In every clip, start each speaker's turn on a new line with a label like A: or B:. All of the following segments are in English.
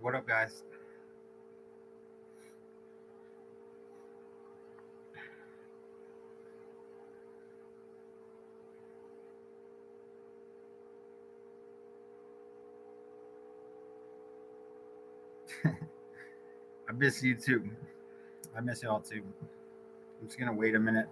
A: What up, guys? I miss you too. I miss y'all too. I'm just gonna wait a minute.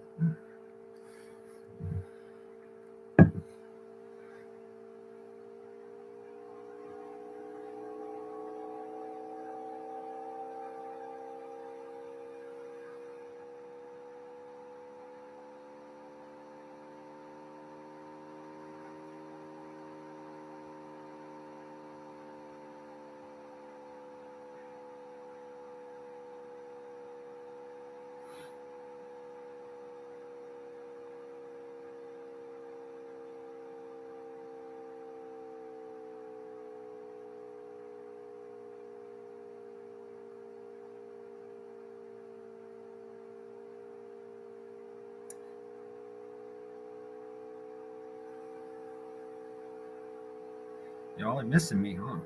A: Y'all are missing me, huh?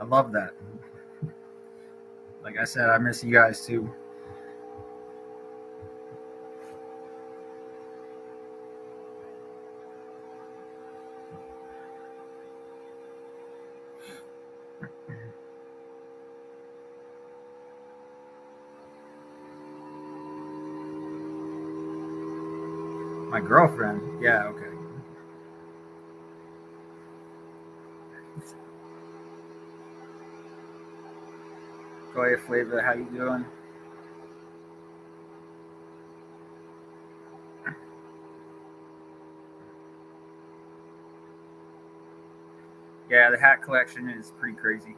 A: I love that. Like I said, I miss you guys too. My girlfriend. Yeah, okay. Go ahead, Flavor. How you doing? Yeah, the hat collection is pretty crazy.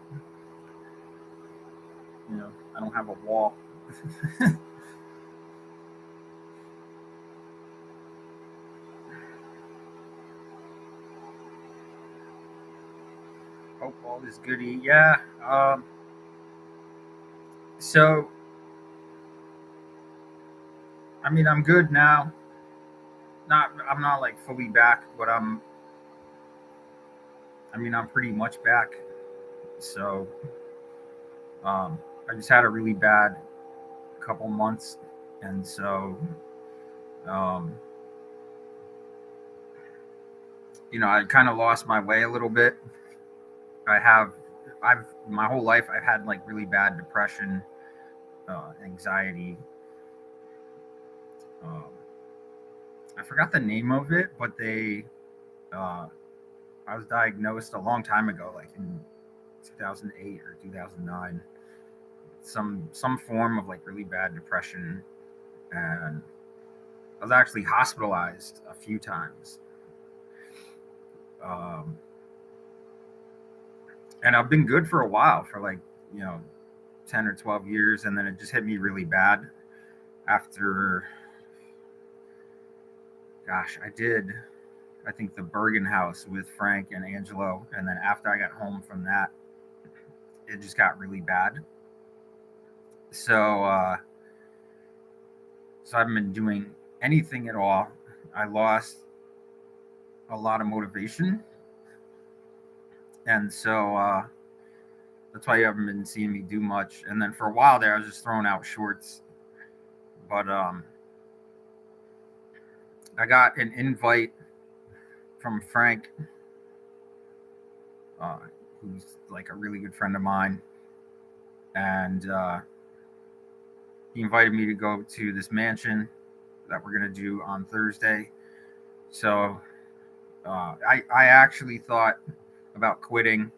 A: I don't have a wall. Hope all is goody. Yeah. So I mean, I'm good now. I'm not like fully back, but I mean, I'm pretty much back. So I just had a really bad couple months, and so um, I kind of lost my way a little bit. I have, I've my whole life I've had like really bad depression, anxiety. Um, I forgot the name of it, but uh, I was diagnosed a long time ago, like in 2008 or 2009, some form of like really bad depression, and I was actually hospitalized a few times. Um, and I've been good for a while, for like, you know 10 or 12 years, and then it just hit me really bad after, gosh, I think the Bergen House with Frank and Angelo, and then after I got home from that, it just got really bad. So uh so I haven't been doing anything at all. I lost a lot of motivation, and so that's why you haven't been seeing me do much. And then for a while there, I was just throwing out shorts. But I got an invite from Frank, uh, who's like a really good friend of mine, and he invited me to go to this mansion that we're gonna do on Thursday. So I actually thought about quitting.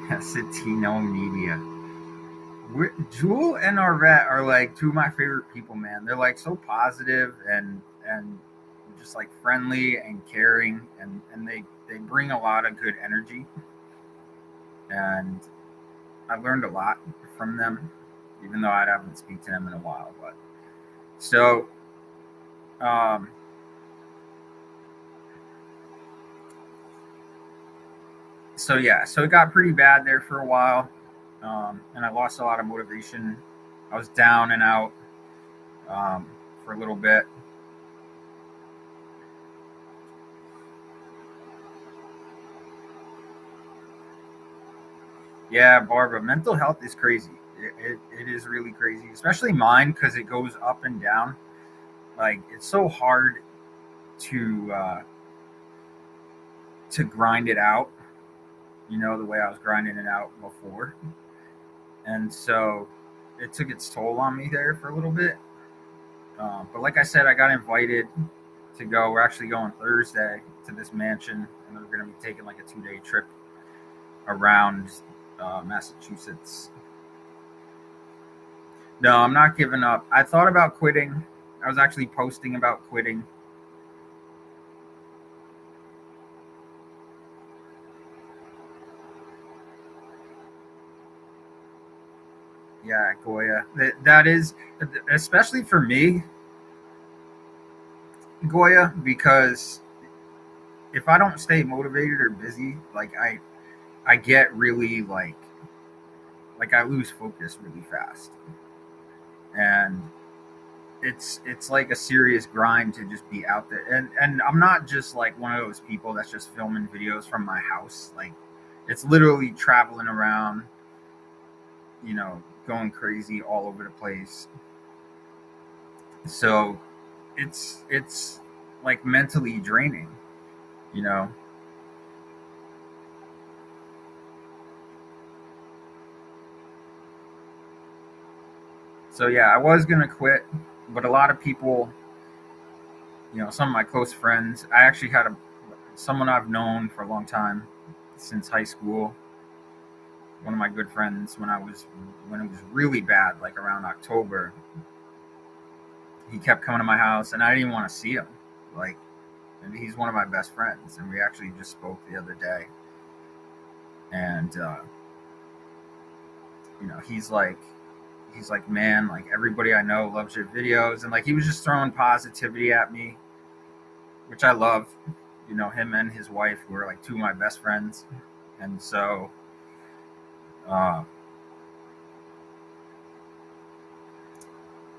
A: Satino Media. Jewel and Arvette are like two of my favorite people, man. They're like so positive and just like friendly and caring, and they bring a lot of good energy, and I learned a lot from them, even though I haven't speak to them in a while. But so um, so yeah, so it got pretty bad there for a while, and I lost a lot of motivation. I was down and out, for a little bit. Yeah, Barbara, mental health is crazy. It is really crazy, especially mine because it goes up and down. Like it's so hard to uh, to grind it out. You know the way I was grinding it out before, and so it took its toll on me there for a little bit. But like I said, I got invited to go. We're actually going Thursday to this mansion, and we're going to be taking like a 2 day trip around Massachusetts. No, I'm not giving up. I thought about quitting. I was actually posting about quitting. Yeah, Goya. That is, especially for me, Goya, because if I don't stay motivated or busy, like I get really like I lose focus really fast, and it's like a serious grind to just be out there. And I'm not just like one of those people that's just filming videos from my house. Like it's literally traveling around, going crazy all over the place. So it's like mentally draining, you know. So yeah, I was gonna quit, but a lot of people, some of my close friends, I actually had someone I've known for a long time since high school. One of my good friends when it was really bad, like around October, he kept coming to my house, and I didn't even want to see him. Like, and he's one of my best friends, and we actually just spoke the other day. And he's like, man, like everybody I know loves your videos, and like he was just throwing positivity at me, which I love. Him and his wife were like two of my best friends, and so uh,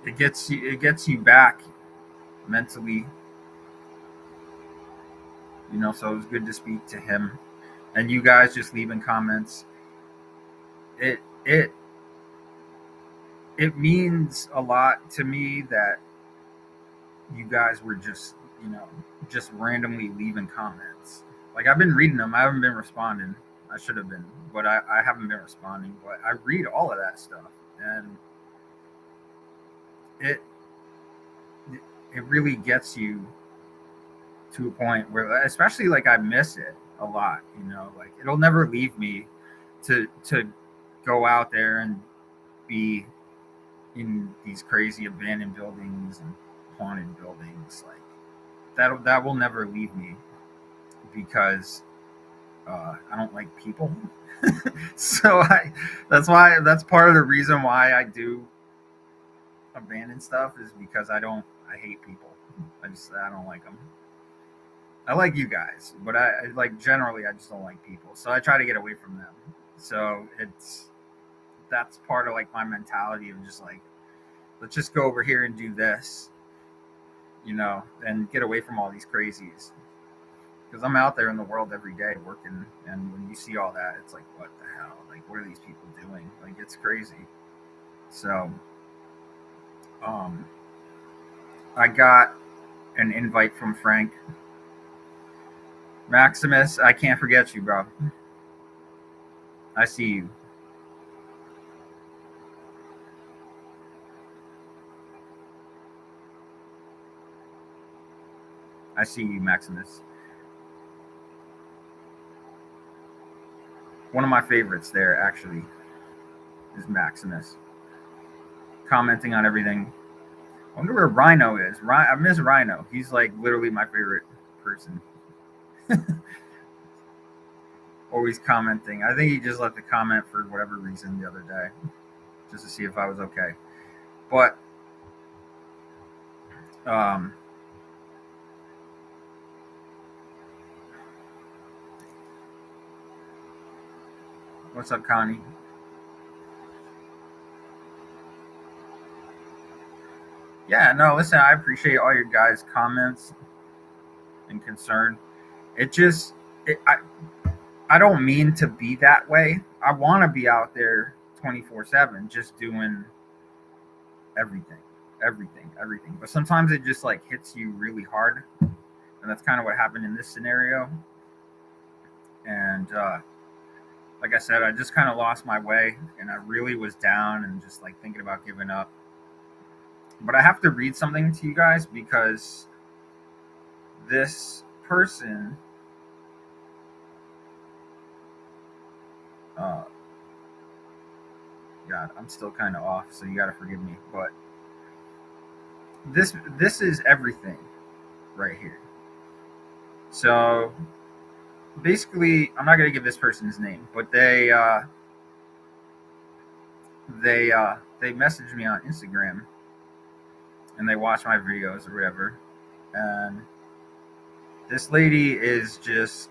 A: it gets you back mentally. So it was good to speak to him, and you guys just leaving comments. It it it means a lot to me that you guys were just randomly leaving comments. Like I've been reading them. I haven't been responding. I should have been, but I haven't been responding. But I read all of that stuff, and it it really gets you to a point where, especially like I miss it a lot. Like it'll never leave me to go out there and be in these crazy abandoned buildings and haunted buildings. Like that will never leave me because I don't like people. So that's part of the reason why I do abandoned stuff is because I hate people. I don't like them. I like you guys, but I like generally I just don't like people. So I try to get away from them. So that's part of like my mentality of just like let's just go over here and do this, and get away from all these crazies. Because I'm out there in the world every day working, and when you see all that, it's like, what the hell? Like, what are these people doing? Like, it's crazy. So, um, I got an invite from Frank Maximus. I can't forget you, bro. I see you. I see you, Maximus. One of my favorites there actually is Maximus, commenting on everything. I wonder where Rhino is. I miss Rhino. He's like literally my favorite person. Always commenting. I think he just left a comment for whatever reason the other day, just to see if I was okay. But um, what's up, Connie? Yeah, no, listen, I appreciate all your guys' comments and concern. It just, I I don't mean to be that way. I want to be out there 24/7 just doing everything, everything. But sometimes it just like hits you really hard, and that's kind of what happened in this scenario. And like I said, I just kind of lost my way, and I really was down and just like thinking about giving up. But I have to read something to you guys because this person, uh, God, I'm still kind of off, so you got to forgive me. But this is everything right here. So basically, I'm not gonna give this person's name, but they messaged me on Instagram and they watch my videos or whatever. And this lady is just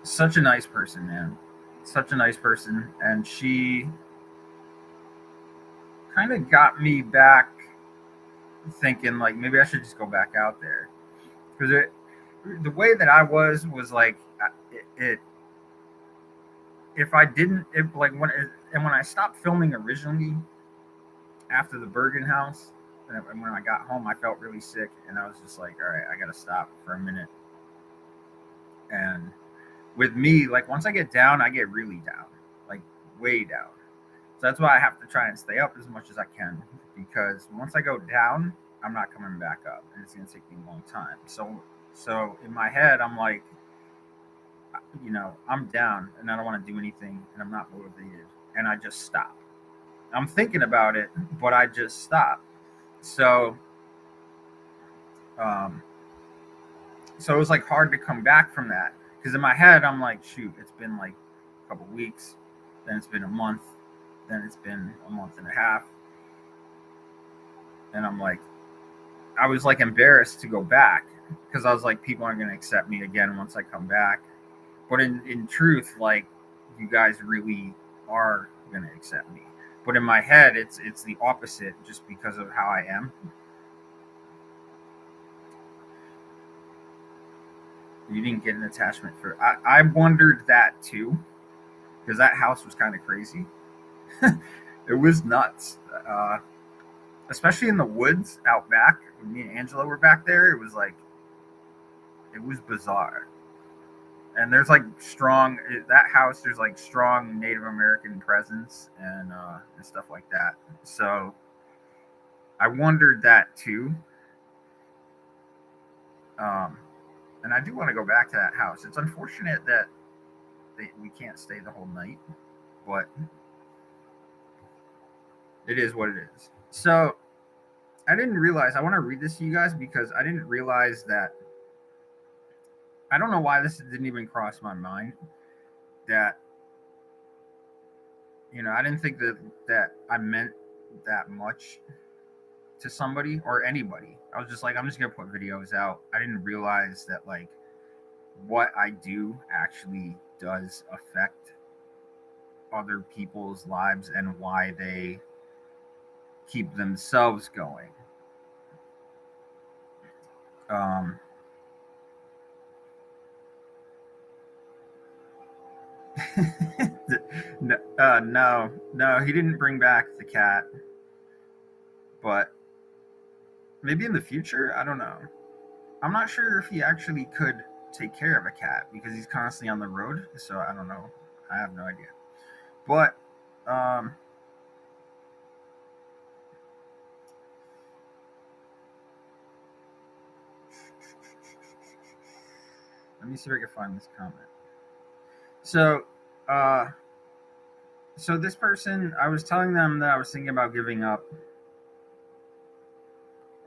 A: such a nice person, man. Such a nice person, and she kind of got me back thinking like maybe I should just go back out there because the way that I was like it if I didn't if like when I stopped filming originally after the Bergen house and when I got home I felt really sick and I was just like all right I gotta stop for a minute and with me like once I get down I get really down like way down so that's why I have to try and stay up as much as I can because once I go down I'm not coming back up and it's gonna take me a long time so in my head I'm like I'm down and I don't want to do anything and I'm not motivated and I just stop. I'm thinking about it, but I just stop. So, um, so it was like hard to come back from that because in my head I'm like, shoot, it's been like a couple weeks, then it's been a month, then it's been a month and a half, and I'm like, I was like embarrassed to go back because I was like, people aren't gonna accept me again once I come back. But in truth, like you guys really are gonna accept me. But in my head, it's the opposite, just because of how I am. You didn't get an attachment for. I wondered that too, because that house was kind of crazy. It was nuts, especially in the woods out back. When me and Angela were back there, it was like it was bizarre. And there's like strong that house. There's like strong Native American presence and stuff like that. So I wondered that too. Um, and I do want to go back to that house. It's unfortunate that we can't stay the whole night, but it is what it is. So I didn't realize. I want to read this to you guys because I didn't realize that. I don't know why this didn't even cross my mind. That I didn't think that I meant that much to somebody or anybody. I was just like, I'm just gonna put videos out. I didn't realize that like what I do actually does affect other people's lives and why they keep themselves going. Um, no, he didn't bring back the cat, but maybe in the future, I don't know. I'm not sure if he actually could take care of a cat because he's constantly on the road. So I don't know. I have no idea. But um, let me see if I can find this comment. So, uh, so this person, I was telling them that I was thinking about giving up,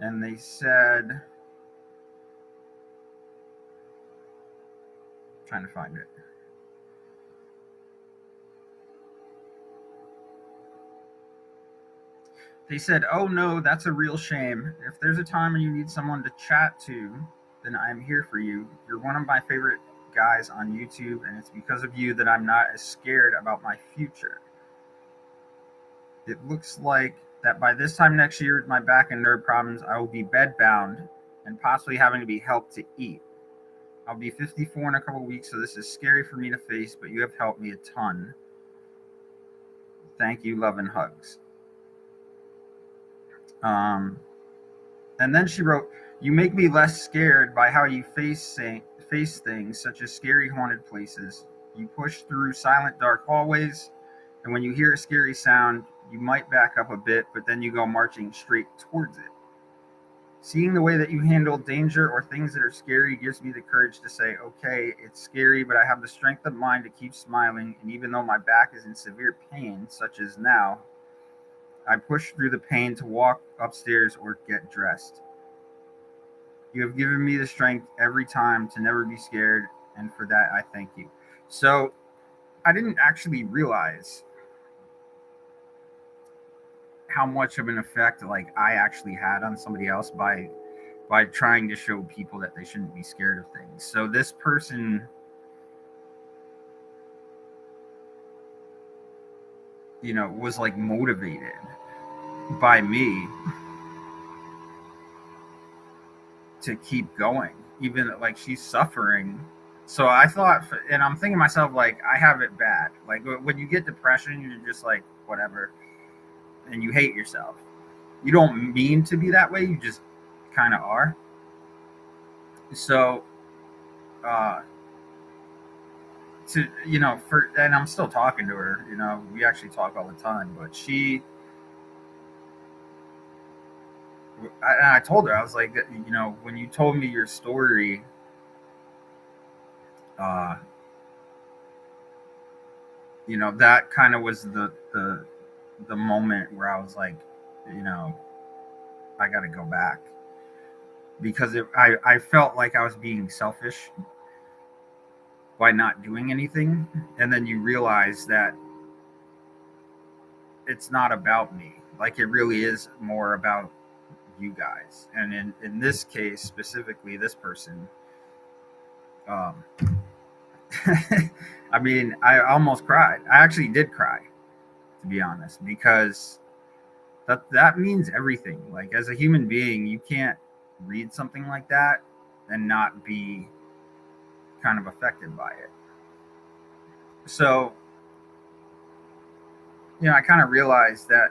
A: and they said, trying to find it. They said, "Oh no, that's a real shame. If there's a time when you need someone to chat to, then I'm here for you. You're one of my favorite guys on YouTube, and it's because of you that I'm not as scared about my future. It looks like that by this time next year, with my back and nerve problems, I will be bedbound and possibly having to be helped to eat. I'll be 54 in a couple of weeks, so this is scary for me to face, but you have helped me a ton. Thank you, love and hugs. Um, and then she wrote, "You make me less scared by how you face things such as scary haunted places. You push through silent dark hallways, and when you hear a scary sound, you might back up a bit, but then you go marching straight towards it. Seeing the way that you handle danger or things that are scary gives me the courage to say, okay, it's scary, but I have the strength of mind to keep smiling, and even though my back is in severe pain, such as now, I push through the pain to walk upstairs or get dressed. You have given me the strength every time to never be scared, and for that I thank you." So I didn't actually realize how much of an effect like I actually had on somebody else by trying to show people that they shouldn't be scared of things. So this person, was like motivated by me to keep going, even like she's suffering. So I thought, and I'm thinking to myself, like, I have it bad. Like when you get depression, you're just like, whatever, and you hate yourself. You don't mean to be that way, you just kind of are. So, uh, and I'm still talking to her. We actually talk all the time, but I told her, I was like, when you told me your story, uh, that kind of was the moment where I was like, you know, I got to go back because I felt like I was being selfish by not doing anything, and then you realize that it's not about me. Like it really is more about you guys. And in this case specifically, this person, um, I mean, I almost cried. I actually did cry, to be honest, because that means everything. Like as a human being, you can't read something like that and not be kind of affected by it. So, I kind of realized that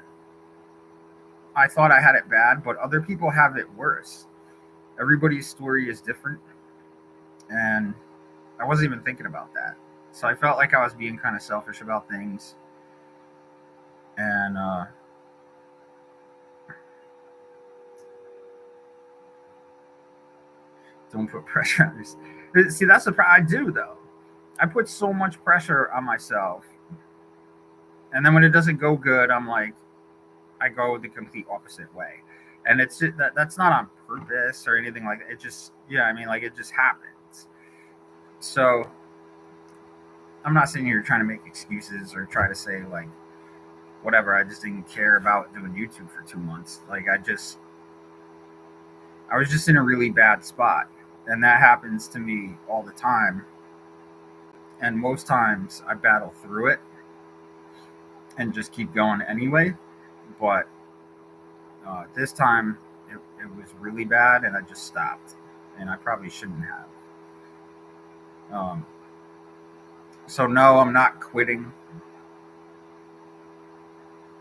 A: I thought I had it bad, but other people have it worse. Everybody's story is different, and I wasn't even thinking about that. So I felt like I was being kind of selfish about things, and don't put pressure on others. See, that's the problem. I do though. I put so much pressure on myself, and then when it doesn't go good, I'm like, I go the complete opposite way, and it's just, that's not on purpose or anything like that. It just, yeah, I mean, like it just happens. So I'm not sitting here trying to make excuses or try to say like whatever. I just didn't care about doing YouTube for 2 months. Like I was just in a really bad spot, and that happens to me all the time. And most times I battle through it and just keep going anyway. But this time it was really bad, and I just stopped, and I probably shouldn't have. So no, I'm not quitting,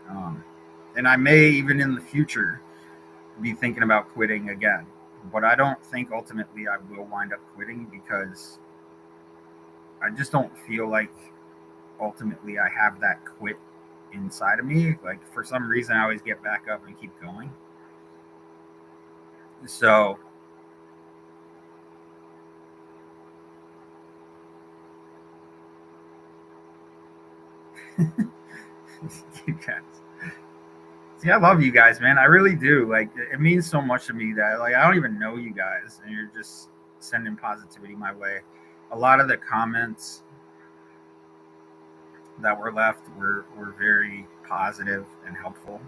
A: um, and I may even in the future be thinking about quitting again. But I don't think ultimately I will wind up quitting because I just don't feel like ultimately I have that quit inside of me. Like for some reason, I always get back up and keep going. So you guys, see, I love you guys, man. I really do. Like it means so much to me that like I don't even know you guys, and you're just sending positivity my way. A lot of the comments that were left were very positive and helpful.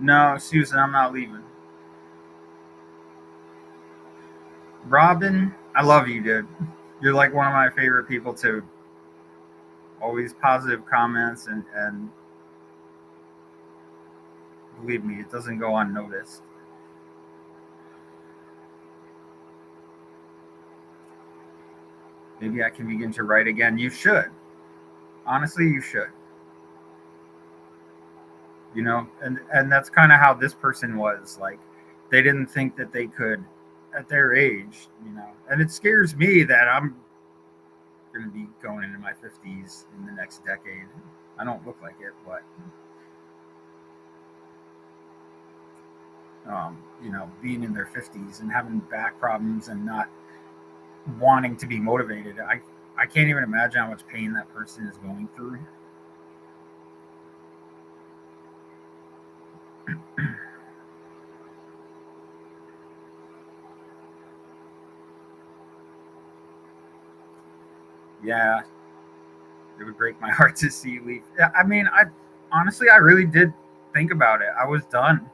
A: No, Susan, I'm not leaving. Robin, I love you, dude. You're like one of my favorite people too. Always positive comments, and believe me, it doesn't go unnoticed. Maybe I can begin to write again. You should. Honestly, you should. And that's kind of how this person was. Like, they didn't think that they could at their age. And it scares me that I'm going to be going into my 50s in the next decade. I don't look like it, but being in their 50s and having back problems and not wanting to be motivated, I can't even imagine how much pain that person is going through. Yeah, it would break my heart to see you leave. Yeah, I mean, I honestly, I really did think about it. I was done.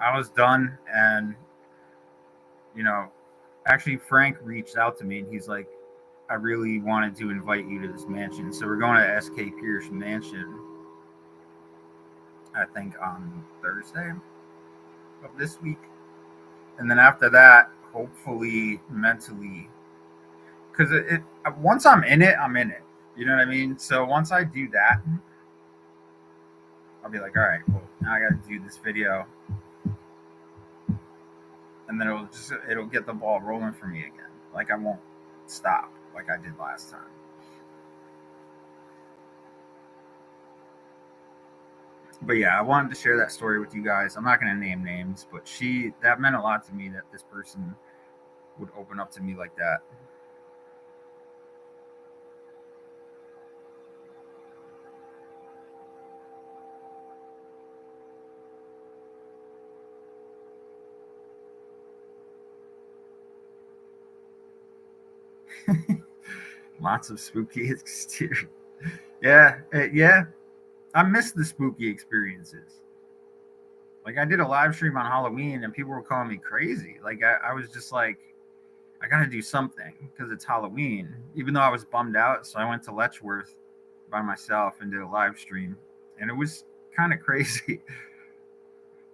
A: I was done, and you know, actually, Frank reached out to me, and he's like, "I really wanted to invite you to this mansion, so we're going to SK Pierce Mansion. I think on Thursday of this week, and then after that, hopefully, mentally, because it once I'm in it, I'm in it. You know what I mean? So once I do that, I'll be like, all right, well, now I got to do this video, and then it'll get the ball rolling for me again. Like I won't stop like I did last time. But yeah, I wanted to share that story with you guys. I'm not going to name names, but that meant a lot to me that this person would open up to me like that. Lots of spooky exterior. Yeah. I miss the spooky experiences. Like I did a live stream on Halloween, and people were calling me crazy. Like I was just like, I got to do something because it's Halloween. Even though I was bummed out, so I went to Letchworth by myself and did a live stream, and it was kind of crazy.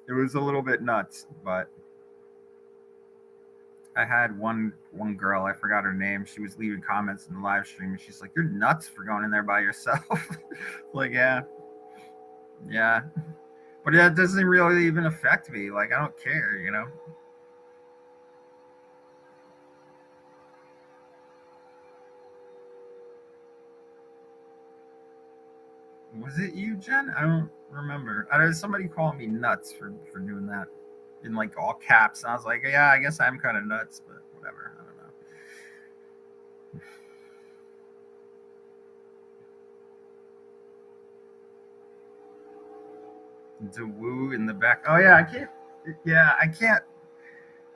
A: It was a little bit nuts, but I had one girl, I forgot her name. She was leaving comments in the live stream, and she's like, "You're nuts for going in there by yourself." Like, yeah, but that doesn't really even affect me. Like, I don't care. Was it you, Jen? I don't remember. I know somebody called me nuts for doing that in like all caps. And I was like, yeah, I guess I'm kind of nuts, but whatever. I don't know. The woo in the back. Oh yeah, I can't. Yeah, I can't.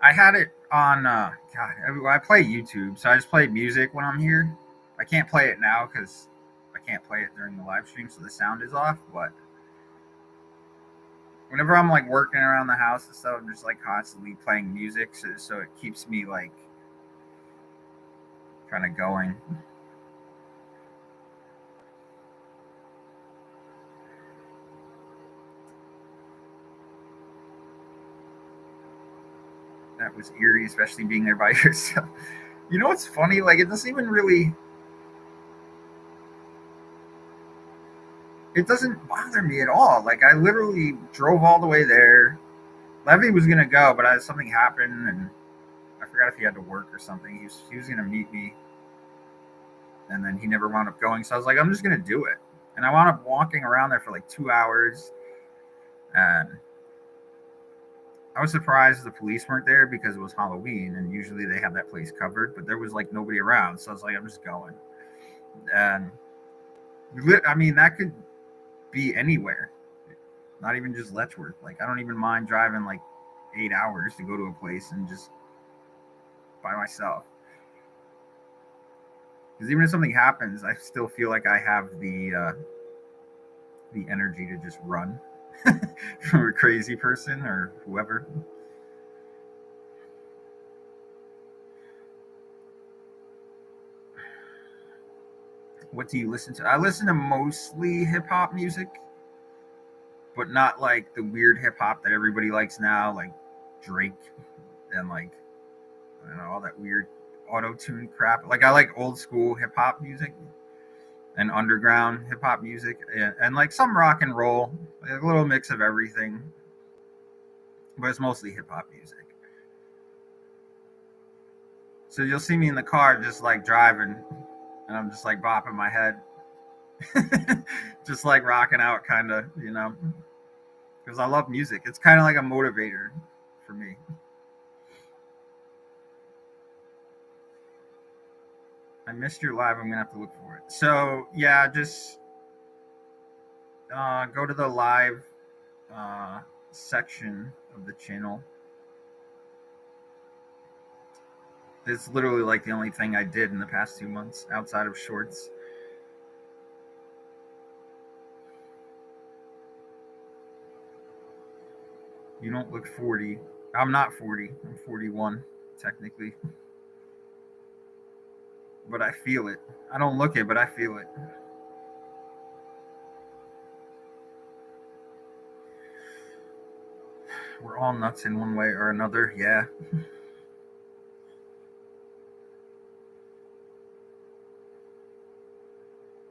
A: I had it on. God, I play YouTube, so I just play music when I'm here. I can't play it now because I can't play it during the live stream, so the sound is off. But whenever I'm like working around the house and stuff, I'm just like constantly playing music, so it keeps me like kind of going. That was eerie, especially being there by yourself. You know what's funny? Like it doesn't even really. It doesn't bother me at all. Like I literally drove all the way there. Levy was gonna go, but something happened, and I forgot if he had to work or something. He was gonna meet me, and then he never wound up going. So I was like, I'm just gonna do it. And I wound up walking around there for like 2 hours, and I was surprised the police weren't there because it was Halloween, and usually they have that place covered, but there was like nobody around. So I was like, I'm just going. And I mean, that could be anywhere, not even just Letchworth. Like, I don't even mind driving like 8 hours to go to a place and just by myself. Because even if something happens, I still feel like I have the energy to just run from a crazy person or whoever. What do you listen to? I listen to mostly hip hop music, but not like the weird hip hop that everybody likes now, like Drake and like I don't know all that weird auto tune crap. Like I like old school hip hop music and underground hip hop music, and like some rock and roll, like a little mix of everything, but it's mostly hip hop music. So you'll see me in the car just like driving, and I'm just like bopping my head, just like rocking out, kind of, because I love music. It's kind of like a motivator for me. I missed your live. I'm gonna have to look for it. So yeah, just go to the live uh, section of the channel. It's literally like the only thing I did in the past 2 months outside of shorts. You don't look 40. I'm not 40. I'm 41, technically. But I feel it. I don't look it, but I feel it. We're all nuts in one way or another. Yeah.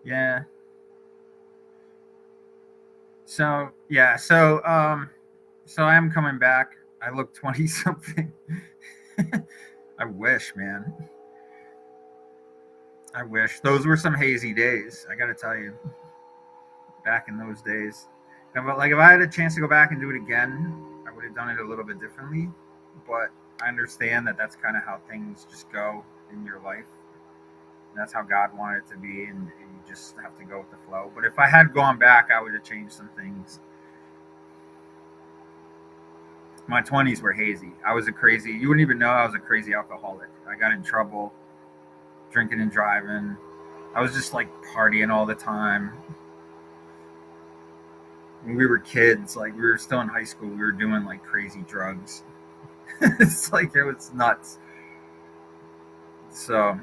A: Yeah. So, yeah. So I am coming back. I look 20 something. I wish, man. I wish. Those were some hazy days. I got to tell you. Back in those days. Like if I had a chance to go back and do it again, I would have done it a little bit differently. But I understand that that's kind of how things just go in your life. That's how God wanted it to be, and you just have to go with the flow. But if I had gone back, I would have changed some things. My 20s were hazy. I was a crazy. You wouldn't even know I was a crazy alcoholic. I got in trouble drinking and driving. I was just like partying all the time. When we were kids, like we were still in high school, we were doing like crazy drugs. It's like it was nuts. So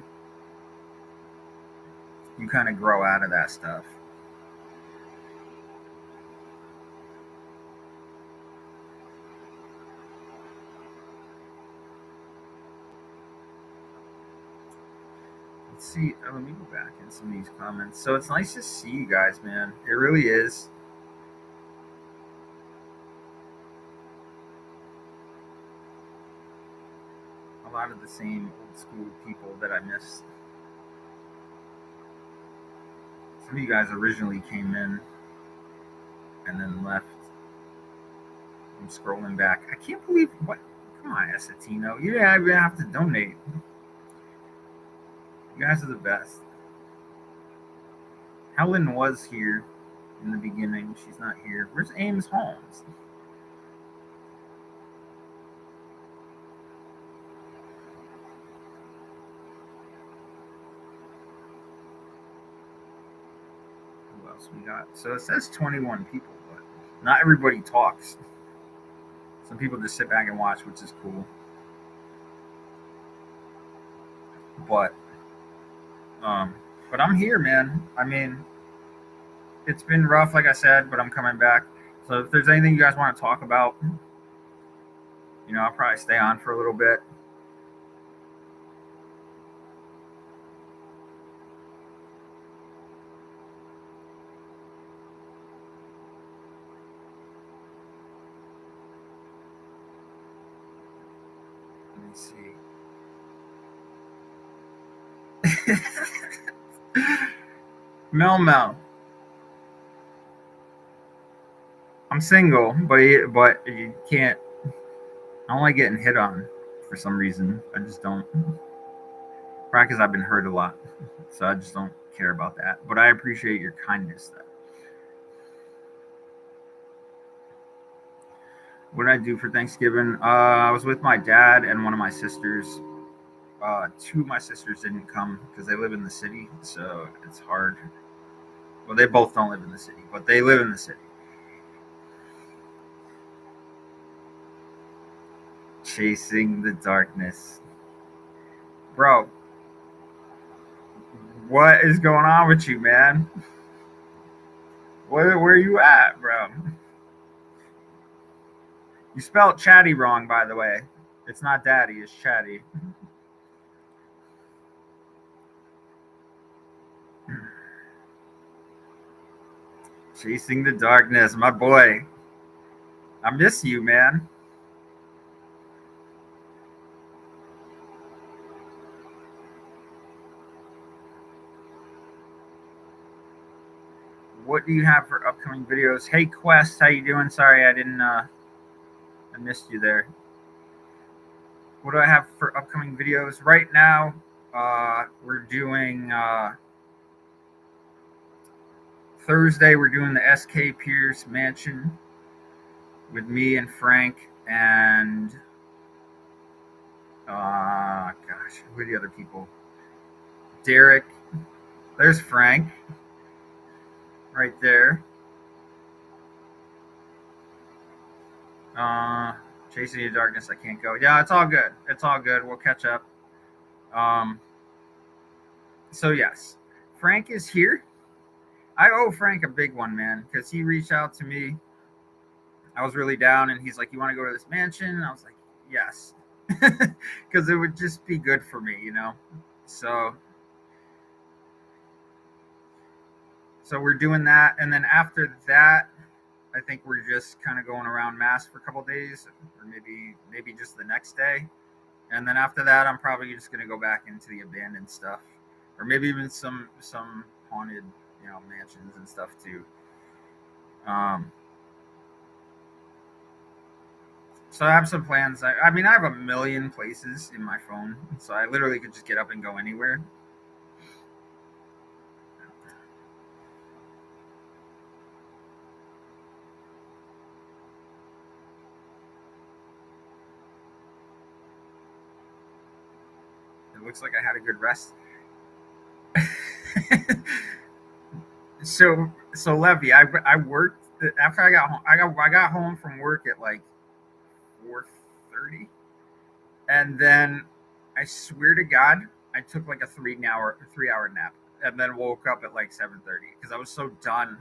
A: you kind of grow out of that stuff. Let's see. Let me go back in some of these comments. So it's nice to see you guys, man. It really is. A lot of the same old school people that I miss. Some of you guys originally came in and then left. I'm scrolling back. I can't believe what. Come on, Esatino. You didn't even have to donate. You guys are the best. Helen was here in the beginning. She's not here. Where's Ames Holmes? Who else we got? So it says 21 people, but not everybody talks. Some people just sit back and watch, which is cool. But um, but I'm here, man. I mean, it's been rough, like I said, but I'm coming back. So if there's anything you guys want to talk about, I'll probably stay on for a little bit. Let me see. Mel Mel. I'm single, but you can't. I don't like getting hit on for some reason. I just don't. Probably because I've been hurt a lot, so I just don't care about that. But I appreciate your kindness, though. What did I do for Thanksgiving? I was with my dad and one of my sisters. Two of my sisters didn't come because they live in the city, so it's hard. Well, they both don't live in the city, but they live in the city. Chasing the darkness, bro. What is going on with you, man? Where you at, bro? You spelled chatty wrong, by the way. It's not daddy, it's chatty. Chasing the darkness, my boy. I miss you, man. What do you have for upcoming videos? Hey Quest, how you doing? Sorry I didn't I missed you there. What do I have for upcoming videos? Right now, we're doing Thursday, we're doing the SK Pierce Mansion with me and Frank and gosh, who are the other people? Derek. There's Frank right there. Chasing the darkness, I can't go. Yeah, it's all good. It's all good. We'll catch up. Um, so yes, Frank is here. I owe Frank a big one, man, because he reached out to me. I was really down, and he's like, "You want to go to this mansion?" I was like, "Yes," because it would just be good for me, you know. So, so we're doing that, and then after that, I think we're just kind of going around Mass for a couple days, or maybe just the next day, and then after that, I'm probably just gonna go back into the abandoned stuff, or maybe even some haunted, mansions and stuff too. Um, so I have some plans. I mean, I have a million places in my phone, so I literally could just get up and go anywhere. It looks like I had a good rest. So Levy, I worked after I got home. I got home from work at like 4:30, and then I swear to God, I took like a 3 hour nap, and then woke up at like 7:30 because I was so done.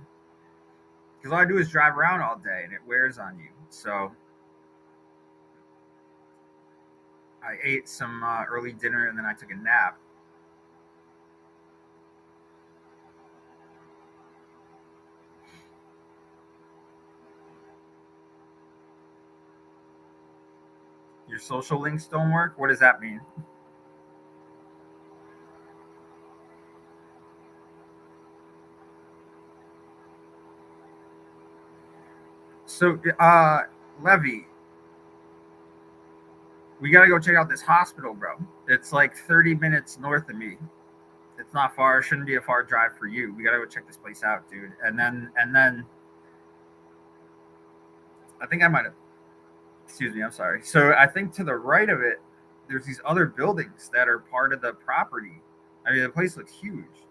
A: Because all I do is drive around all day, and it wears on you. So I ate some early dinner, and then I took a nap. Your social links don't work. What does that mean? So, Levy, we gotta go check out this hospital, bro. It's like 30 minutes north of me. It's not far. It shouldn't be a far drive for you. We gotta go check this place out, dude. And then I think I might have. Excuse me. I'm sorry. So I think to the right of it, there's these other buildings that are part of the property. I mean, the place looks huge.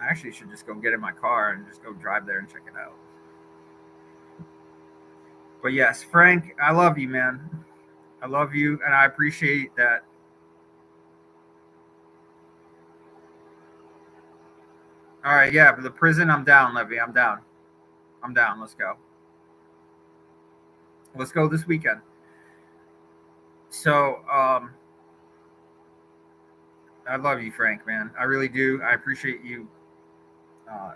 A: I actually should just go get in my car and just go drive there and check it out. But yes, Frank, I love you, man. I love you, and I appreciate that. All right, yeah, but the prison, I'm down, Levy. I'm down. I'm down. Let's go. Let's go this weekend. So, I love you, Frank, man. I really do. I appreciate you, uh,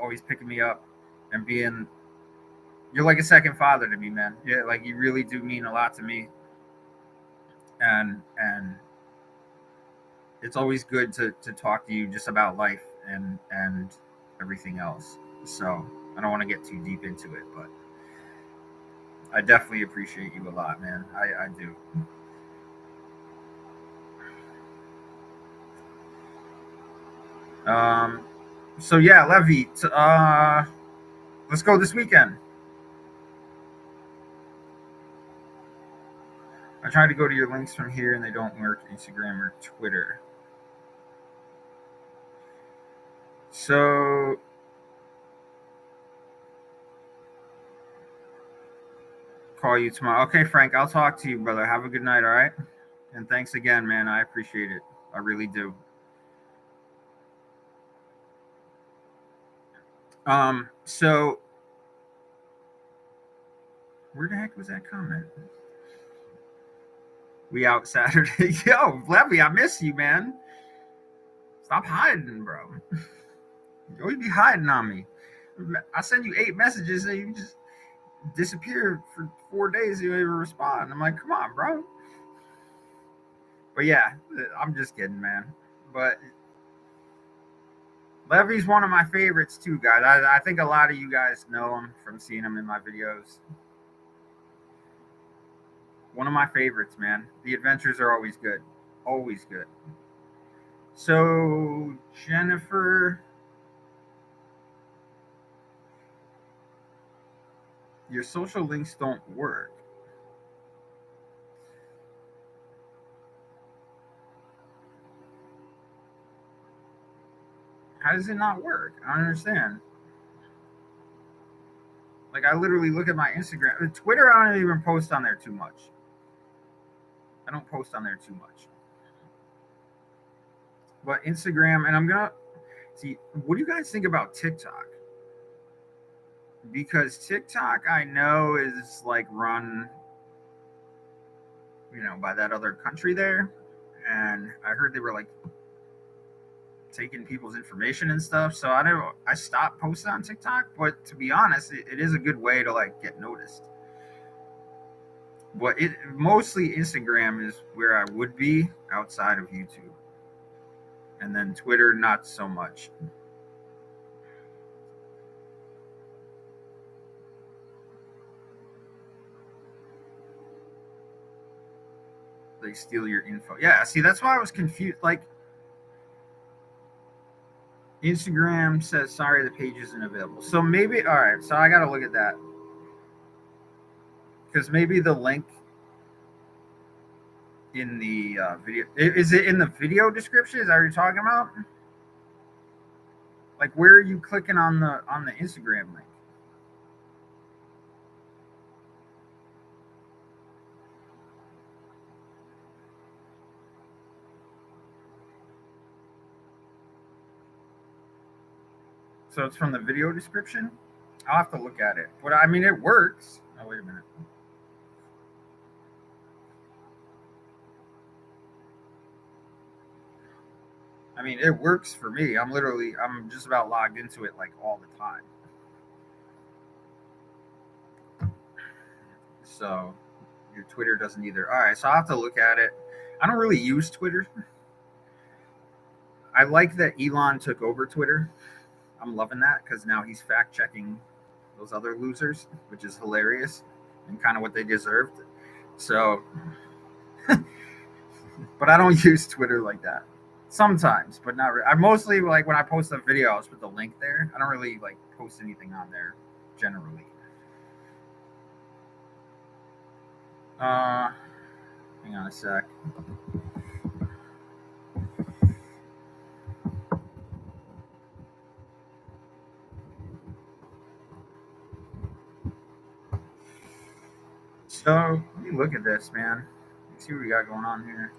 A: always picking me up and being. You're like a second father to me, man. Yeah, like you really do mean a lot to me, and it's always good to talk to you just about life and everything else. So I don't want to get too deep into it, but I definitely appreciate you a lot, man. I do. Um, so yeah, Levy, let's go this weekend. I tried to go to your links from here and they don't work. Instagram or Twitter. So call you tomorrow. Okay, Frank, I'll talk to you, brother. Have a good night. All right. And thanks again, man. I appreciate it. I really do. So where the heck was that comment? We out Saturday. Yo, Levy, I miss you, man. Stop hiding, bro. You always be hiding on me. I send you 8 messages and you just disappear for 4 days. You don't even respond. I'm like, come on, bro. But yeah, I'm just kidding, man. But Levy's one of my favorites too, guys. I think a lot of you guys know him from seeing him in my videos. One of my favorites, man. The adventures are always good. Always good. So, Jennifer, your social links don't work. How does it not work? I don't understand. Like, I literally look at my Instagram. Twitter, I don't even post on there too much. I don't post on there too much. But Instagram, and I'm going to see, what do you guys think about TikTok? Because TikTok, I know, is like run, by that other country there. And I heard they were like taking people's information and stuff. So I stopped posting on TikTok, but to be honest, it is a good way to like get noticed. But mostly Instagram is where I would be outside of YouTube. And then Twitter, not so much. They steal your info. Yeah, see, that's why I was confused. Like, Instagram says, sorry, the page isn't available. So maybe, all right, so I got to look at that. Because maybe the link in the video, is it in the video description? Is that what you're talking about? Like, where are you clicking on the Instagram link? So it's from the video description? I'll have to look at it. But I mean, it works. Oh, wait a minute. I mean, it works for me. I'm just about logged into it like all the time. So your Twitter doesn't either. All right, so I'll have to look at it. I don't really use Twitter. I like that Elon took over Twitter. I'm loving that because now he's fact checking those other losers, which is hilarious and kind of what they deserved. So, but I don't use Twitter like that. Sometimes, but not really. I mostly like when I post a video, I'll just put the link there. I don't really like post anything on there generally. Hang on a sec. So let me look at this, man. Let's see what we got going on here.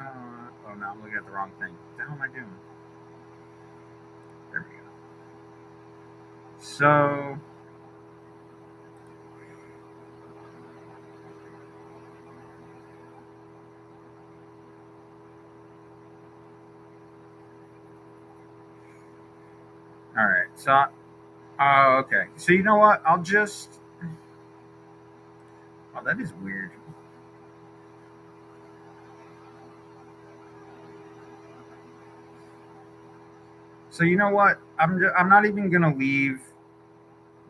A: Oh no, I'm looking at the wrong thing. What the hell am I doing? There we go. So all right. So okay. So you know what? I'll just. Oh, that is weird. So you know what? I'm not even gonna leave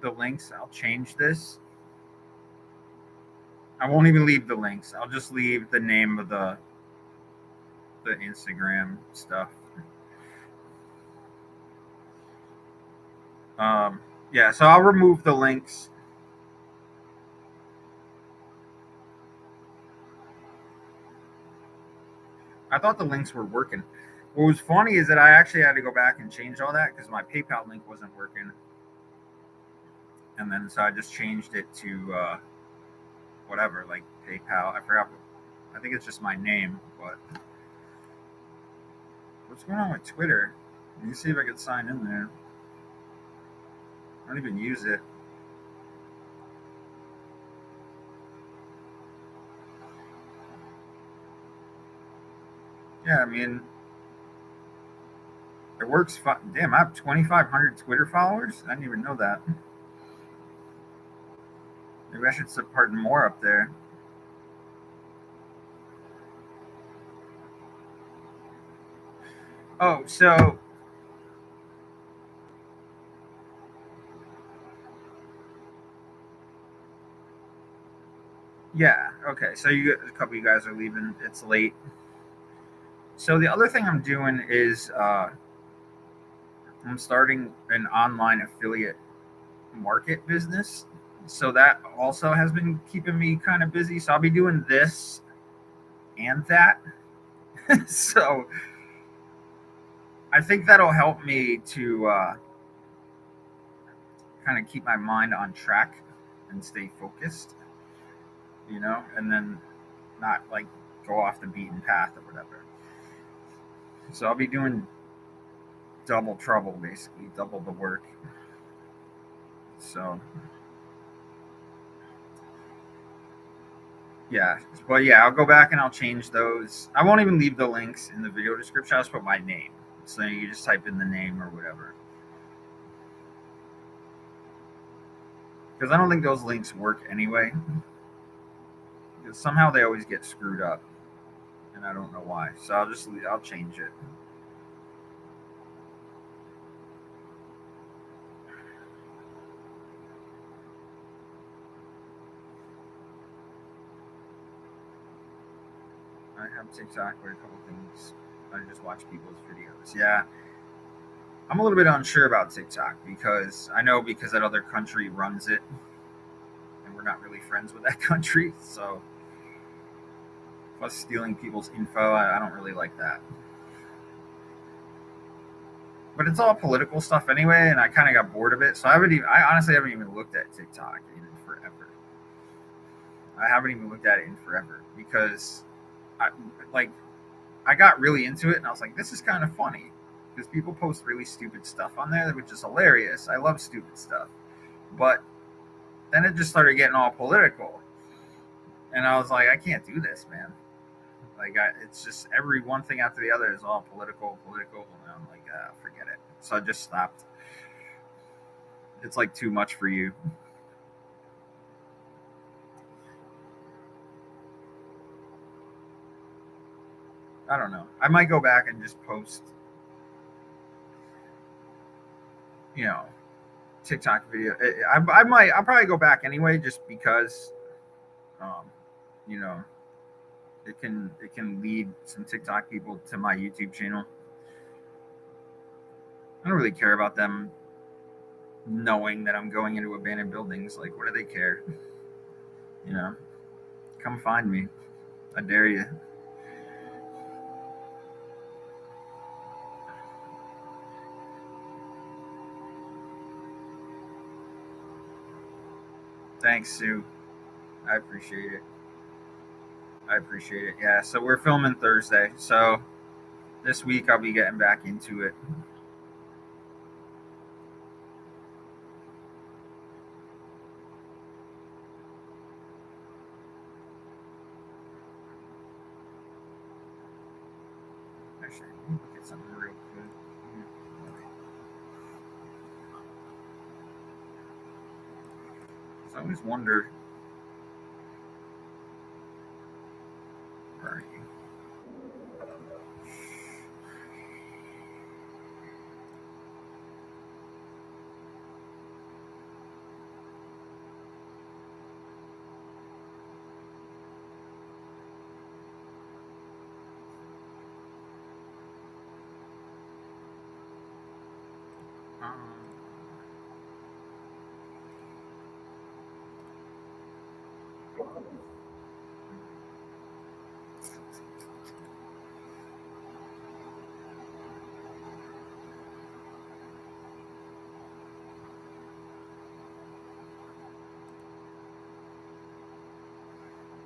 A: the links. I'll change this. I won't even leave the links. I'll just leave the name of the Instagram stuff. Yeah, so I'll remove the links. I thought the links were working. What was funny is that I actually had to go back and change all that because my PayPal link wasn't working, and then so I just changed it to whatever, like PayPal. I forgot. I think it's just my name. But what's going on with Twitter? Let me see if I can sign in there. I don't even use it. Yeah, I mean, it works fine. Damn, I have 2,500 Twitter followers. I didn't even know that. Maybe I should start putting more up there. Oh, so yeah, okay. So a couple of you guys are leaving. It's late. So the other thing I'm doing is I'm starting an online affiliate market business. So that also has been keeping me kind of busy. So I'll be doing this and that. So I think that'll help me to kind of keep my mind on track and stay focused, and then not like go off the beaten path or whatever. So I'll be doing double trouble, basically, double the work. So yeah, but yeah, I'll go back and I'll change those. I won't even leave the links in the video description. I'll just put my name, so you just type in the name or whatever. Because I don't think those links work anyway. Because somehow they always get screwed up, and I don't know why. So I'll change it. I have TikTok where a couple things. I just watch people's videos. Yeah, I'm a little bit unsure about TikTok because I know because that other country runs it, and we're not really friends with that country. So plus stealing people's info, I don't really like that. But it's all political stuff anyway, and I kind of got bored of it. So I honestly haven't even looked at TikTok in forever. I haven't even looked at it in forever because I like I got really into it, and I was like, this is kind of funny because people post really stupid stuff on there, which is hilarious. I love stupid stuff, but then it just started getting all political, and I was like, I can't do this, man. It's just every one thing after the other is all political, political, and I'm like, forget it. So I just stopped. It's like too much for you. I don't know. I might go back and just post, you know, TikTok video. I might. I'll probably go back anyway, just because, um, you know, it can lead some TikTok people to my YouTube channel. I don't really care about them knowing that I'm going into abandoned buildings. Like, what do they care? You know, come find me. I dare you. Thanks, Sue. I appreciate it. I appreciate it. Yeah. So we're filming Thursday. So this week I'll be getting back into it. Actually, let me look at something real quick. So I always wonder. Where are you? Um,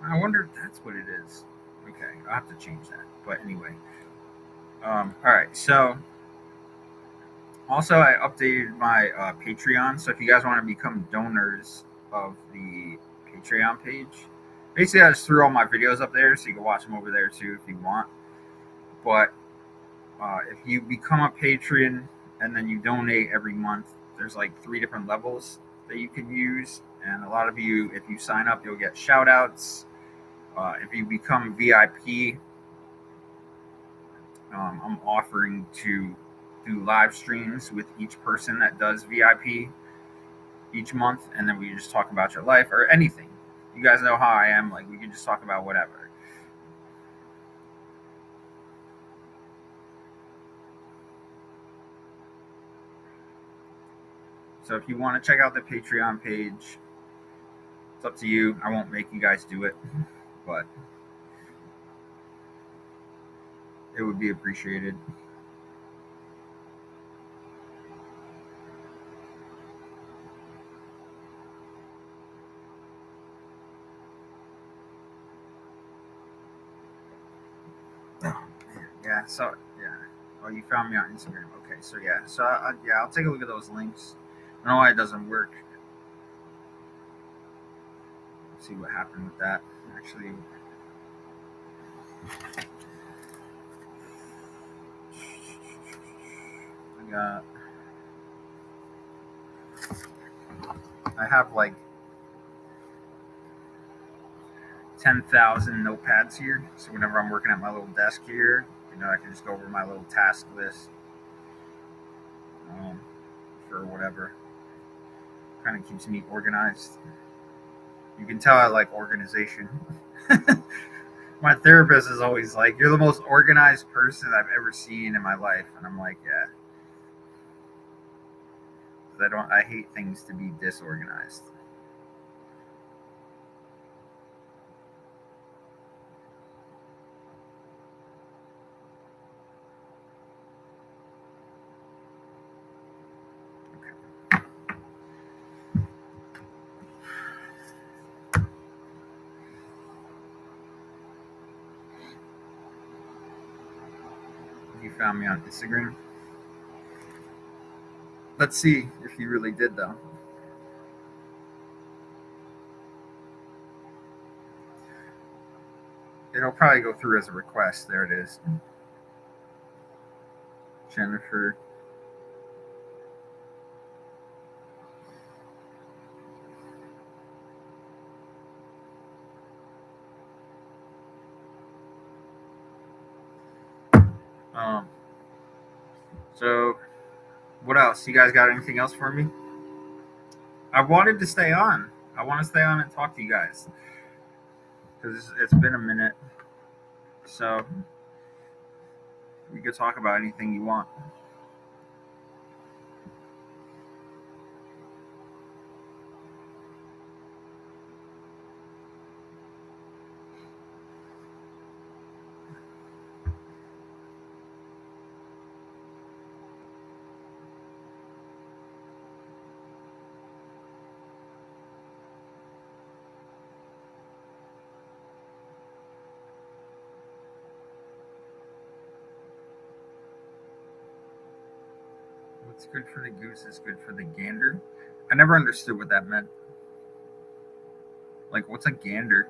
A: I wonder if that's what it is. Okay, I'll have to change that. But anyway, all right. So also, I updated my Patreon. So if you guys want to become donors of the Patreon page, basically I just threw all my videos up there, so you can watch them over there too if you want. But if you become a patron and then you donate every month, there's like 3 different levels that you can use. And a lot of you, if you sign up, you'll get shout outs. If you become VIP, I'm offering to do live streams with each person that does VIP each month, and then we just talk about your life or anything. You guys know how I am. Like, we can just talk about whatever. So if you want to check out the Patreon page, it's up to you. I won't make you guys do it, but it would be appreciated. Yeah. So yeah. Oh, you found me on Instagram. Okay. So yeah. So yeah, I'll take a look at those links. I don't know why it doesn't work. Let's see what happened with that. Actually, I got. I have like 10,000 notepads here. So whenever I'm working at my little desk here, I can just go over my little task list um, for whatever. Kind of keeps me organized. You can tell I like organization. My therapist is always like, "You're the most organized person I've ever seen in my life," and I'm like, "Yeah." 'Cause I don't. I hate things to be disorganized. You found me on Instagram. Let's see if you really did, though. It'll probably go through as a request. There it is. Jennifer. Um, so, what else? You guys got anything else for me? I wanted to stay on. I want to stay on and talk to you guys because it's been a minute. So, we could talk about anything you want. What's good for the goose is good for the gander. I never understood what that meant. Like, what's a gander?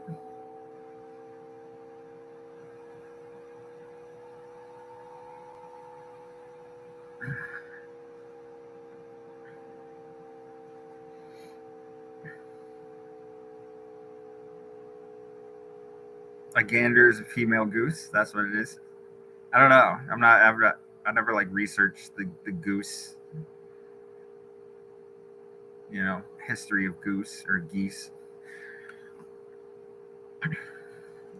A: A gander is a female goose. That's what it is. I don't know. I'm not. I never like researched the goose. History of goose or geese.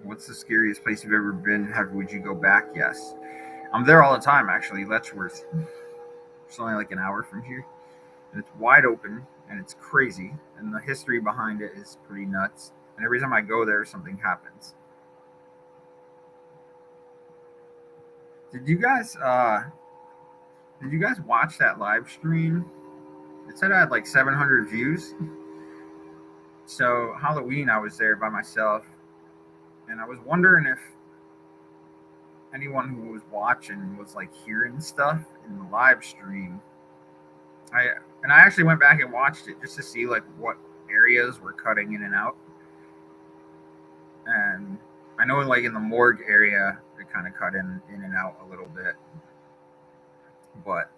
A: What's the scariest place you've ever been? Would you go back? Yes. I'm there all the time, actually. Letchworth. It's only like an hour from here, and it's wide open and it's crazy. And the history behind it is pretty nuts. And every time I go there, something happens. Did you guys watch that live stream? It said I had like 700 views. So Halloween, I was there by myself, and I was wondering if anyone who was watching was like hearing stuff in the live stream. I I actually went back and watched it just to see like what areas were cutting in and out. And I know like in the morgue area, it kind of cut in and out a little bit. But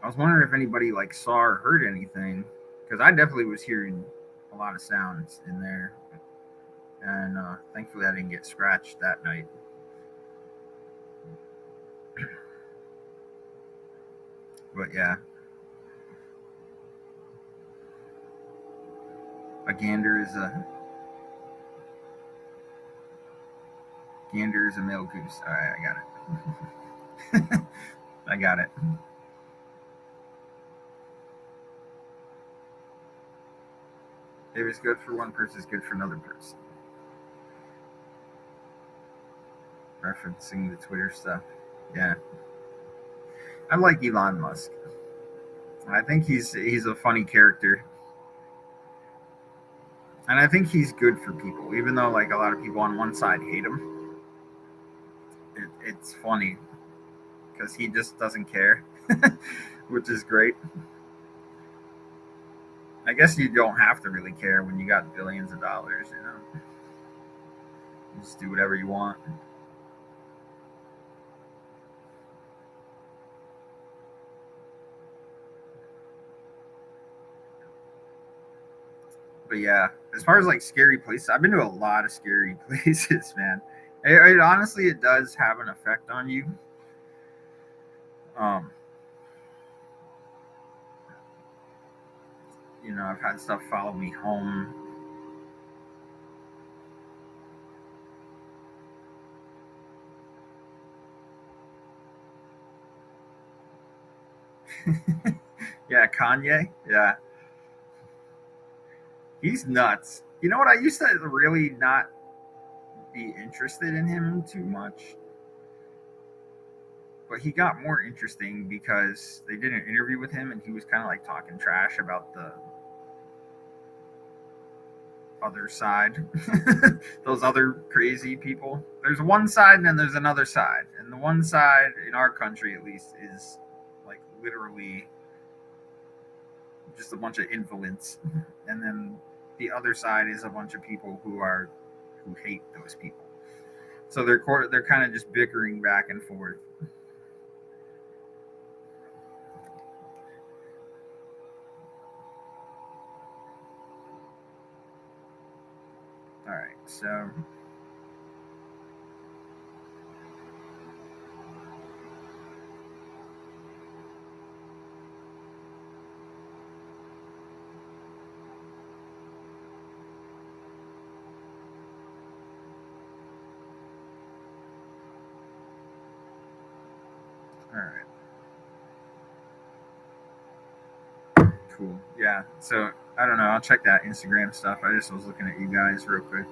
A: I was wondering if anybody like saw or heard anything, because I definitely was hearing a lot of sounds in there, and thankfully I didn't get scratched that night. But yeah, a gander is a male goose. All right, I got it. I got it. If it's good for one person, it's good for another person. Referencing the Twitter stuff. Yeah, I like Elon Musk. I think he's a funny character, and I think he's good for people. Even though like a lot of people on one side hate him, it's funny because he just doesn't care, which is great. I guess you don't have to really care when you got billions of dollars. You just do whatever you want. But yeah, as far as like scary places, I've been to a lot of scary places, man. It honestly it does have an effect on you. Um, I've had stuff follow me home. Yeah, Kanye. Yeah, he's nuts. You know what? I used to really not be interested in him too much, but he got more interesting because they did an interview with him and he was kind of like talking trash about the other side. Those other crazy people. There's one side and then there's another side. And the one side, in our country at least, is like literally just a bunch of invalids. And then the other side is a bunch of people who hate those people. So they're kind of just bickering back and forth. All right, so all right, cool. Yeah, so I don't know. I'll check that Instagram stuff. I just was looking at you guys real quick.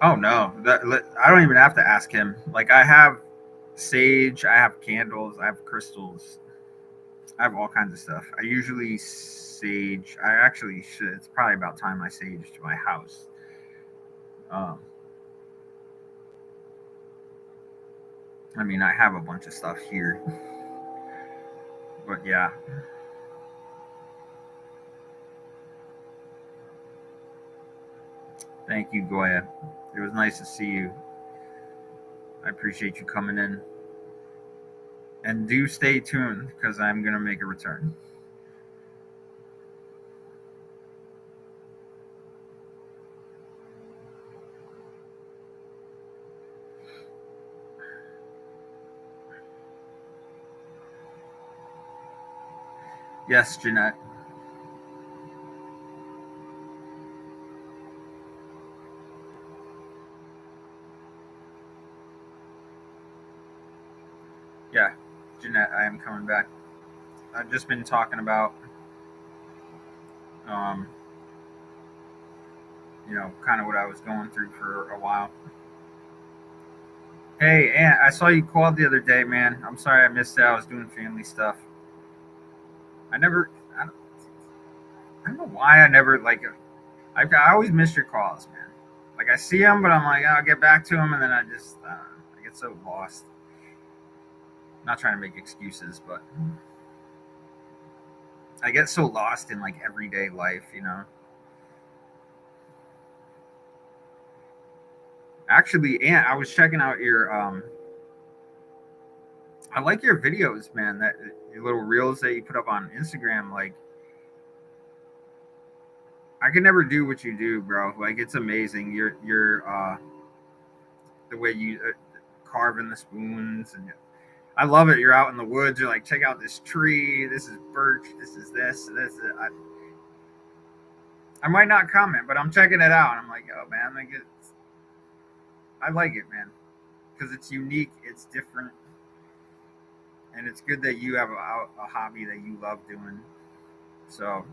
A: Oh no, I don't even have to ask him. Like I have sage, I have candles, I have crystals, I have all kinds of stuff. I usually sage. I actually should. It's probably about time I saged my house. Um, I mean, I have a bunch of stuff here, but yeah. Thank you, Goya. It was nice to see you. I appreciate you coming in, and do stay tuned because I'm gonna make a return. Yes, Jeanette. Yeah, Jeanette, I am coming back. I've just been talking about, um, kind of what I was going through for a while. Hey, Aunt, I saw you called the other day, man. I'm sorry I missed it. I was doing family stuff. I never, I don't know why I never, I always miss your calls, man. Like, I see them, but I'm like, I'll get back to them, and then I get so lost. Not trying to make excuses, but I get so lost in, like, everyday life. Actually, Aunt, I was checking out I like your videos, man. That your little reels that you put up on Instagram. Like, I could never do what you do, bro. Like, it's amazing. The way you carving the spoons, and I love it. You're out in the woods. You're like, check out this tree. This is birch. This is this. This. I might not comment, but I'm checking it out. And I'm like, oh man, I like it, man, because it's unique. It's different, and it's good that you have a hobby that you love doing. So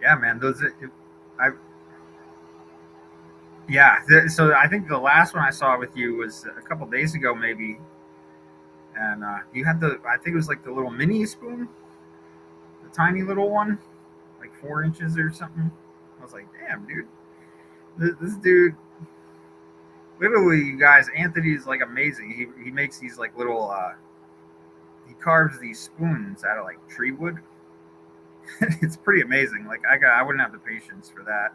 A: yeah, man. I Yeah. So I think the last one I saw with you was a couple days ago, maybe, and you had I think it was like the little mini spoon, the tiny little one, like 4 inches or something. I was like, damn, dude, this dude, literally, you guys, Anthony's like amazing. He makes these like little, he carves these spoons out of like tree wood. It's pretty amazing. Like, I wouldn't have the patience for that,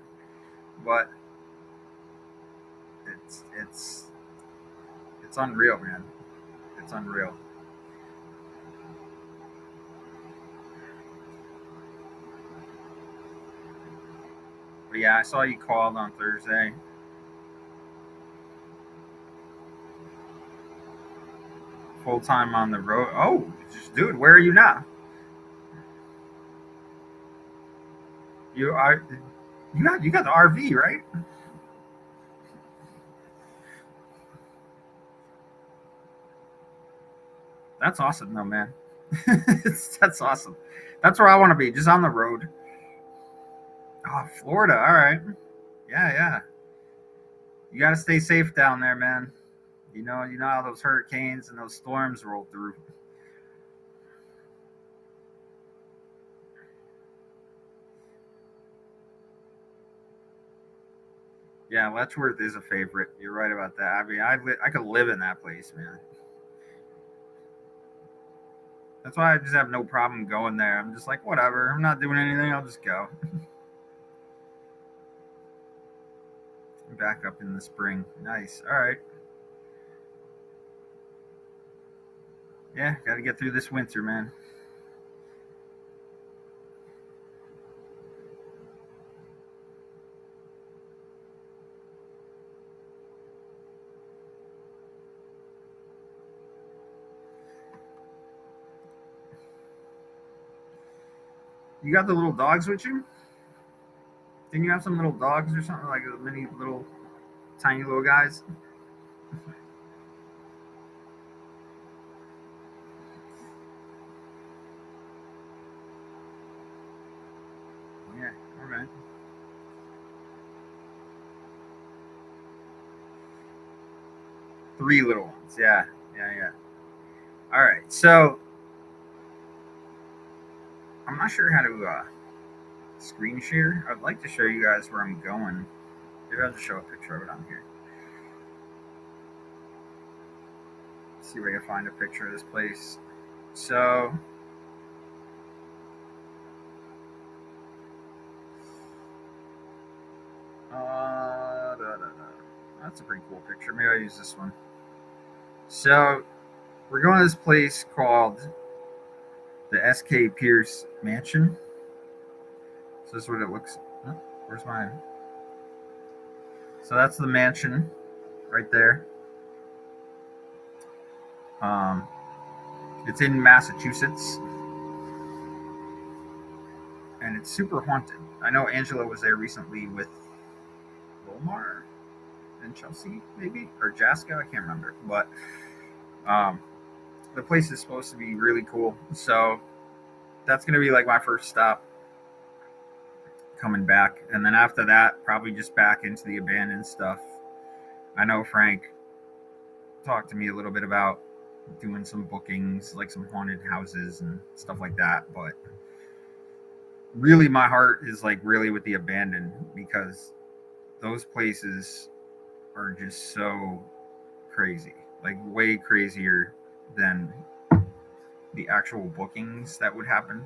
A: but it's it's unreal, man. It's unreal. But yeah, I saw you called on Thursday. Full time on the road. Oh, dude, where are you now? You are you got the RV, right? That's awesome, though, man. That's awesome. That's where I want to be, just on the road. Oh, Florida. All right. Yeah, yeah. You got to stay safe down there, man. You know how those hurricanes and those storms roll through. Yeah, Letchworth is a favorite. You're right about that. I mean, I could live in that place, man. That's why I just have no problem going there. I'm just like, whatever. I'm not doing anything. I'll just go. Back up in the spring. Nice. All right. Yeah, got to get through this winter, man. You got the little dogs with you? Didn't you have some little dogs or something, like many little tiny little guys? Yeah. All right. Three little ones. Yeah. Yeah. Yeah. All right. So I'm not sure how to screen share. I'd like to show you guys where I'm going. Maybe I'll just show a picture of it on here. See if I can find a picture of this place. So that's a pretty cool picture. Maybe I'll use this one. So we're going to this place called the S.K. Pierce Mansion. So this is what it looks. Oh, where's mine? So that's the mansion right there. Um, it's in Massachusetts, and it's super haunted. I know Angela was there recently with Wilmar and Chelsea, maybe, or Jaska. I can't remember, but um, the place is supposed to be really cool. So that's gonna be like my first stop coming back, and then after that, probably just back into the abandoned stuff. I know Frank talked to me a little bit about doing some bookings, like some haunted houses and stuff like that, but really my heart is like really with the abandoned because those places are just so crazy, like way crazier than the actual bookings that would happen.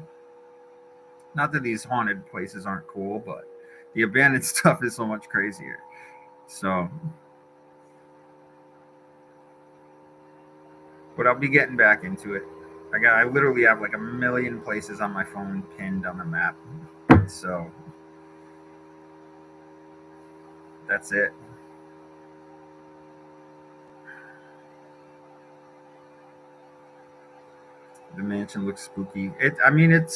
A: Not that these haunted places aren't cool, but the abandoned stuff is so much crazier. So, but I'll be getting back into it. I literally have like a million places on my phone pinned on the map. So that's it. The mansion looks spooky. I mean, it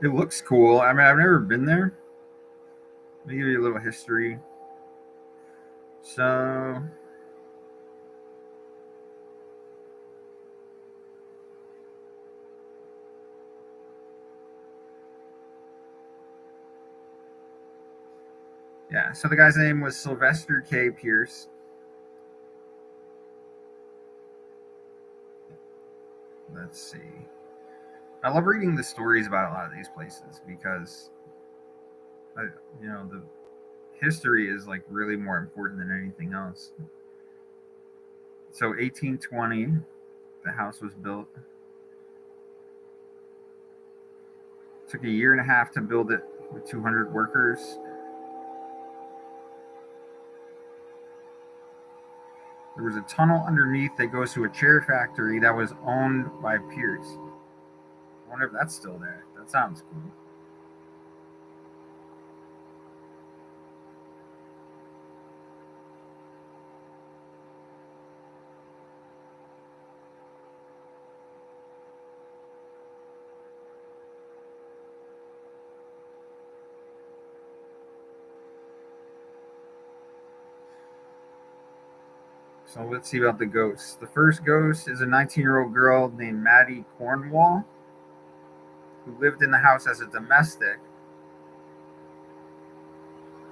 A: looks cool. I mean, I've never been there. Let me give you a little history. So, yeah. So the guy's name was Sylvester K. Pierce. Let's see. I love reading the stories about a lot of these places because, I, the history is like really more important than anything else. So 1820, the house was built. Took a year and a half to build it with 200 workers. There was a tunnel underneath that goes to a chair factory that was owned by Pierce. I wonder if that's still there. That sounds cool. So let's see about the ghosts. The first ghost is a 19-year-old girl named Maddie Cornwall who lived in the house as a domestic.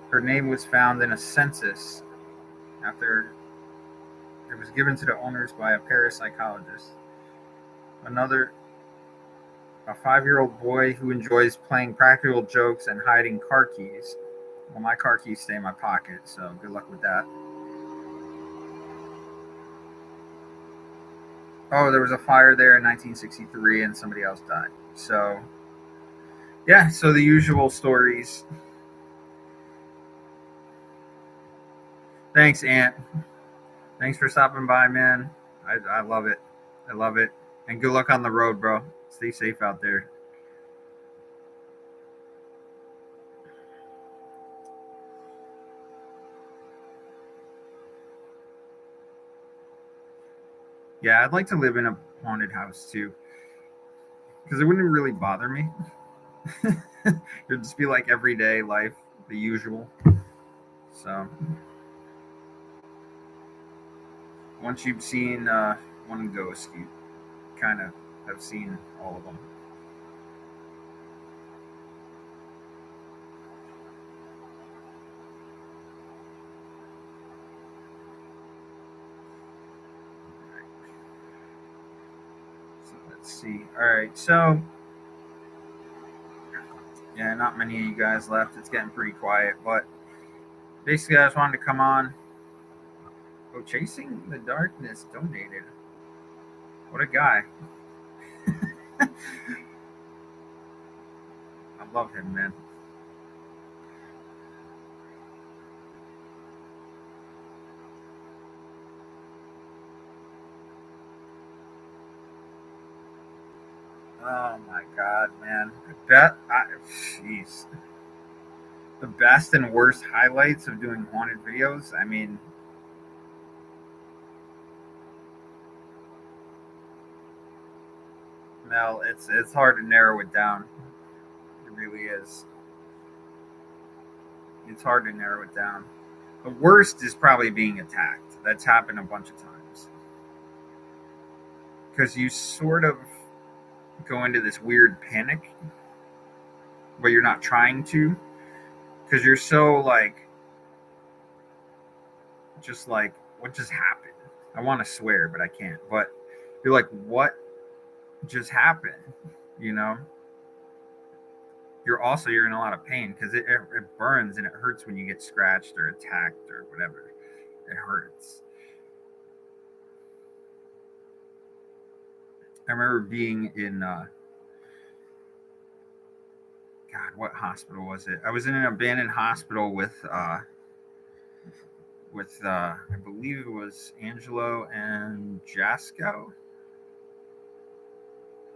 A: Her name was found in a census after it was given to the owners by a parapsychologist. Another, a 5-year-old boy who enjoys playing practical jokes and hiding car keys. Well, my car keys stay in my pocket, so good luck with that. Oh, there was a fire there in 1963 and somebody else died. So, yeah, so the usual stories. Thanks, Aunt. Thanks for stopping by, man. I love it. I love it. And good luck on the road, bro. Stay safe out there. Yeah, I'd like to live in a haunted house too, because it wouldn't really bother me. It'd just be like everyday life, the usual. So once you've seen one ghost, you kind of have seen all of them. So let's see. All right, so yeah, not many of you guys left. It's getting pretty quiet, but basically, I just wanted to come on. Oh, Chasing the Darkness donated. What a guy. I love him, man. Oh my god, man. Jeez. The best and worst highlights of doing haunted videos. I mean, Mel, it's hard to narrow it down. It really really is. It's hard to narrow it down. The worst is probably being attacked. That's happened a bunch of times. Because you sort of go into this weird panic but you're not trying to, because you're so like, just like, what just happened? I want to swear, but I can't. But you're like, what just happened? You know? You're in a lot of pain because it burns and it hurts when you get scratched or attacked or whatever. It hurts. I remember being in God, what hospital was it? I was in an abandoned hospital with I believe it was Angelo and Jasco.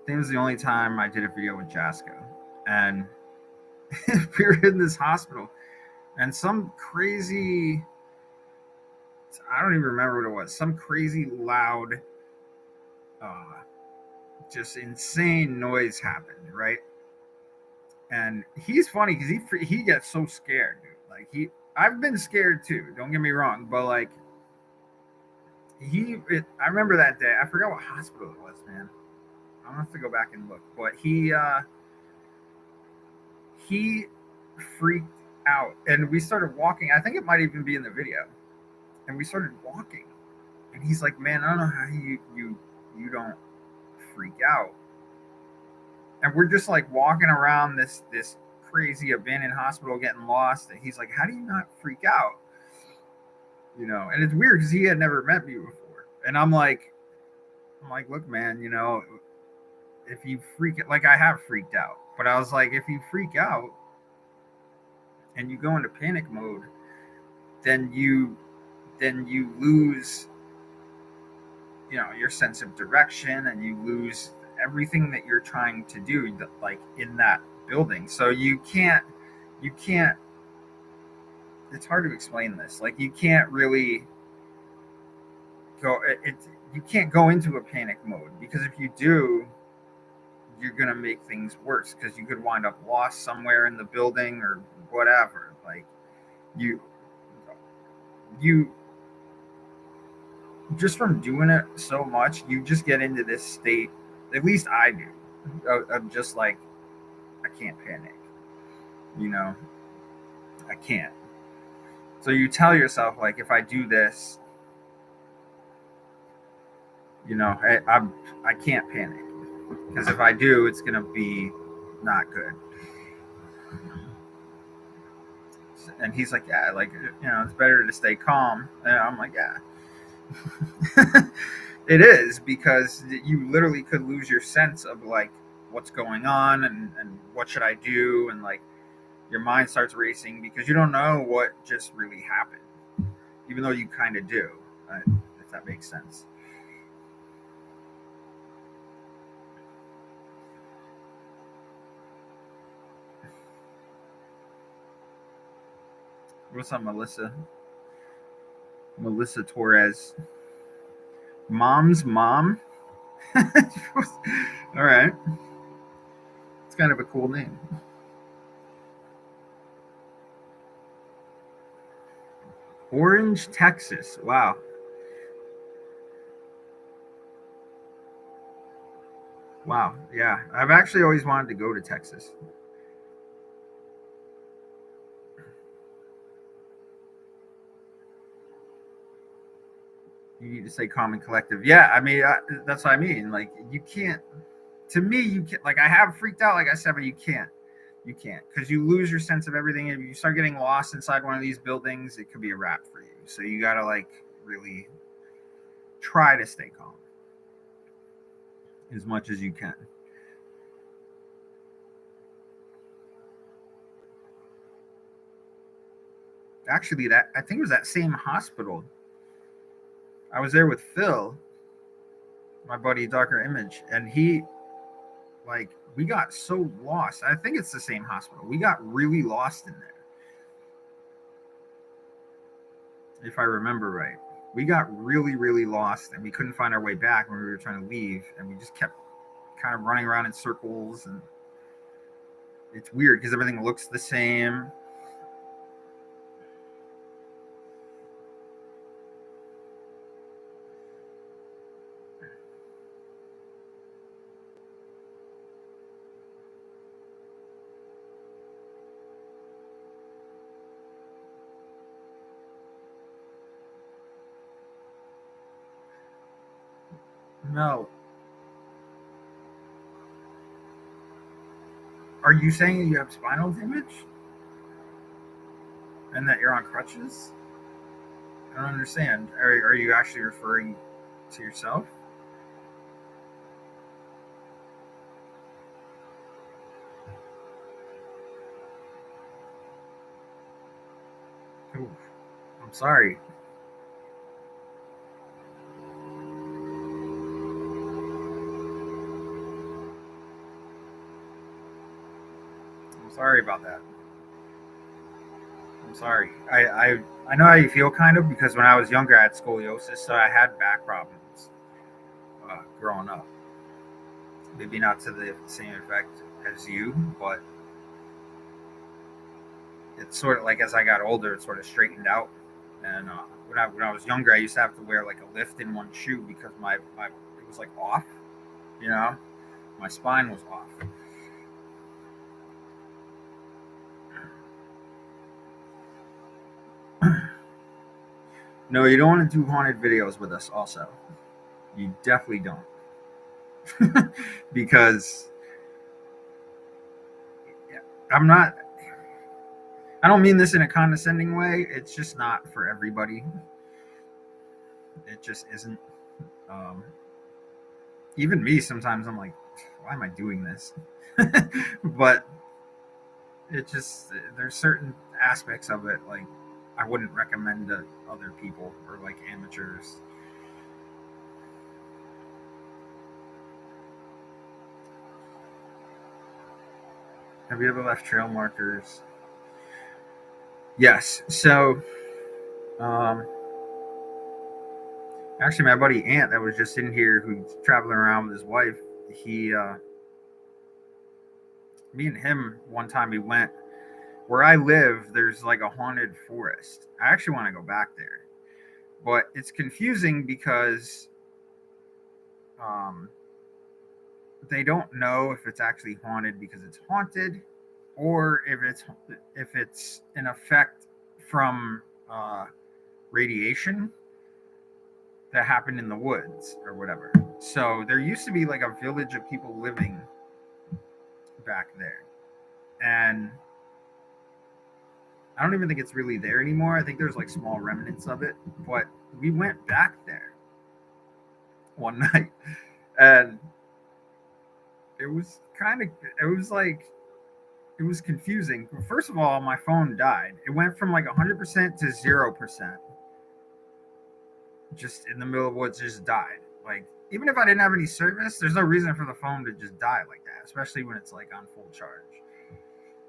A: I think it was the only time I did a video with Jasco, and we were in this hospital, and some crazy, I don't even remember what it was, some crazy loud, just insane noise happened, right? And he's funny because he gets so scared, dude. Like I've been scared too. Don't get me wrong, but like I remember that day. I forgot what hospital it was, man. I'm gonna have to go back and look. But he freaked out, and we started walking. I think it might even be in the video. And we started walking, and he's like, "Man, I don't know how you don't freak out." And we're just like walking around this crazy abandoned hospital getting lost, and he's like, "How do you not freak out?" You know, and it's weird because he had never met me before, and I'm like, "Look, man, you know, if you freak it, like I have freaked out, but I was like, if you freak out and you go into panic mode, then you lose, you know, your sense of direction, and you lose everything that you're trying to do, like in that building. So you can't. It's hard to explain this. Like you can't really go. You can't go into a panic mode, because if you do, you're gonna make things worse, because you could wind up lost somewhere in the building or whatever. Like you just from doing it so much, you just get into this state. At least I do. Of just like, I can't panic. You know, I can't. So you tell yourself, like, if I do this, you know, I can't panic, because if I do, it's gonna be not good. And he's like, yeah, like, you know, it's better to stay calm. And I'm like, yeah. It is, because you literally could lose your sense of like what's going on, and what should I do, and like your mind starts racing because you don't know what just really happened, even though you kind of do, if that makes sense. What's up, Melissa? Melissa Torres. Mom's mom? All right. It's kind of a cool name. Orange, Texas. Wow. Wow. Yeah. I've actually always wanted to go to Texas. You need to say calm and collective. Yeah. I mean, that's what I mean. Like, you can't, to me, you can't, like, I have freaked out, like I said, but you can't. You can't, because you lose your sense of everything. If you start getting lost inside one of these buildings, it could be a wrap for you. So you got to, like, really try to stay calm as much as you can. Actually, that I think it was that same hospital. I was there with Phil, my buddy Darker Image, and he, like, we got so lost. I think it's the same hospital. We got really lost in there, if I remember right. We got really, really lost, and we couldn't find our way back when we were trying to leave, and we just kept kind of running around in circles. And It's weird because everything looks the same. No. Are you saying you have spinal damage and that you're on crutches? I don't understand. Are you actually referring to yourself? Ooh, I'm sorry. I'm sorry about that. I'm sorry. I know how you feel kind of because when I was younger I had scoliosis, so I had back problems growing up. Maybe not to the same effect as you, but it's sort of like as I got older, it sort of straightened out. And when I was younger, I used to have to wear like a lift in one shoe because my it was like off, you know, my spine was off. No, you don't want to do haunted videos with us. Also, you definitely don't, because I'm not. I don't mean this in a condescending way. It's just not for everybody. It just isn't. Um, Even me, sometimes I'm like, why am I doing this? But it just there's certain aspects of it like I wouldn't recommend to other people or like amateurs. Have you ever left trail markers? Yes. So, um, actually, my buddy Ant that was just in here, who's traveling around with his wife, he, me and him, one time we went where I live. There's like a haunted forest. I actually want to go back there, but it's confusing because um, they don't know if it's actually haunted because it's haunted, or if it's an effect from radiation that happened in the woods or whatever. So there used to be like a village of people living back there, and I don't even think it's really there anymore. I think there's like small remnants of it, but we went back there one night, and it was kind of it was like it was confusing. First of all, my phone died. It went from like 100% to 0%. Just in the middle of the woods, just died. Like even if I didn't have any service, there's no reason for the phone to just die like that, especially when it's like on full charge.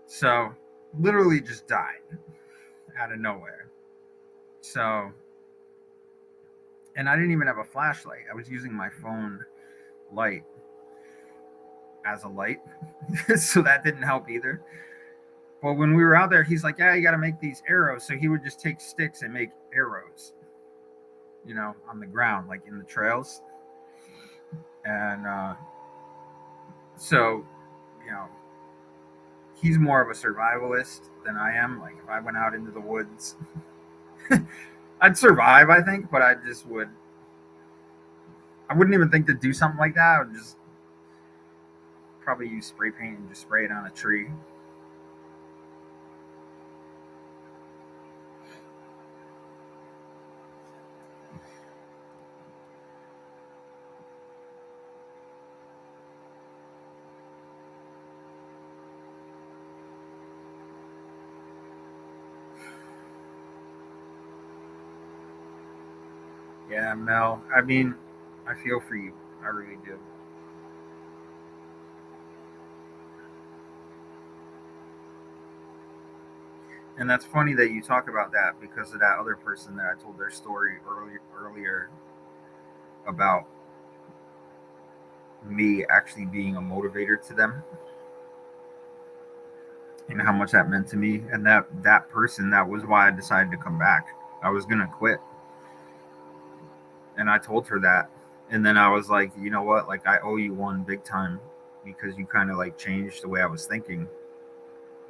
A: So literally just died out of nowhere. So and I didn't even have a flashlight. I was using my phone light as a light, so that didn't help either. But when we were out there, he's like, "Yeah, you got to make these arrows." So he would just take sticks and make arrows, on the ground, like in the trails. And so, you know, he's more of a survivalist than I am. Like if I went out into the woods, I'd survive, I think, but I wouldn't even think to do something like that. I would just probably use spray paint and just spray it on a tree. Yeah, Mel. I mean, I feel for you. I really do. And that's funny that you talk about that because of that other person that I told their story earlier about me actually being a motivator to them. and how much that meant to me. And that person, that was why I decided to come back. I was gonna quit, and I told her that. And then I was like, you know what? Like, I owe you one big time because you kind of like changed the way I was thinking.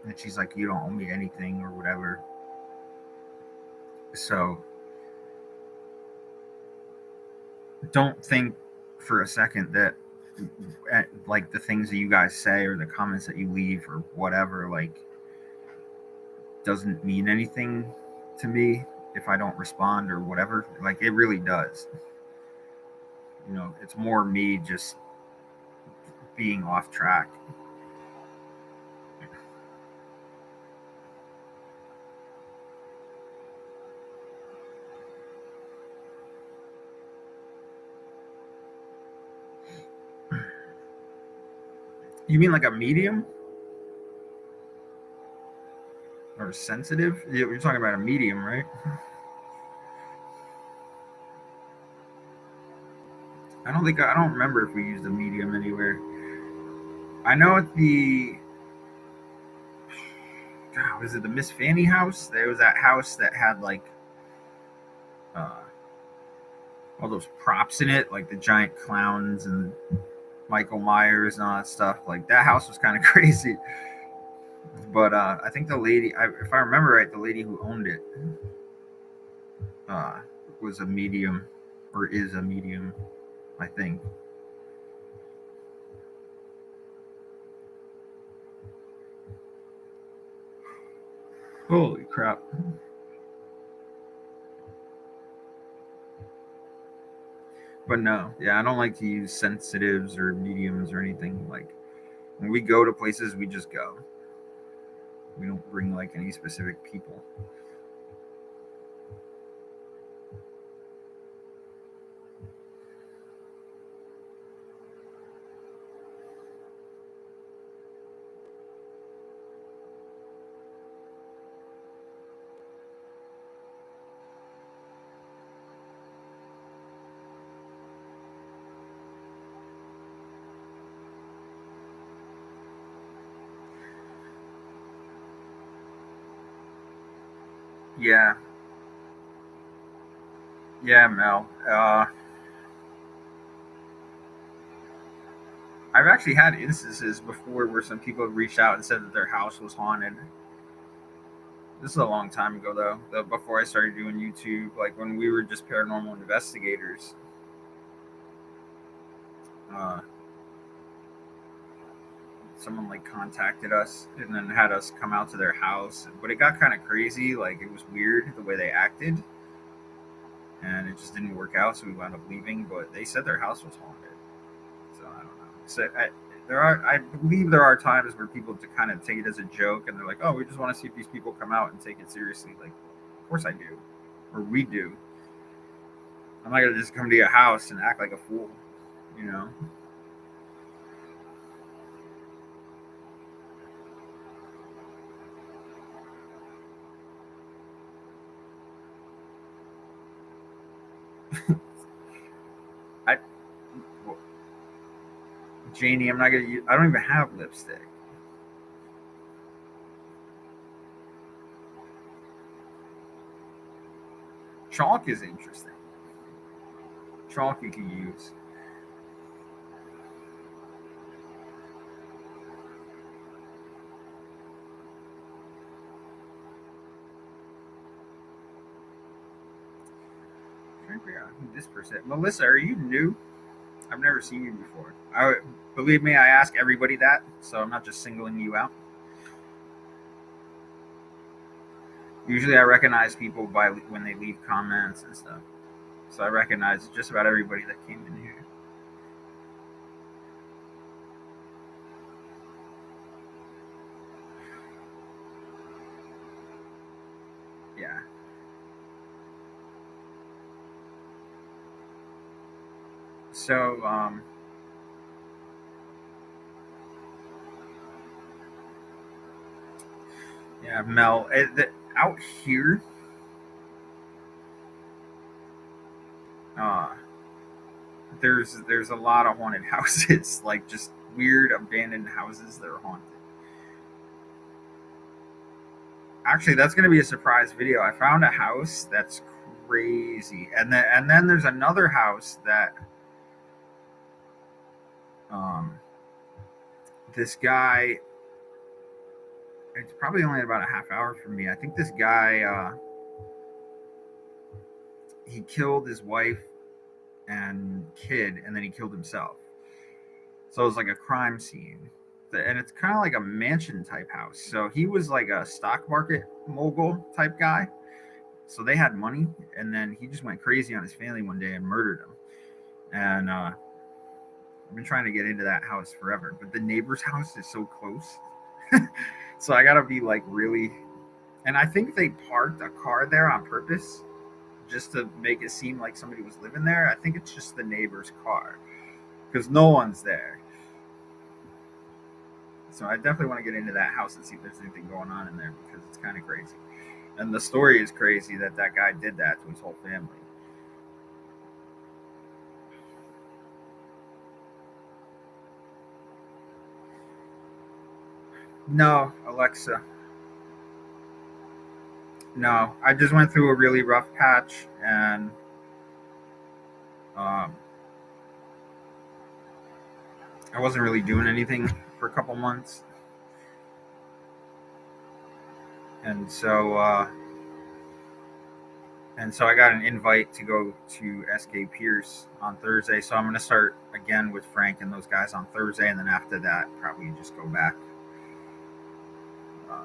A: And she's like, you don't owe me anything or whatever. So don't think for a second that like the things that you guys say or the comments that you leave or whatever like doesn't mean anything to me if I don't respond or whatever. Like, it really does. It's more me just being off track. You mean like a medium or sensitive? You're talking about a medium, right? I don't remember if we used a medium anywhere. I know at the God, was it the Miss Fanny house? There was that house that had like uh, all those props in it, like the giant clowns and Michael Myers and all that stuff. Like, that house was kind of crazy. But I think the lady, if I remember right, the lady who owned it uh, was a medium, or is a medium, I think. Holy crap. But no, yeah, I don't like to use sensitives or mediums or anything. Like, when we go to places, we just go. We don't bring like any specific people. Yeah, yeah, Mel. I've actually had instances before where some people have reached out and said that their house was haunted. This is a long time ago, though. Before I started doing YouTube, like when we were just paranormal investigators. Uh, Someone like contacted us and then had us come out to their house, but it got kind of crazy. Like, it was weird the way they acted, and it just didn't work out. So we wound up leaving. But they said their house was haunted. So I don't know. I believe there are times where people to kind of take it as a joke, and they're like, "Oh, we just want to see if these people come out and take it seriously." Like, of course I do, or we do. I'm not gonna just come to your house and act like a fool, you know. I, well, Janie, I'm not gonna. I don't even have lipstick. Chalk is interesting. Chalk you can use. I'm trying to figure out who this person. Melissa, are you new? I've never seen you before. Believe me, I ask everybody that, so I'm not just singling you out. Usually, I recognize people by when they leave comments and stuff. So I recognize just about everybody that came in here. Yeah. So, yeah, Mel, out here, uh, there's a lot of haunted houses, like just weird abandoned houses that are haunted. Actually, that's going to be a surprise video. I found a house that's crazy, and then there's another house that um, this guy. It's probably only about a half hour from me. I think this guy he killed his wife and kid, and then he killed himself. So it was like a crime scene, and it's kind of like a mansion type house. So he was like a stock market mogul type guy. So they had money, and then he just went crazy on his family one day and murdered them. And I've been trying to get into that house forever, but the neighbor's house is so close. So I gotta be like really. And I think they parked a car there on purpose just to make it seem like somebody was living there. I think it's just the neighbor's car because no one's there. So I definitely want to get into that house and see if there's anything going on in there because it's kind of crazy. And the story is crazy that that guy did that to his whole family. No, Alexa. No, I just went through a really rough patch, and um, I wasn't really doing anything for a couple months, and so I got an invite to go to SK Pierce on Thursday. So I'm gonna start again with Frank and those guys on Thursday, and then after that, probably just go back, uh,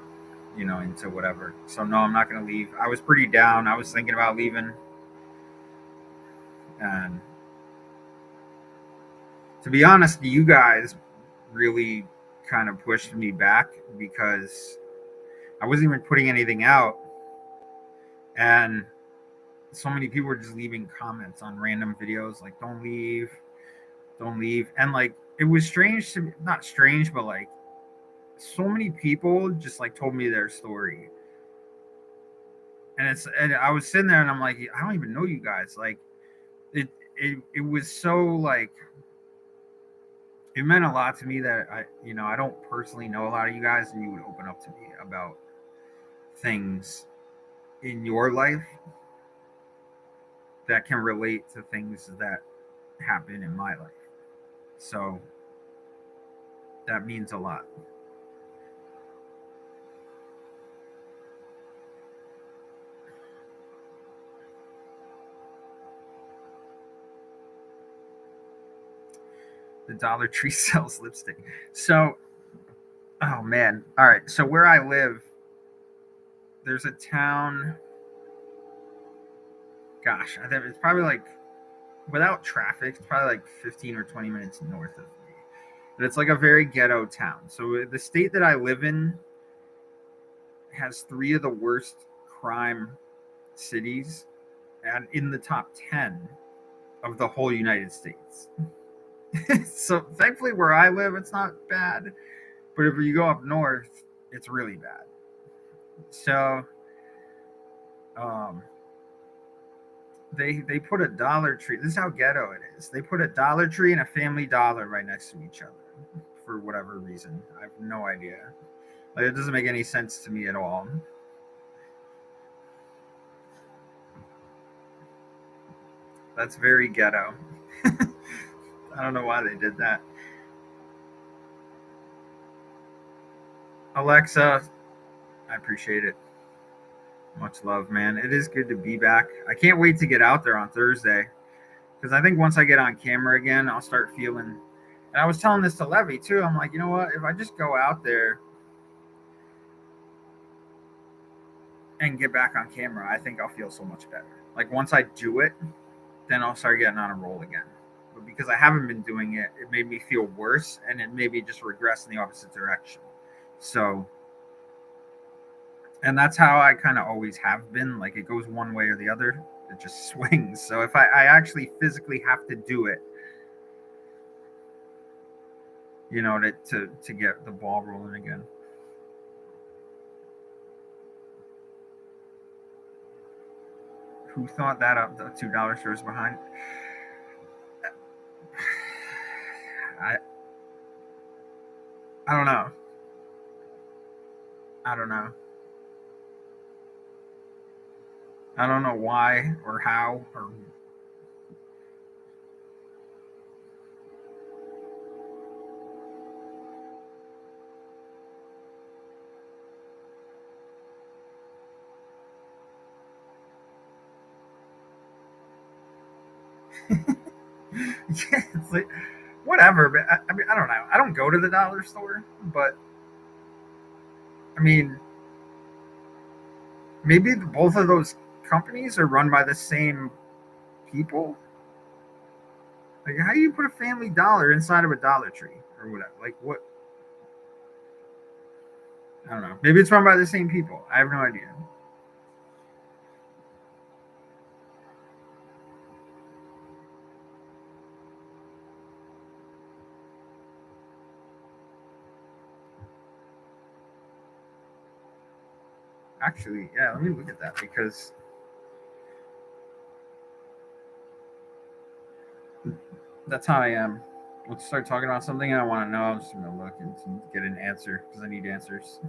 A: into whatever. So no, I'm not gonna leave. I was pretty down. I was thinking about leaving, and to be honest, you guys really kind of pushed me back because I wasn't even putting anything out, and so many people were just leaving comments on random videos like don't leave, and like it was strange to not strange, but like so many people just like told me their story, and I was sitting there and I'm like, I don't even know you guys. Like it was so like it meant a lot to me that I don't personally know a lot of you guys, and you would open up to me about things in your life that can relate to things that happen in my life. So that means a lot. The Dollar Tree sells lipstick. So, oh man. All right. So where I live, there's a town. Gosh, I think it's probably like without traffic, it's probably like 15 or 20 minutes north of me. But it's like a very ghetto town. So the state that I live in has three of the worst crime cities, and in the top 10 of the whole United States. So thankfully, where I live, it's not bad. But if you go up north, it's really bad. So um, they put a Dollar Tree. This is how ghetto it is. They put a Dollar Tree and a Family Dollar right next to each other for whatever reason. I have no idea. Like it doesn't make any sense to me at all. That's very ghetto. I don't know why they did that. Alexa, I appreciate it. Much love, man. It is good to be back. I can't wait to get out there on Thursday because I think once I get on camera again, I'll start feeling. And I was telling this to Levy too. I'm like, you know what? If I just go out there and get back on camera, I think I'll feel so much better. Like once I do it, then I'll start getting on a roll again. But because I haven't been doing it, it made me feel worse, and it made me just regress in the opposite direction. So, and that's how I kind of always have been. Like it goes one way or the other. It just swings. So if I actually physically have to do it, to get the ball rolling again. Who thought that up? The $2 stores behind. I I don't know. I don't know. I don't know why or how or yeah, it's like whatever. But I mean, I don't know. I don't go to the dollar store, but I mean, maybe both of those companies are run by the same people. Like, how do you put a Family Dollar inside of a Dollar Tree or whatever? Like, what? I don't know. Maybe it's run by the same people. I have no idea. Actually, yeah. Let me look at that because that's how I am. Let's start talking about something I want to know. I'm just gonna look and get an answer because I need answers.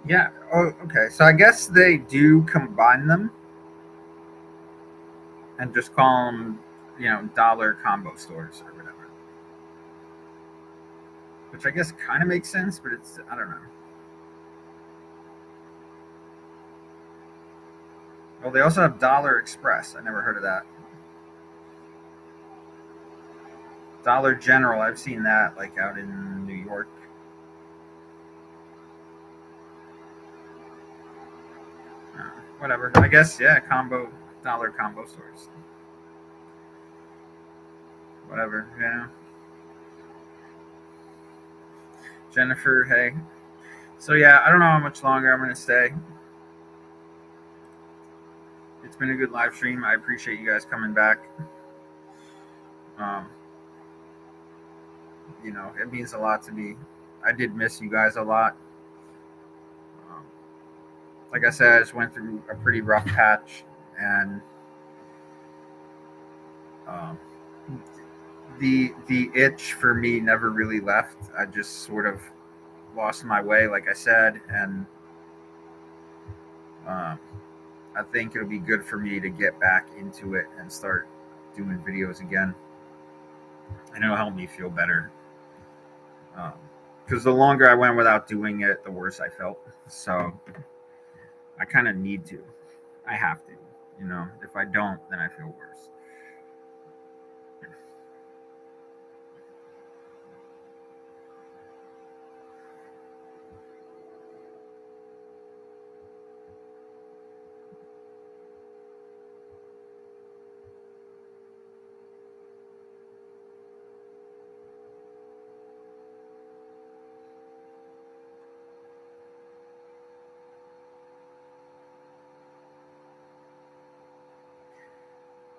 A: Yeah. Oh, okay. So I guess they do combine them and just call them, dollar combo stores or whatever. Which I guess kind of makes sense, but it's I don't know. Well, they also have Dollar Express. I never heard of that. Dollar General. I've seen that like out in New York. Whatever. I guess yeah. Dollar combo stores. Whatever. Jennifer. Hey. So yeah, I don't know how much longer I'm gonna stay. It's been a good live stream. I appreciate you guys coming back. Um, it means a lot to me. I did miss you guys a lot. Um, like I said, I just went through a pretty rough patch, and um, the itch for me never really left. I just sort of lost my way, like I said, and um, I think it'll be good for me to get back into it and start doing videos again, and it'll help me feel better. Because the longer I went without doing it, the worse I felt. So I kind of need to. I have to. If I don't, then I feel worse.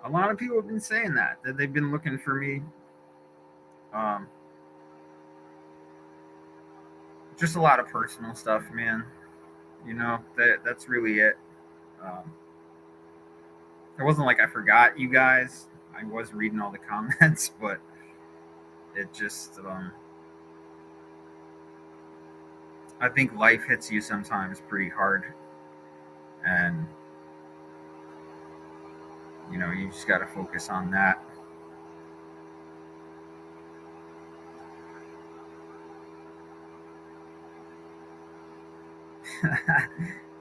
A: A lot of people have been saying that they've been looking for me. Um, just a lot of personal stuff, man. That's really it. Um, it wasn't like I forgot you guys. I was reading all the comments, but it just I think life hits you sometimes pretty hard, and you just got to focus on that.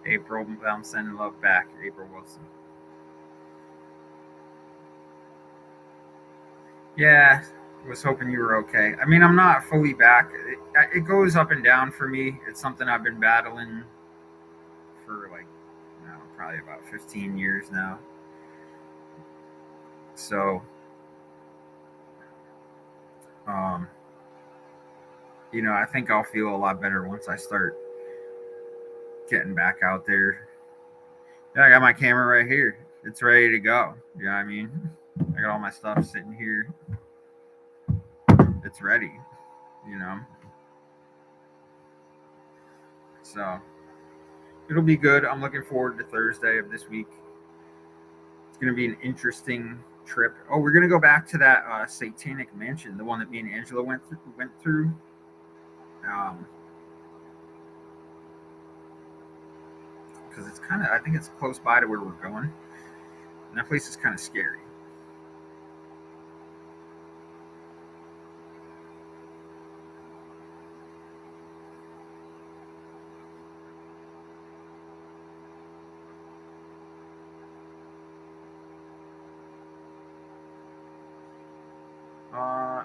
A: April, I'm sending love back. April Wilson. Yeah, was hoping you were okay. I mean, I'm not fully back. It goes up and down for me. It's something I've been battling for like, probably about 15 years now. So, um, I think I'll feel a lot better once I start getting back out there. Yeah, I got my camera right here. It's ready to go. You know what I mean? I got all my stuff sitting here. It's ready. You know. So it'll be good. I'm looking forward to Thursday of this week. It's gonna be an interesting trip. Oh, we're gonna go back to that satanic mansion, the one that me and Angela went through. Um, because it's kind of, I think it's close by to where we're going, and that place is kind of scary.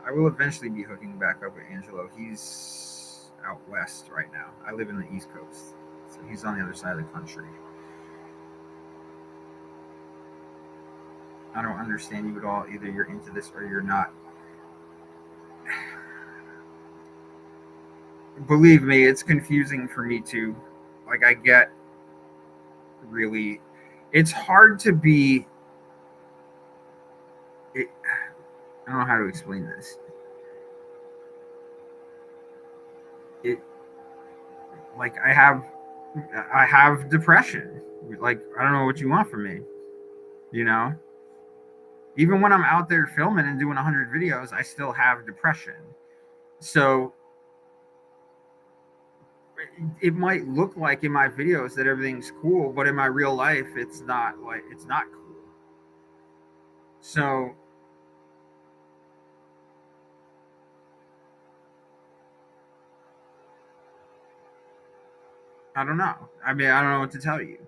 A: I will eventually be hooking back up with Angelo. He's out west right now. I live in the East Coast, so he's on the other side of the country. I don't understand you at all. Either you're into this or you're not. Believe me, it's confusing for me too. Like, I get really, it's hard to be. It, I don't know how to explain this. It like I have depression. Like, I don't know what you want from me. You know, even when I'm out there filming and doing 100 videos, I still have depression. So it might look like in my videos that everything's cool, but in my real life, it's not. Like, it's not cool. So I don't know. I mean, I don't know what to tell you.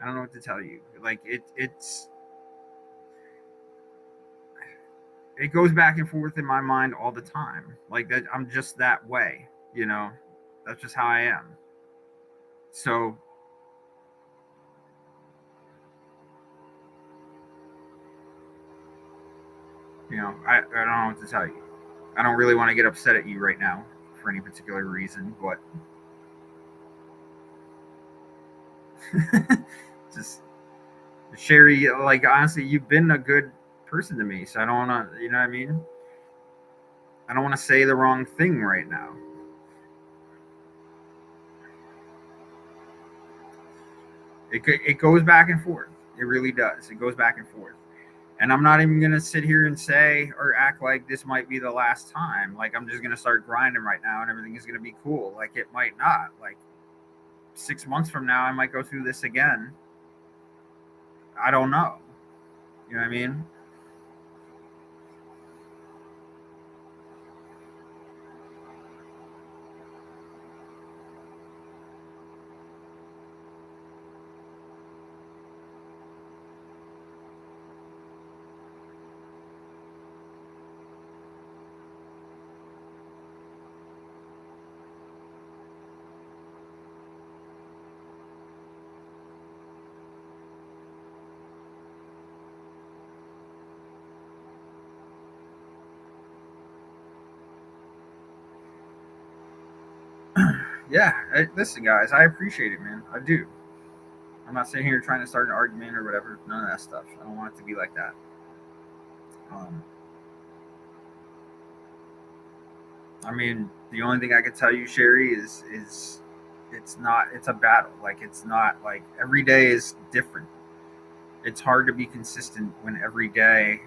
A: I don't know what to tell you. Like, it goes back and forth in my mind all the time. Like, that, I'm just that way. You know, that's just how I am. So, I don't know what to tell you. I don't really want to get upset at you right now for any particular reason, but just Sherry, like, honestly, you've been a good person to me, so I don't want to, you know what I mean? I don't want to say the wrong thing right now. It goes back and forth. It really does. It goes back and forth. And I'm not even gonna sit here and say or act like this might be the last time. Like, I'm just gonna start grinding right now and everything is gonna be cool. Like, it might not. Like, 6 months from now, I might go through this again. I don't know. You know what I mean? Yeah. Listen, guys, I appreciate it, man. I do. I'm not sitting here trying to start an argument or whatever. None of that stuff. I don't want it to be like that. Um, I mean, the only thing I can tell you, Sherry, is it's not. It's a battle. Like, it's not like every day is different. It's hard to be consistent when every day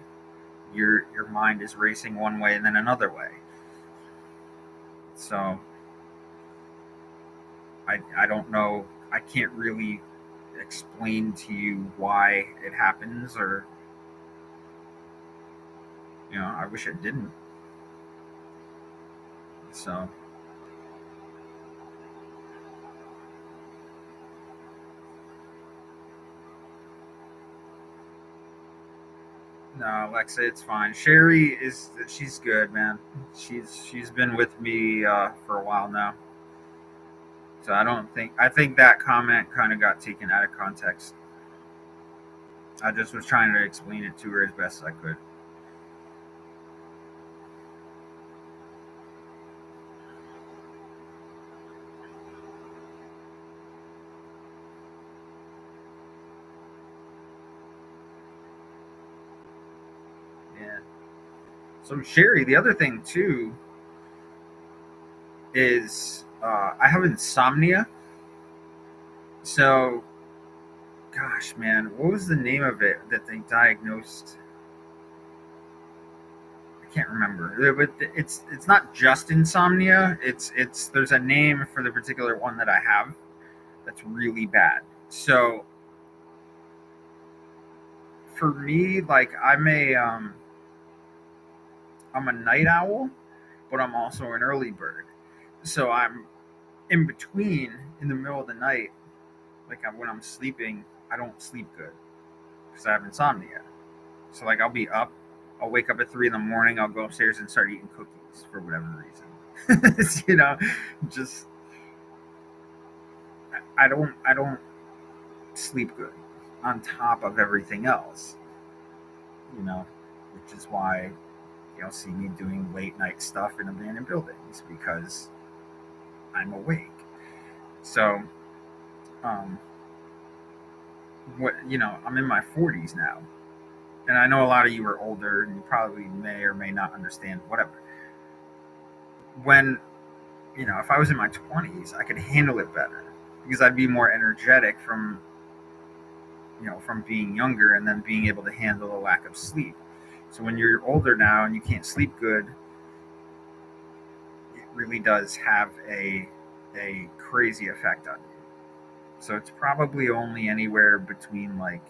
A: your mind is racing one way and then another way. So I don't know. I can't really explain to you why it happens, or I wish it didn't. So no, Alexa, it's fine. Sherry is she's good, man. She's been with me for a while now. So I think that comment kind of got taken out of context. I just was trying to explain it to her as best as I could. Yeah. So Sherry, the other thing too is I have insomnia. So, gosh, man, what was the name of it that they diagnosed? I can't remember, but it's not just insomnia. It's there's a name for the particular one that I have that's really bad. So for me, like I'm a night owl, but I'm also an early bird. So I'm in between in the middle of the night. Like when I'm sleeping, I don't sleep good because I have insomnia. So like I'll be up, I'll wake up at 3 in the morning. I'll go upstairs and start eating cookies for whatever reason. Just I don't sleep good on top of everything else. You know, which is why you'll see me doing late night stuff in abandoned buildings because I'm awake. So, um, I'm in my 40s now, and I know a lot of you are older, and you probably may or may not understand whatever. When if I was in my 20s, I could handle it better because I'd be more energetic from being younger and then being able to handle a lack of sleep. So when you're older now and you can't sleep good, it really does have a crazy effect on you. So it's probably only anywhere between like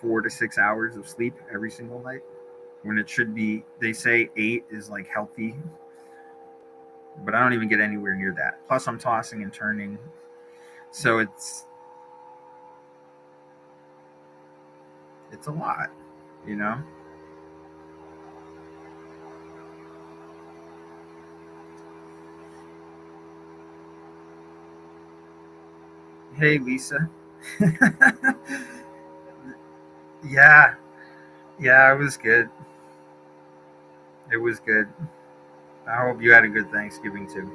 A: 4 to 6 hours of sleep every single night. When it should be, they say 8 is like healthy, but I don't even get anywhere near that. Plus, I'm tossing and turning, so it's a lot, you know. Hey, Lisa. Yeah, yeah, it was good. It was good. I hope you had a good Thanksgiving too.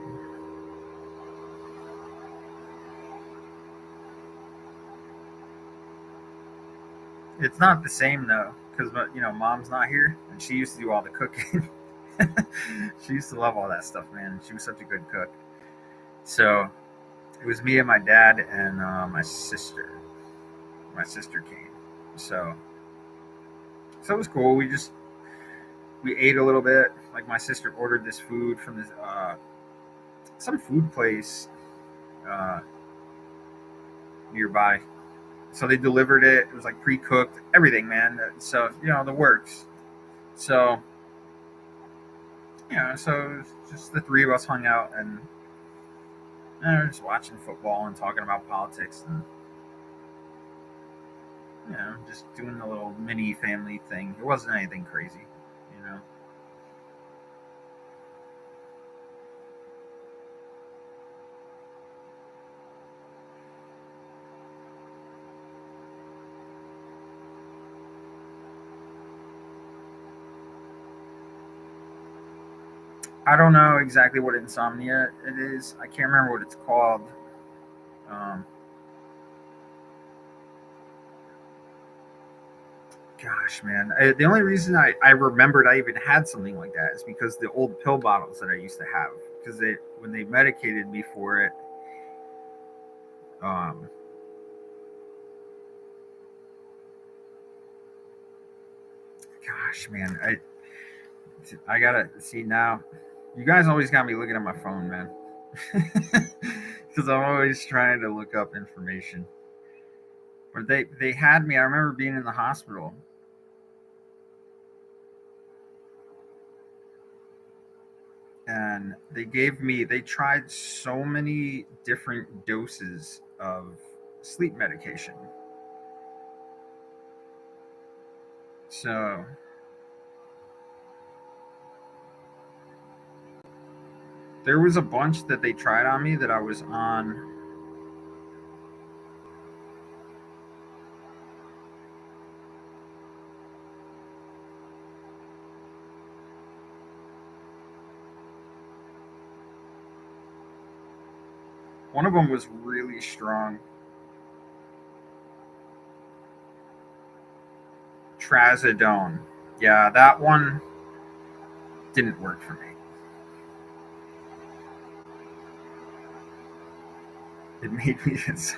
A: It's not the same though, because mom's not here, and she used to do all the cooking. She used to love all that stuff, man. She was such a good cook. So it was me and my dad and my sister. My sister came, so it was cool. We ate a little bit. Like my sister ordered this food from this some food place uh, nearby. So they delivered it. It was like pre-cooked, everything, man. So the works. So so just the three of us hung out and just watching football and talking about politics and just doing a little mini family thing. It wasn't anything crazy, you know. I don't know exactly what insomnia it is. I can't remember what it's called. Um, Gosh, man, the only reason I remembered I even had something like that is because the old pill bottles that I used to have. Because when they medicated me for it, um, gosh, man, I gotta see now. You guys always got me looking at my phone, man, because I'm always trying to look up information. But they had me. I remember being in the hospital, and they tried so many different doses of sleep medication. So there was a bunch that they tried on me that I was on. One of them was really strong. Trazodone. Yeah, that one didn't work for me. It made me so.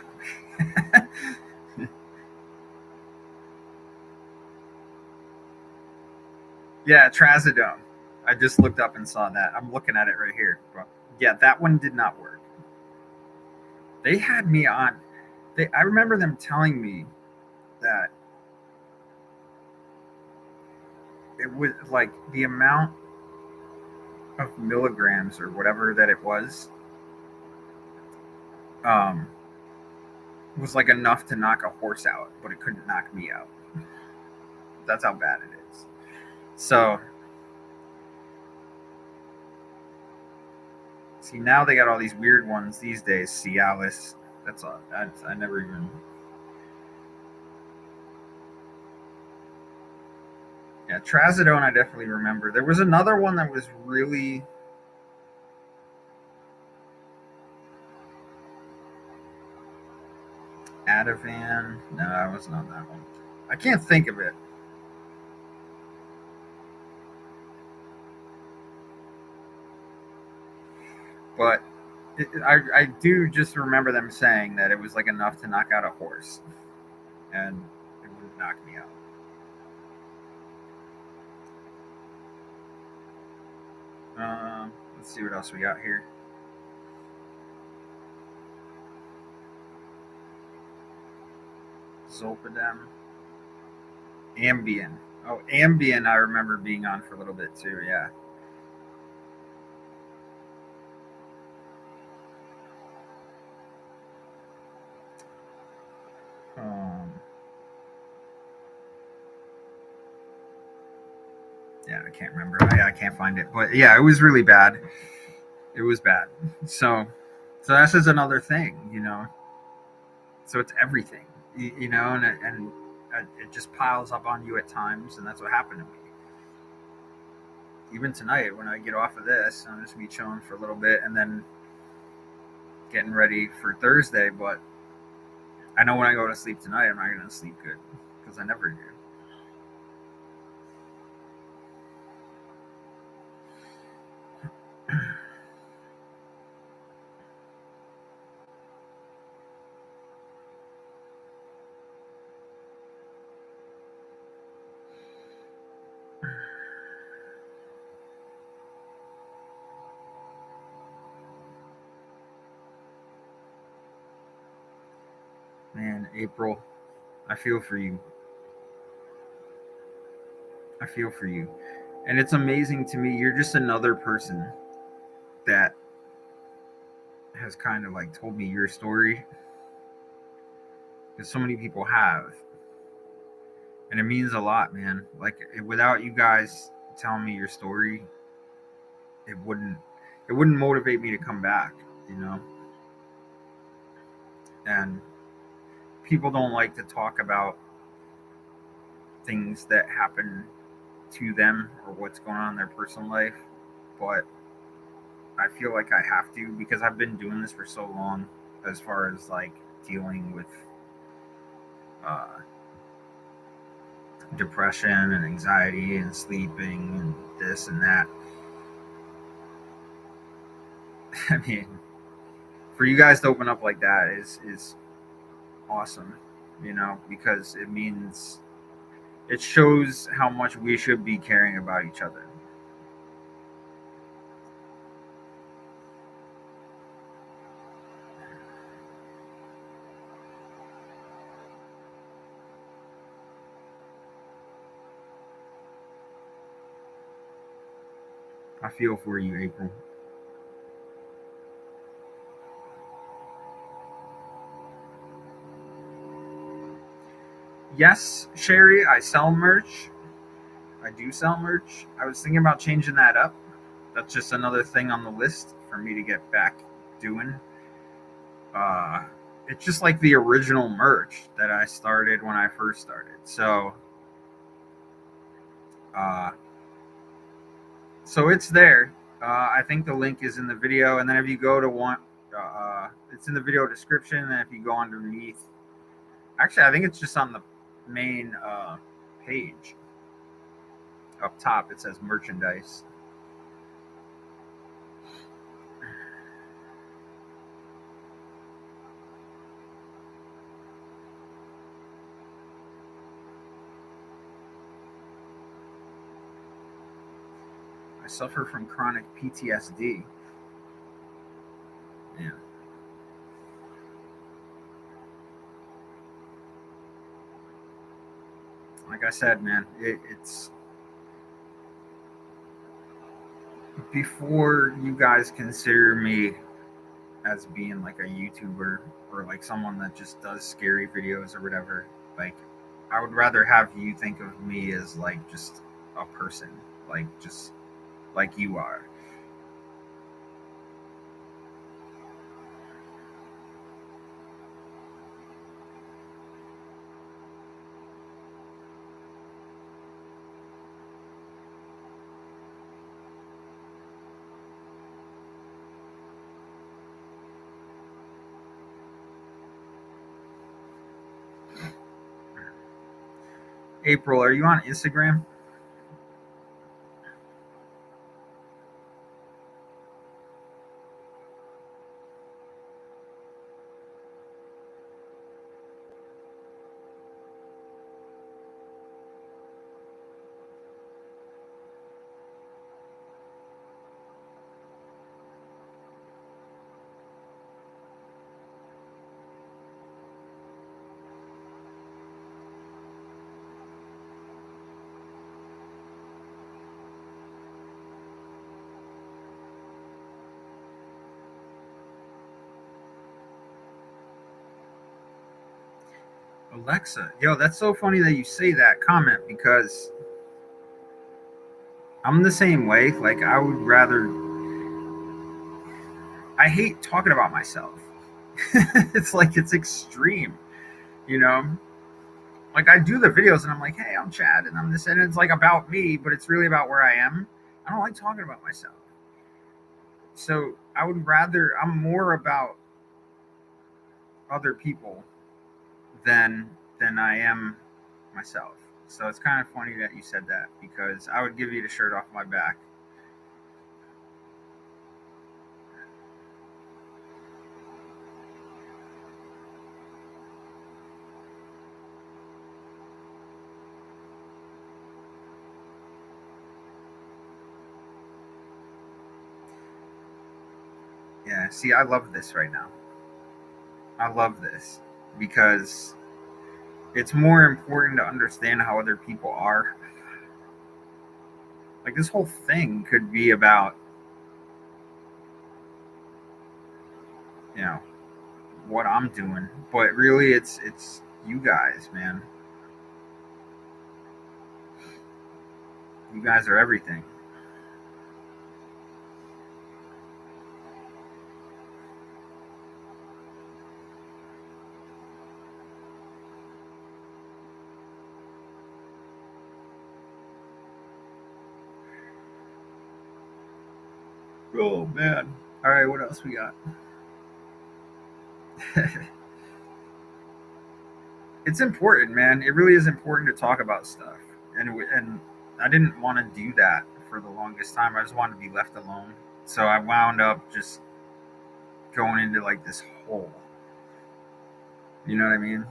A: Yeah, Trazodone. I just looked up and saw that. I'm looking at it right here. But yeah, that one did not work. They had me on. I remember them telling me that it was like the amount of milligrams or whatever that it um, was like enough to knock a horse out, but it couldn't knock me out. That's how bad it is. So, see, now they got all these weird ones these days. Cialis. That's all. I never even. Yeah, Trazodone. I definitely remember. There was another one that was really. Ativan. No, I wasn't on that one. I can't think of it. But I do just remember them saying that it was like enough to knock out a horse, and it wouldn't knock me out. Let's see what else we got here. Zolpidem, Ambien. Oh, Ambien, I remember being on for a little bit too. Yeah. Um, yeah, I can't remember. I can't find it, but yeah, it was really bad. It was bad. So, so that's just another thing, you know. So it's everything, you know, and it just piles up on you at times, and that's what happened to me. Even tonight, when I get off of this, I'm just gonna be chilling for a little bit, and then getting ready for Thursday. But I know when I go to sleep tonight, I'm not gonna sleep good because I never do. Man, April, I feel for you. I feel for you. And it's amazing to me. You're just another person that has kind of like told me your story. Because so many people have. And it means a lot, man. Like without you guys telling me your story, it wouldn't it wouldn't motivate me to come back, you know? And people don't like to talk about things that happen to them or what's going on in their personal life, but I feel like I have to because I've been doing this for so long as far as like dealing with uh, depression and anxiety and sleeping and this and that. I mean, for you guys to open up like that is awesome, you know, because it means it shows how much we should be caring about each other. I feel for you, April. Yes, Sherry, I sell merch. I do sell merch. I was thinking about changing that up. That's just another thing on the list for me to get back doing. Uh, it's just like the original merch that I started when I first started. Uh, so it's there. I think the link is in the video, and then if you go to one, it's in the video description. And if you go underneath, actually, I think it's just on the main page. Up top, it says merchandise. I suffer from chronic PTSD. Yeah. Like I said, man, it's before you guys consider me as being like a YouTuber or like someone that just does scary videos or whatever. Like, I would rather have you think of me as like just a person, like just like you are. April, are you on Instagram? Alexa, yo, that's so funny that you say that comment because I'm the same way. Like, I would rather, I hate talking about myself. It's like it's extreme, you know? Like, I do the videos and I'm like, hey, I'm Chad and I'm this, and it's like about me, but it's really about where I am. I don't like talking about myself. So I would rather, I'm more about other people than I am myself. So it's kind of funny that you said that because I would give you the shirt off my back. Yeah, see, I love this right now. I love this because it's more important to understand how other people are. Like, this whole thing could be about, you know, what I'm doing, but really it's you guys, man. You guys are everything. Oh man. All right, what else we got? It's important, man. It really is important to talk about stuff. And I didn't want to do that for the longest time. I just wanted to be left alone. So I wound up just going into like this hole. You know what I mean?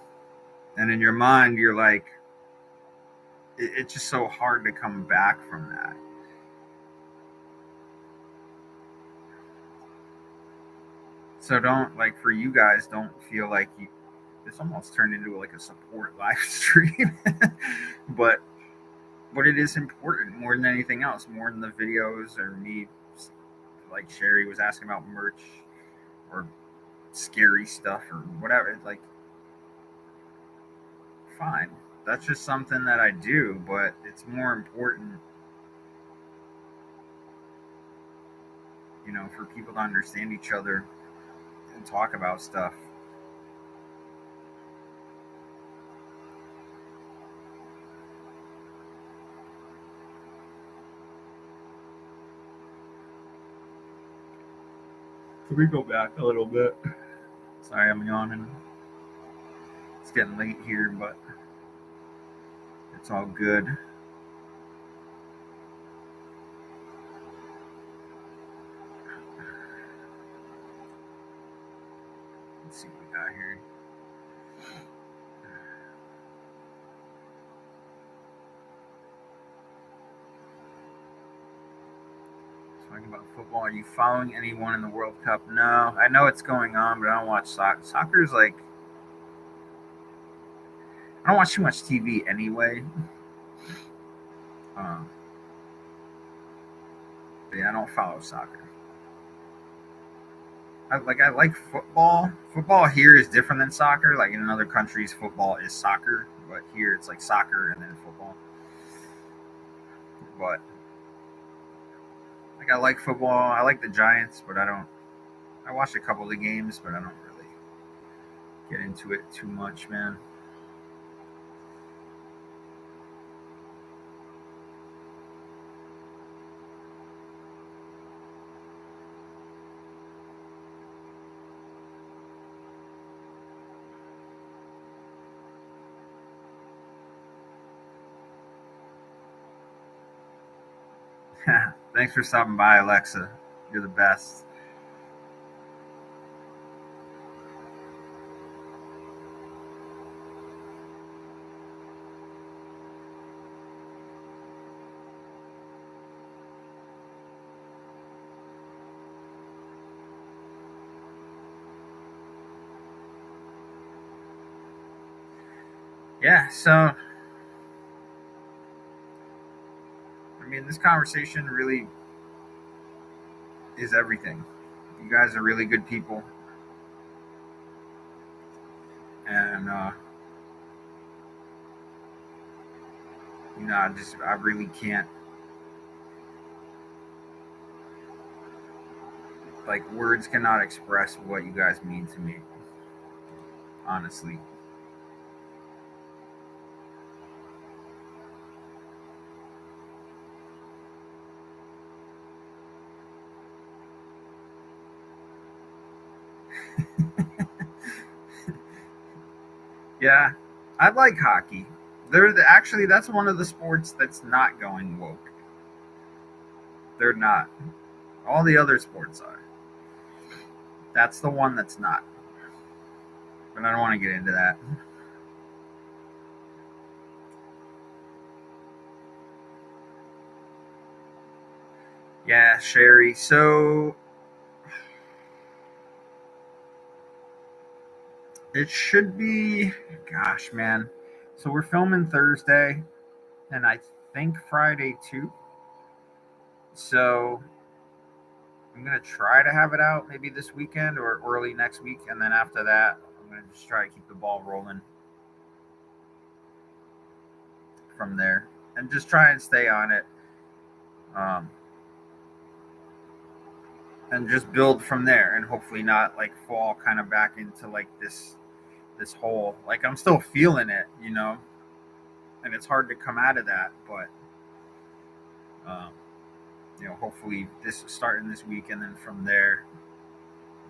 A: And in your mind, you're like, it's just so hard to come back from that. So don't, like, for you guys, don't feel like you. This almost turned into like a support live stream, but it is important more than anything else, more than the videos or me. Like Sherry was asking about merch or scary stuff or whatever. Like, fine, that's just something that I do, but it's more important, for people to understand each other and talk about stuff. Can we go back a little bit? Sorry, I'm yawning. It's getting late here, but It's all good. Let's see what we got here. Talking about football. Are you following anyone in the World Cup? No. I know it's going on, but I don't watch soccer. Soccer's like, I don't watch too much TV anyway. Um, but yeah, I don't follow soccer. I like football. Football here is different than soccer. Like in other countries, football is soccer, but here it's like soccer and then football. But like I like football. I like the Giants, but I don't. I watched a couple of the games, but I don't really get into it too much, man. Thanks for stopping by, Alexa. You're the best. Yeah, so I mean, this conversation really is everything. You guys are really good people, and I really can't, like, words cannot express what you guys mean to me. Honestly, yeah, I like hockey. Actually, that's one of the sports that's not going woke. They're not. All the other sports are. That's the one that's not. But I don't want to get into that. Yeah, Sherry. So it should be, gosh, man. So we're filming Thursday, and I think Friday too. So I'm gonna try to have it out maybe this weekend or early next week, and then after that, I'm gonna just try to keep the ball rolling from there, and just try and stay on it, um, and just build from there, and hopefully not like fall kind of back into like this hole. Like I'm still feeling it, and it's hard to come out of that, but um, hopefully this starting this week, and then from there,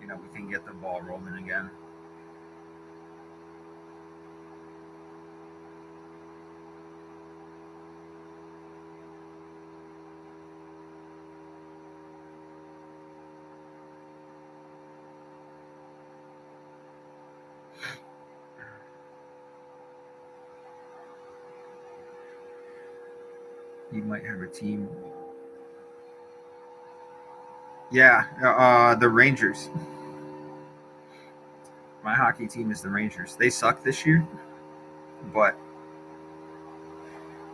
A: we can get the ball rolling again. You might have a team. Yeah, the Rangers. My hockey team is the Rangers. They suck this year, but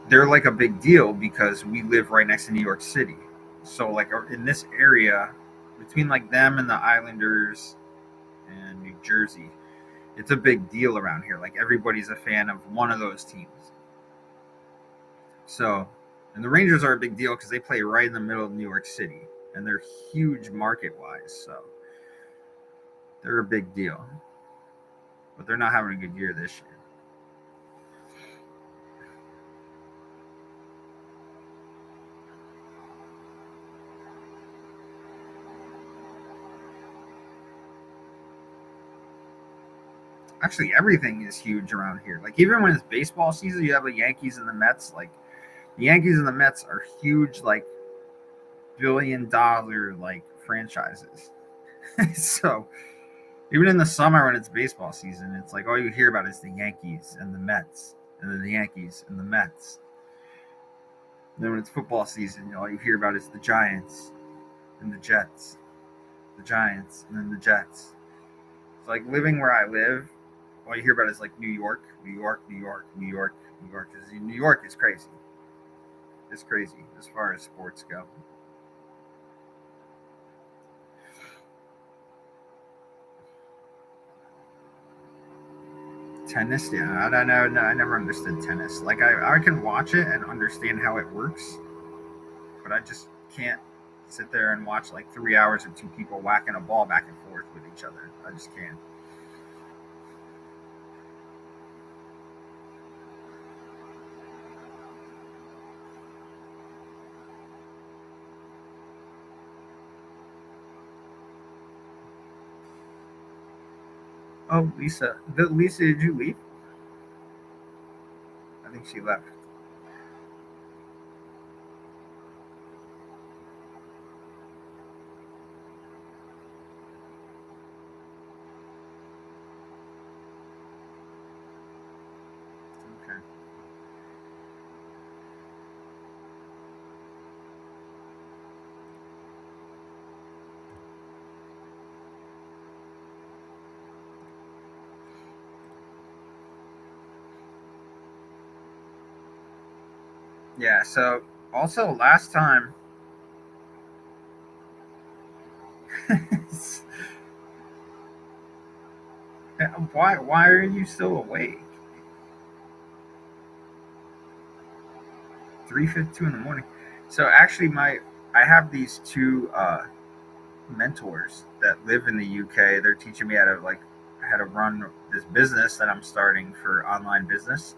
A: they're like a big deal because we live right next to New York City. So like in this area, between like them and the Islanders and New Jersey, it's a big deal around here. Like everybody's a fan of one of those teams. So, and the Rangers are a big deal because they play right in the middle of New York City, and they're huge market wise. So they're a big deal, but they're not having a good year this year. Actually, everything is huge around here. Like even when it's baseball season, you have the Yankees and the Mets. Like the Yankees and the Mets are huge, like $1 billion like franchises. So even in the summer when it's baseball season, it's like all you hear about is the Yankees and the Mets, and then the Yankees and the Mets. And then when it's football season, all you hear about is the Giants and the Jets, the Giants, and then the Jets. It's like living where I live. All you hear about is like New York, New York, New York, New York, New York. New York is crazy. It's crazy as far as sports go. Tennis, yeah, I don't know. No, I never understood tennis. Like I can watch it and understand how it works, but I just can't sit there and watch like 3 hours of two people whacking a ball back and forth with each other. I just can't. Oh, Lisa, Lisa, did you leave? I think she left. Okay. Yeah. So also last time, why are you still awake? 3:52 in the morning. So actually, my I have these two mentors that live in the UK. They're teaching me how to run this business that I'm starting for online business,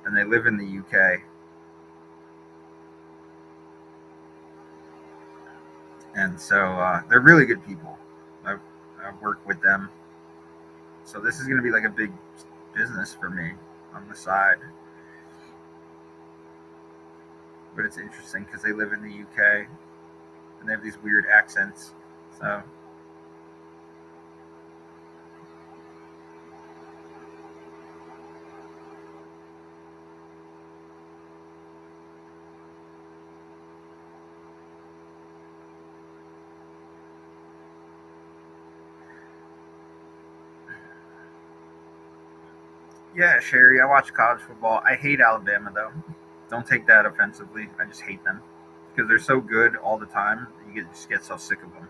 A: and they live in the UK, and so they're really good people. I've, I've worked with them, so this is going to be like a big business for me on the side. But it's interesting because they live in the UK and they have these weird accents. So yeah, Sherry, I watch college football. I hate Alabama though. Don't take that offensively. I just hate them because they're so good all the time. Just get so sick of them.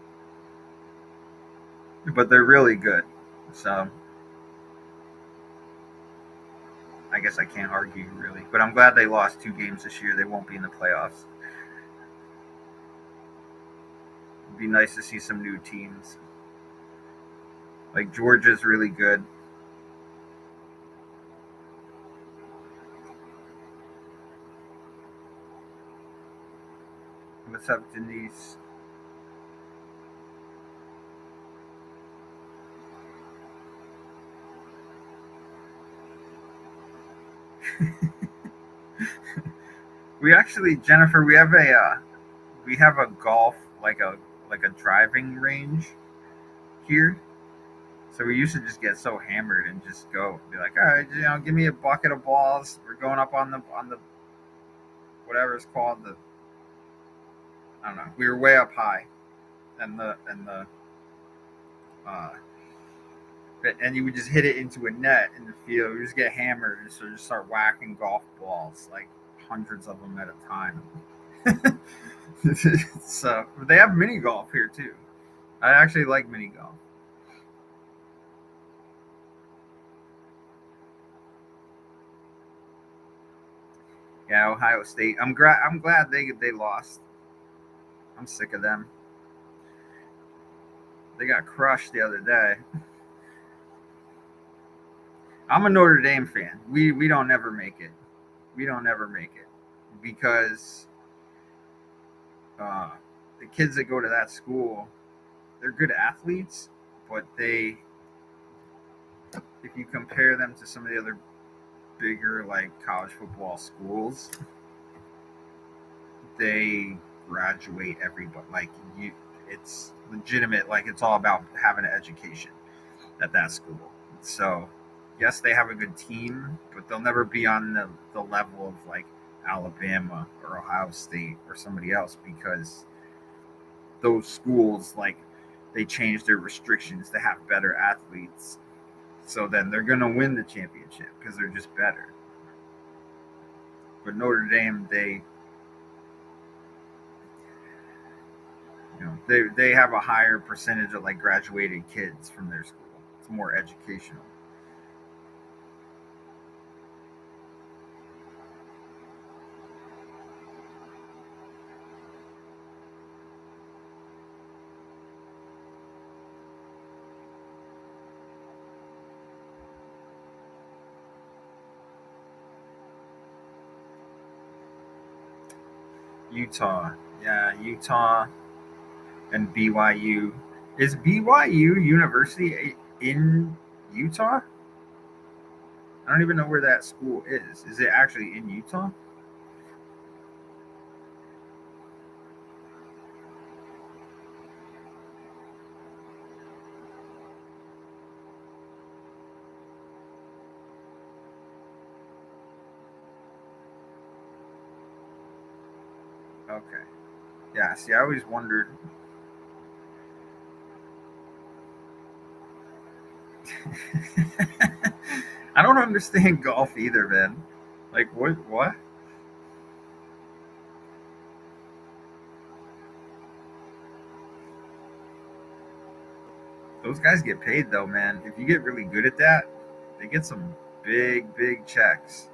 A: But they're really good. So I guess I can't argue really. But I'm glad they lost 2 games this year. They won't be in the playoffs. It'd be nice to see some new teams. Like Georgia's really good. What's up, Denise? We actually, Jennifer, we have a golf like a driving range here. So we used to just get so hammered and just go be like, all right, give me a bucket of balls. We're going up on the whatever it's called. The I don't know. We were way up high, and the uh, and you would just hit it into a net in the field. You just get hammered, and so just start whacking golf balls like hundreds of them at a time. So they have mini golf here too. I actually like mini golf. Yeah, Ohio State. I'm glad they lost. I'm sick of them. They got crushed the other day. I'm a Notre Dame fan. We don't ever make it. We don't ever make it because uh, the kids that go to that school, they're good athletes, but if you compare them to some of the other bigger like college football schools, they graduate everybody. Like you, it's legitimate. Like it's all about having an education at that school. So yes, they have a good team, but they'll never be on the level of like Alabama or Ohio State or somebody else because those schools like they change their restrictions to have better athletes. So then they're gonna win the championship because they're just better. But Notre Dame, they have a higher percentage of like graduated kids from their school. It's more educational. Utah, yeah, Utah and BYU. Is BYU University in Utah? I don't even know where that school is. Is it actually in Utah? Okay. Yeah, see, I always wondered. I don't understand golf either, man. Like, what? What? Those guys get paid, though, man. If you get really good at that, they get some big, big checks.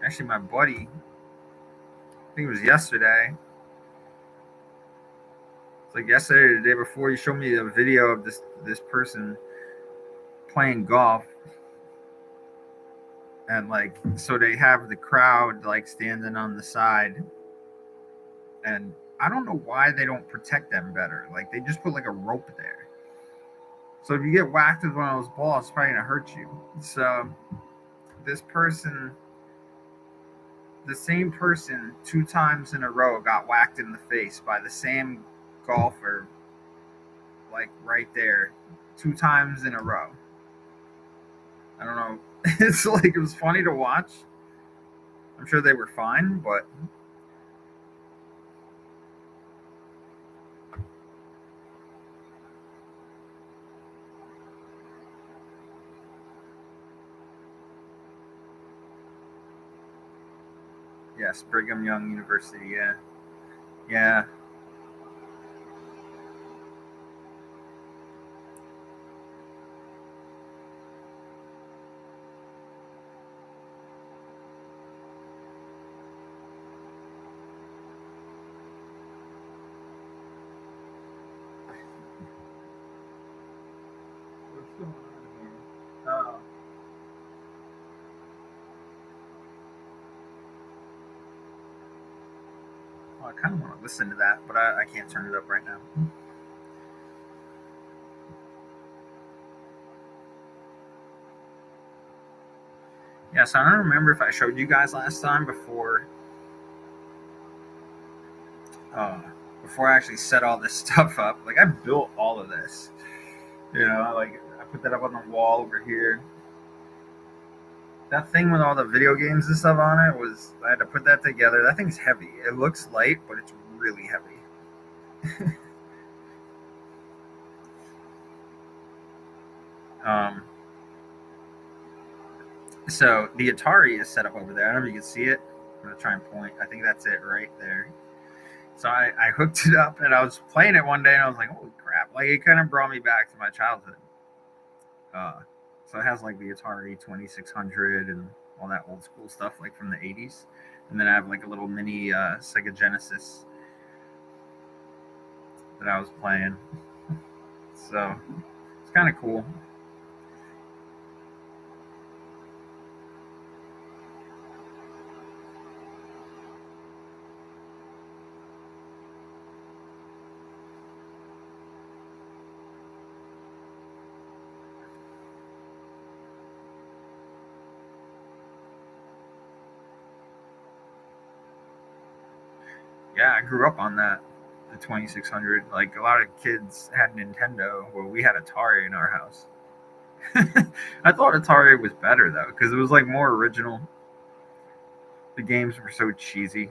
A: Actually, my buddy, I think it was yesterday. It's like yesterday or the day before. You showed me a video of this person playing golf, and like, so they have the crowd like standing on the side, and I don't know why they don't protect them better. Like, they just put like a rope there. So if you get whacked with one of those balls, it's probably gonna hurt you. So this person, the same person, 2 times in a row got whacked in the face by the same golfer, like right there, 2 times in a row. I don't know. It's like it was funny to watch. I'm sure they were fine, but yes, Brigham Young University. Yeah, yeah. What's going on here? Oh, well, I kind of want to listen to that, but I can't turn it up right now. Yes, I don't remember if I showed you guys last time uh, before I actually set all this stuff up. Like, I built all of this. Like I put that up on the wall over here. That thing with all the video games and stuff on it was I had to put that together. That thing's heavy. It looks light, but it's really heavy. Um, so the Atari is set up over there. I don't know if you can see it. I'm gonna try and point. I think that's it right there. So I hooked it up and I was playing it one day and I was like, holy crap! Like, it kind of brought me back to my childhood. Uh, so it has like the Atari 2600 and all that old school stuff like from the 80s. And then I have like a little mini Sega Genesis that I was playing. So it's kind of cool. Yeah, I grew up on that. The 2600. Like a lot of kids had Nintendo. Well, we had Atari in our house. I thought Atari was better though because it was like more original. The games were so cheesy.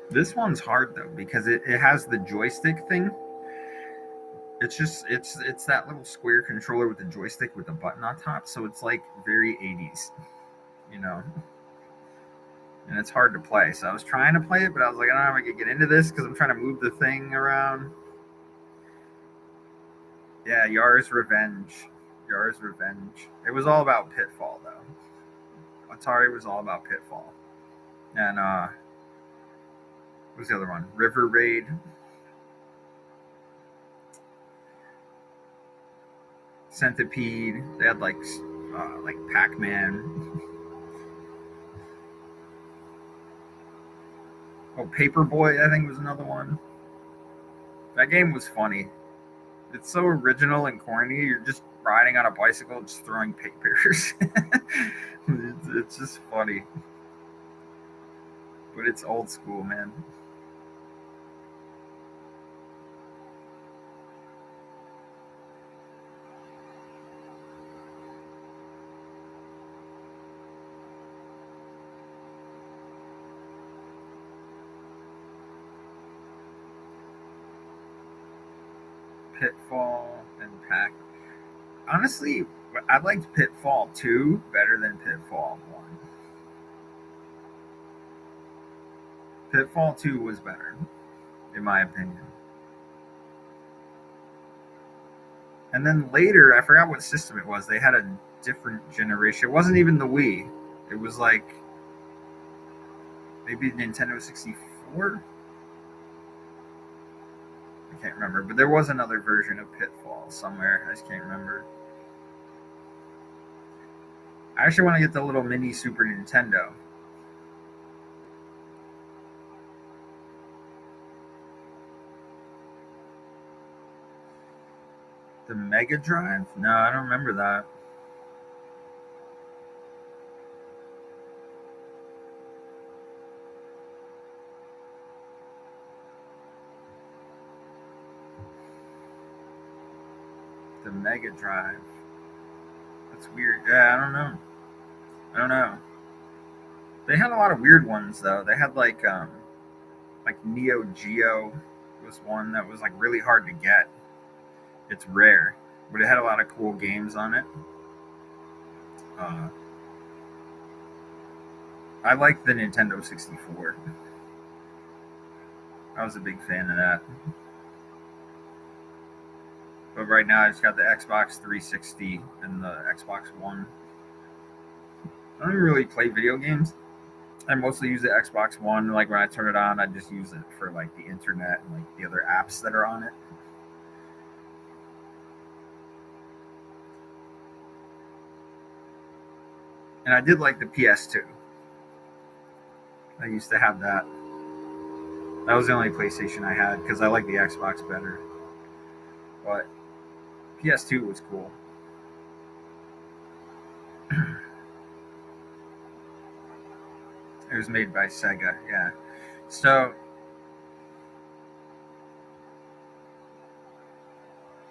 A: This one's hard though because it has the joystick thing. It's that little square controller with the joystick with the button on top. So it's like very 80s, you know. And it's hard to play. So I was trying to play it, but I was like, I don't know if I could get into this because I'm trying to move the thing around. Yeah, Yar's Revenge. Yar's Revenge. It was all about Pitfall though. Atari was all about Pitfall. And what was the other one? River Raid. Centipede. They had like Pac-Man. Oh, Paperboy, I think was another one. That game was funny. It's so original and corny. You're just riding on a bicycle, just throwing papers. It's just funny, but it's old school, man. Pitfall and Pac. Honestly, I liked Pitfall 2 better than Pitfall 1. Pitfall 2 was better, in my opinion. And then later, I forgot what system it was. They had a different generation. It wasn't even the Wii. It was like maybe Nintendo 64. I can't remember, but there was another version of Pitfall somewhere. I just can't remember. I actually want to get the little mini Super Nintendo. The Mega Drive? No, I don't remember that. The Mega Drive. That's weird. Yeah, I don't know. I don't know. They had a lot of weird ones though. They had like Neo Geo was one that was like really hard to get. It's rare, but it had a lot of cool games on it. Uh, I like the Nintendo 64. I was a big fan of that. But right now, I just got the Xbox 360 and the Xbox One. I don't even really play video games. I mostly use the Xbox One. Like when I turn it on, I just use it for like the internet and like the other apps that are on it. And I did like the PS2. I used to have that. That was the only PlayStation I had because I like the Xbox better. But PS2 was cool. It was made by Sega, yeah. So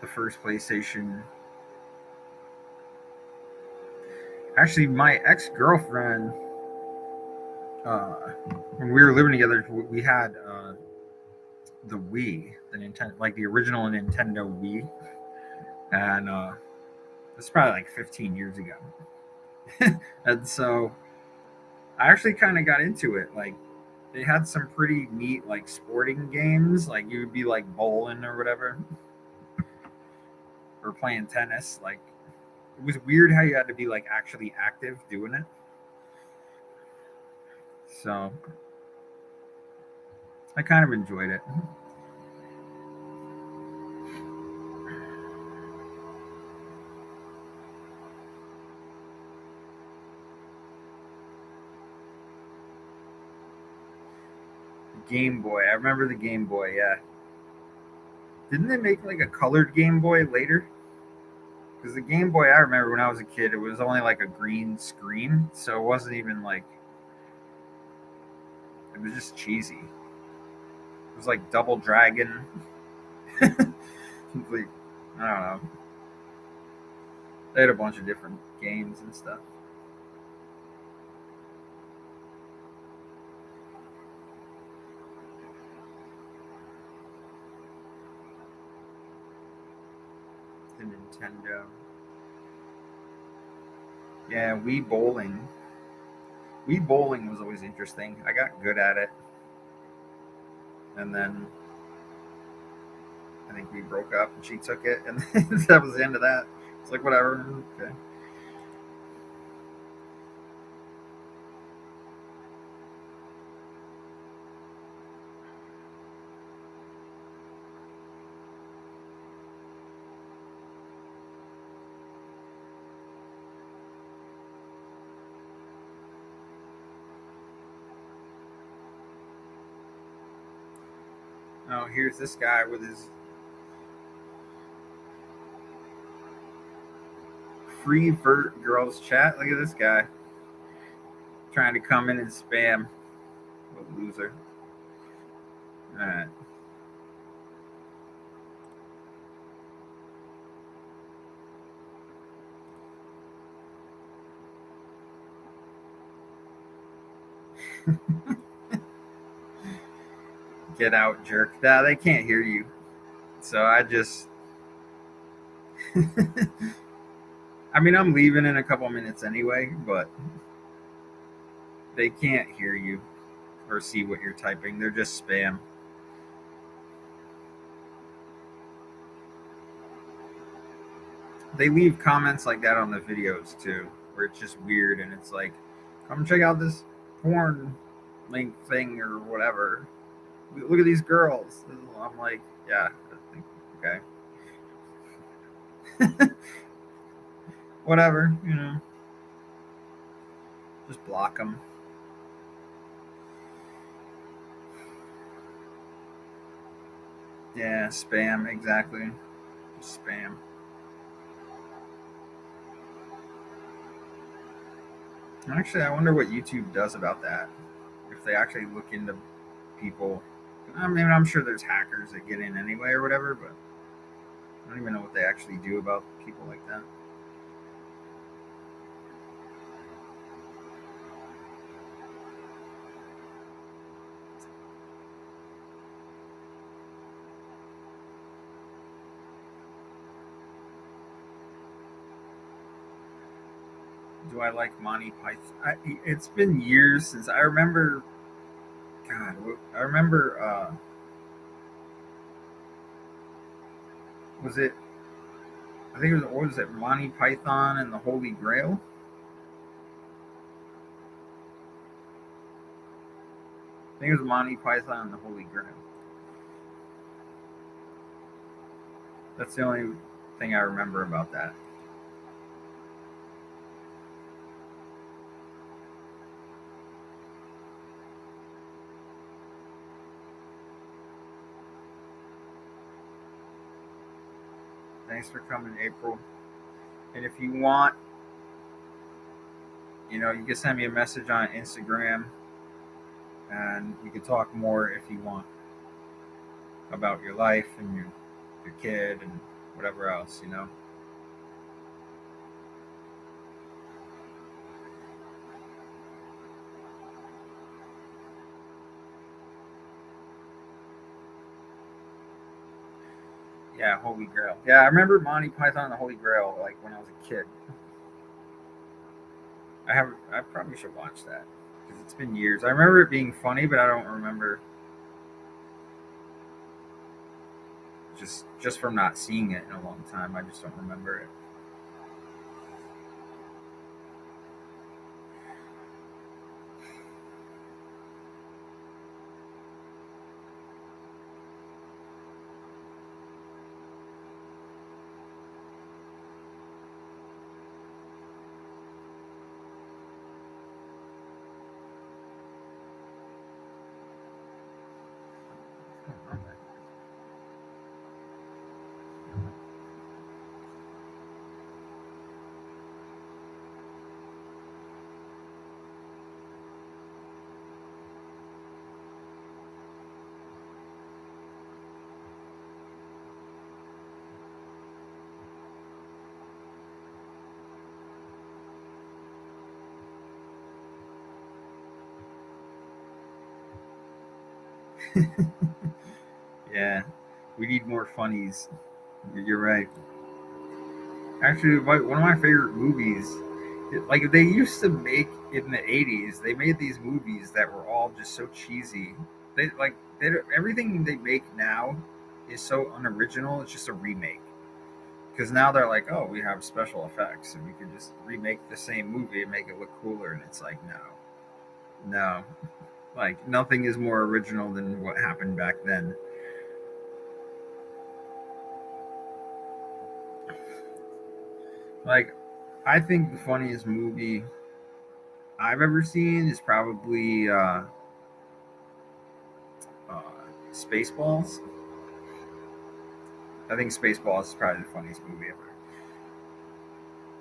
A: the first PlayStation. Actually, my ex girlfriend, uh, when we were living together, we had the Wii, the Nintendo, like the original Nintendo Wii, and it's probably like 15 years ago. And so I actually kind of got into it. Like they had some pretty neat like sporting games. Like you would be like bowling or whatever, or playing tennis. Like It was weird how you had to be like actually active doing it. So I kind of enjoyed it. Game Boy. I remember the Game Boy. Yeah. Didn't they make like a colored Game Boy later? Because the Game Boy I remember when I was a kid, it was only like a green screen, so it wasn't even like it was just cheesy. It was like Double Dragon. Like, I don't know. They had a bunch of different games and stuff. The Nintendo. Yeah, Wii Bowling. Wii Bowling was always interesting. I got good at it, and then I think we broke up, and she took it, and that was the end of that. It's like whatever. Okay. Oh, here's this guy with his free vert girls chat. Look at this guy trying to come in and spam. What a loser. All right. Get out, jerk. Nah, they can't hear you. So I just. I mean, I'm leaving in a couple minutes anyway, but they can't hear you or see what you're typing. They're just spam. They leave comments like that on the videos too, where it's just weird and it's like, come check out this porn link thing or whatever. Look at these girls. I'm like, yeah, okay, whatever, just block them. Yeah, spam, exactly. Just spam. Actually, I wonder what YouTube does about that. If they actually look into people. I mean, I'm sure there's hackers that get in anyway or whatever, but I don't even know what they actually do about people like that. Do I like Monty Python? It's been years since I remember. God, I remember. Was it? I think it was. What was it? Monty Python and the Holy Grail. I think it was Monty Python and the Holy Grail. That's the only thing I remember about that. Thanks for coming, April. And if you want, you can send me a message on Instagram, and we could talk more if you want about your life and your kid and whatever else. Yeah, Holy Grail. Yeah, I remember Monty Python and the Holy Grail like when I was a kid. I probably should watch that because it's been years. I remember it being funny, but I don't remember just from not seeing it in a long time. I just don't remember it. Yeah, we need more funnies. You're right. Actually, one of my favorite movies, like they used to make in the '80s, they made these movies that were all just so cheesy. Everything they make now is so unoriginal. It's just a remake. Because now they're like, oh, we have special effects and we can just remake the same movie and make it look cooler. And it's like, no, no, like nothing is more original than what happened back then. Like, I think the funniest movie I've ever seen is probably uh, Spaceballs. I think Spaceballs is probably the funniest movie ever.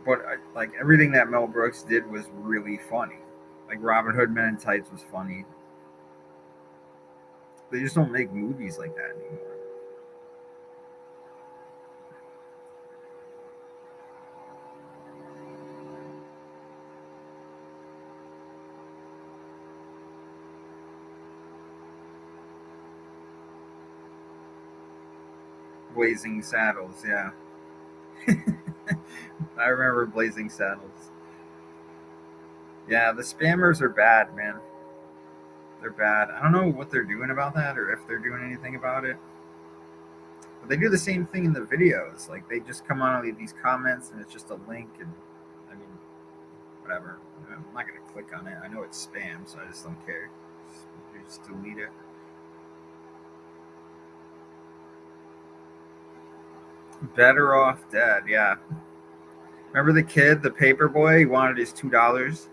A: But like everything that Mel Brooks did was really funny. Like Robin Hood Men in Tights was funny. They just don't make movies like that anymore. Blazing Saddles, yeah. I remember Blazing Saddles. Yeah, the spammers are bad, man. They're bad. I don't know what they're doing about that or if they're doing anything about it. But they do the same thing in the videos. Like they just come on with these comments and it's just a link and I mean whatever. I'm not gonna click on it. I know it's spam, so I just don't care. Just delete it. Better off dead, yeah. Remember the kid, the paper boy, he wanted his $2.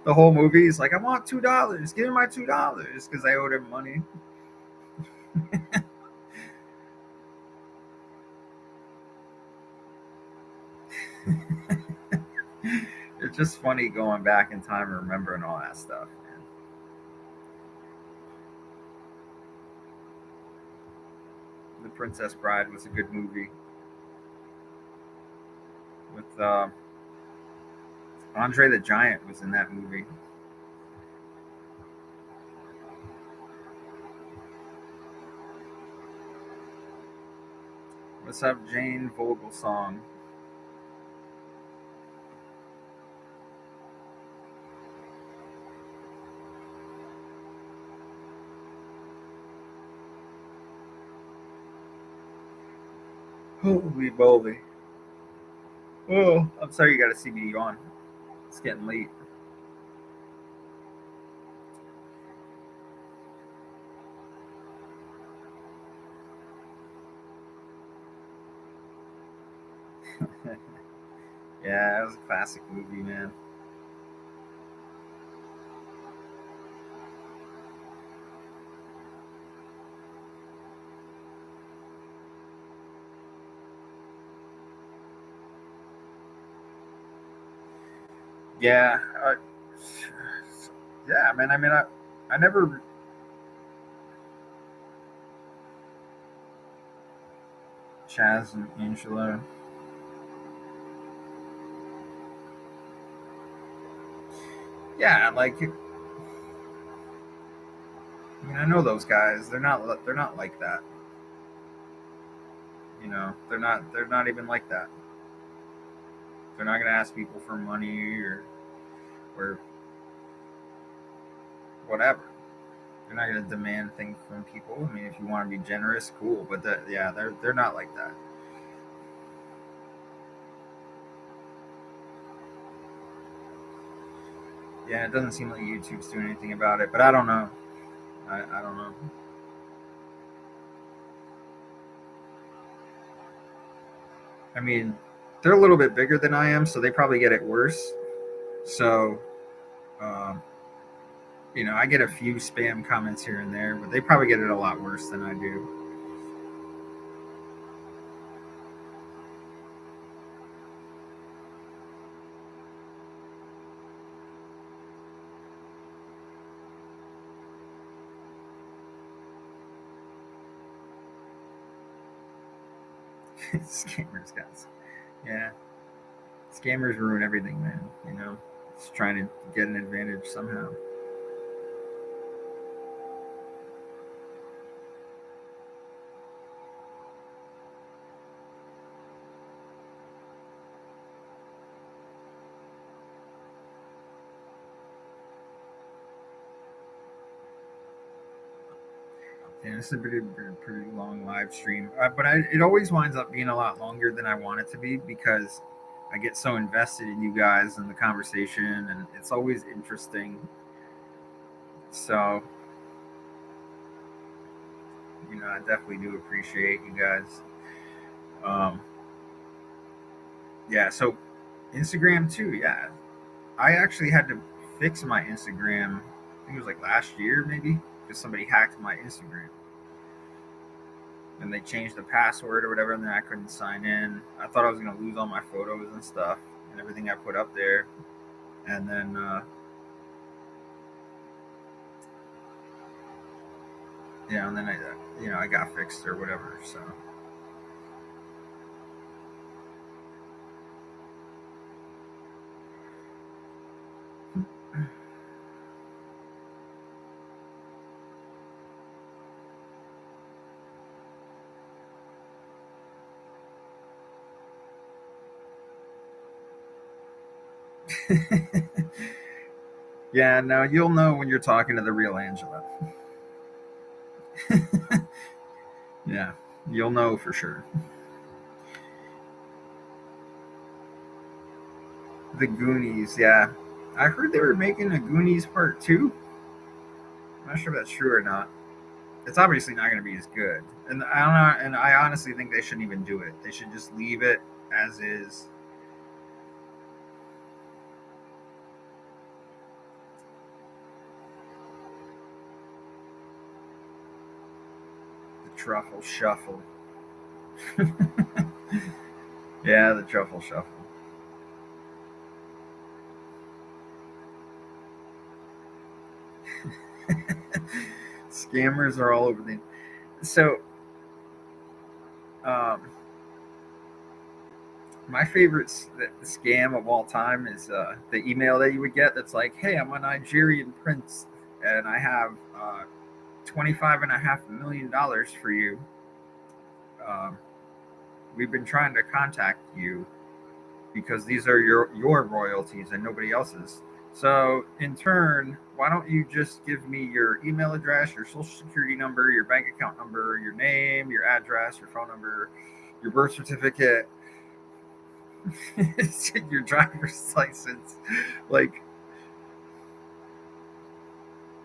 A: The whole movie, he's like, I want $2. Give me my $2 because I owed him money. It's just funny going back in time and remembering all that stuff, man. The Princess Bride was a good movie with Andre the Giant was in that movie. What's up, Jane Vogelsong? Holy moly! Oh, I'm sorry you got to see me yawn. It's getting late. Yeah, it was a classic movie, man. Yeah, yeah, man. I never. Chaz and Angela. Yeah, like I mean, I know those guys. They're not like that. You know, they're not even like that. They're not gonna ask people for money or whatever. They're not gonna demand things from people. I mean, if you want to be generous, cool. But yeah, they're not like that. Yeah, it doesn't seem like YouTube's doing anything about it. But I don't know. I don't know. I mean, they're a little bit bigger than I am, so they probably get it worse. So, um, I get a few spam comments here and there, but they probably get it a lot worse than I do. Scammers, guys. Yeah, scammers ruin everything, man. Just trying to get an advantage somehow. And it's a pretty long live stream, but it always winds up being a lot longer than I want it to be because I get so invested in you guys and the conversation, and it's always interesting. So, I definitely do appreciate you guys. Um, yeah, so Instagram too. Yeah, I actually had to fix my Instagram. I think it was like last year, maybe, because somebody hacked my Instagram and they changed the password or whatever, and then I couldn't sign in. I thought I was gonna lose all my photos and stuff and everything I put up there, and then and then I got fixed or whatever. So yeah, no, you'll know when you're talking to the real Angela. Yeah, you'll know for sure. The Goonies, yeah. I heard they were making a Goonies part two. I'm not sure if that's true or not. It's obviously not going to be as good, and I don't know. And I honestly think they shouldn't even do it. They should just leave it as is. The Truffle Shuffle. Yeah, the Truffle Shuffle. Scammers are all over the. So, um, my favorite scam of all time is the email that you would get that's like, "Hey, I'm a Nigerian prince, and I have $25.5 million for you. Um, we've been trying to contact you because these are your royalties and nobody else's. So in turn, why don't you just give me your email address, your social security number, your bank account number, your name, your address, your phone number, your birth certificate, your driver's license." Like,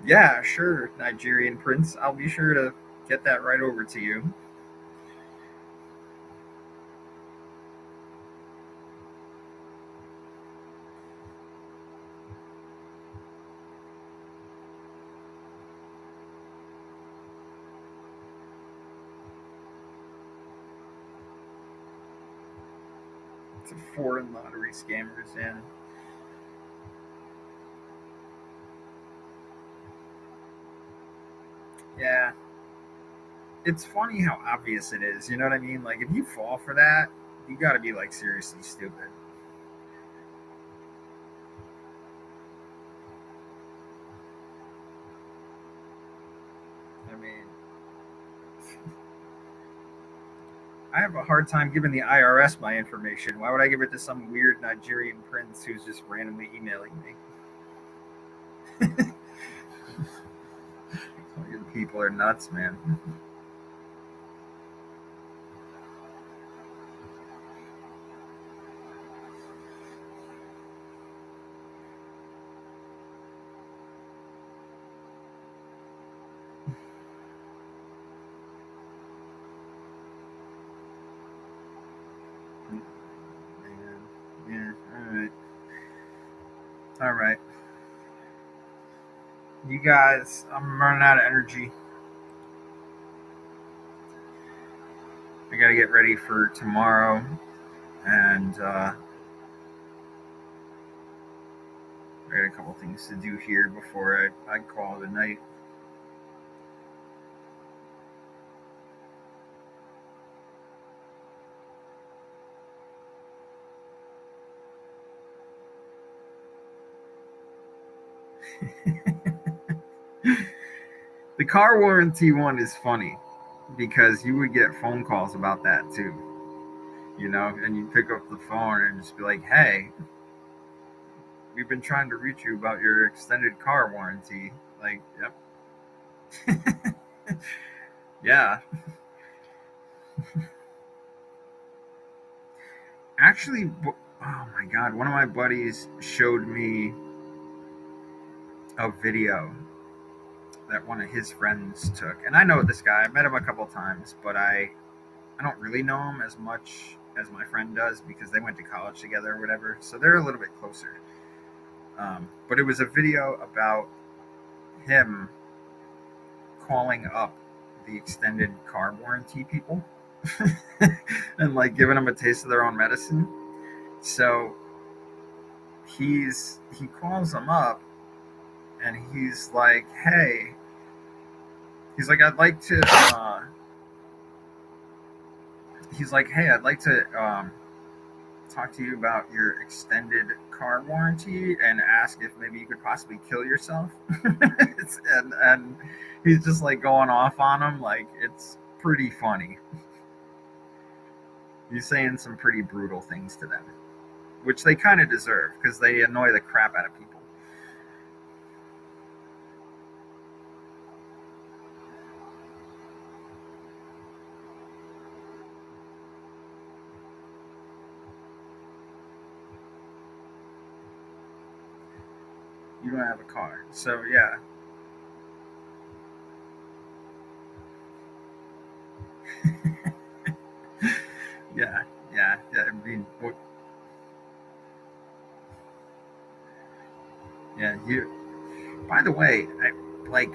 A: yeah, sure, Nigerian prince, I'll be sure to get that right over to you. It's a foreign lottery scammers, and yeah, it's funny how obvious it is. You know what I mean? Like, if you fall for that, you got to be like seriously stupid. I mean, I have a hard time giving the IRS my information. Why would I give it to some weird Nigerian prince who's just randomly emailing me? People are nuts, man. Man. Yeah. All right. All right. You guys, I'm running out of energy. I got to get ready for tomorrow, and I got a couple things to do here before I call it a night. The car warranty one is funny because you would get phone calls about that too, and you pick up the phone and just be like, "Hey, we've been trying to reach you about your extended car warranty." Like, yep. Yeah. Actually, oh my God, one of my buddies showed me a video that one of his friends took. And I know this guy, I met him a couple times, but I don't really know him as much as my friend does because they went to college together or whatever. So they're a little bit closer. But it was a video about him calling up the extended car warranty people and like giving them a taste of their own medicine. So he calls them up and he's like, "Hey," he's like, "I'd like to." He's like, "Hey, I'd like to talk to you about your extended car warranty and ask if maybe you could possibly kill yourself." And he's just like going off on them, like it's pretty funny. He's saying some pretty brutal things to them, which they kind of deserve because they annoy the crap out of people. You don't have a car, so yeah. Yeah, yeah. I mean, yeah. You. By the way, like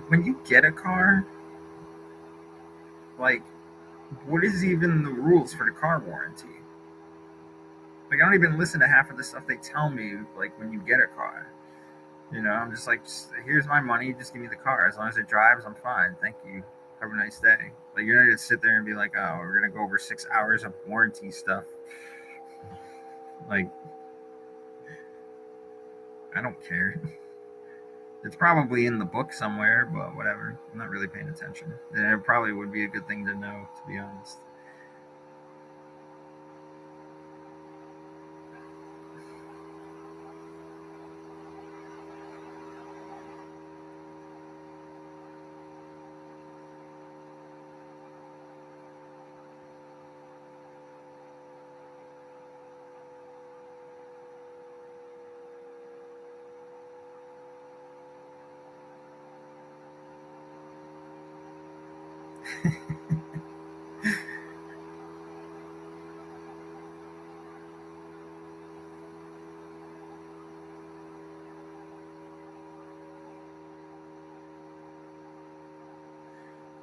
A: when you get a car, like what is even the rules for the car warranty? Like I don't even listen to half of the stuff they tell me. Like when you get a car, I'm just like, here's my money. Just give me the car. As long as it drives, I'm fine. Thank you. Have a nice day. Like you're not gonna sit there and be like, oh, we're gonna go over 6 hours of warranty stuff. Like I don't care. It's probably in the book somewhere, but whatever. I'm not really paying attention. And it probably would be a good thing to know, to be honest.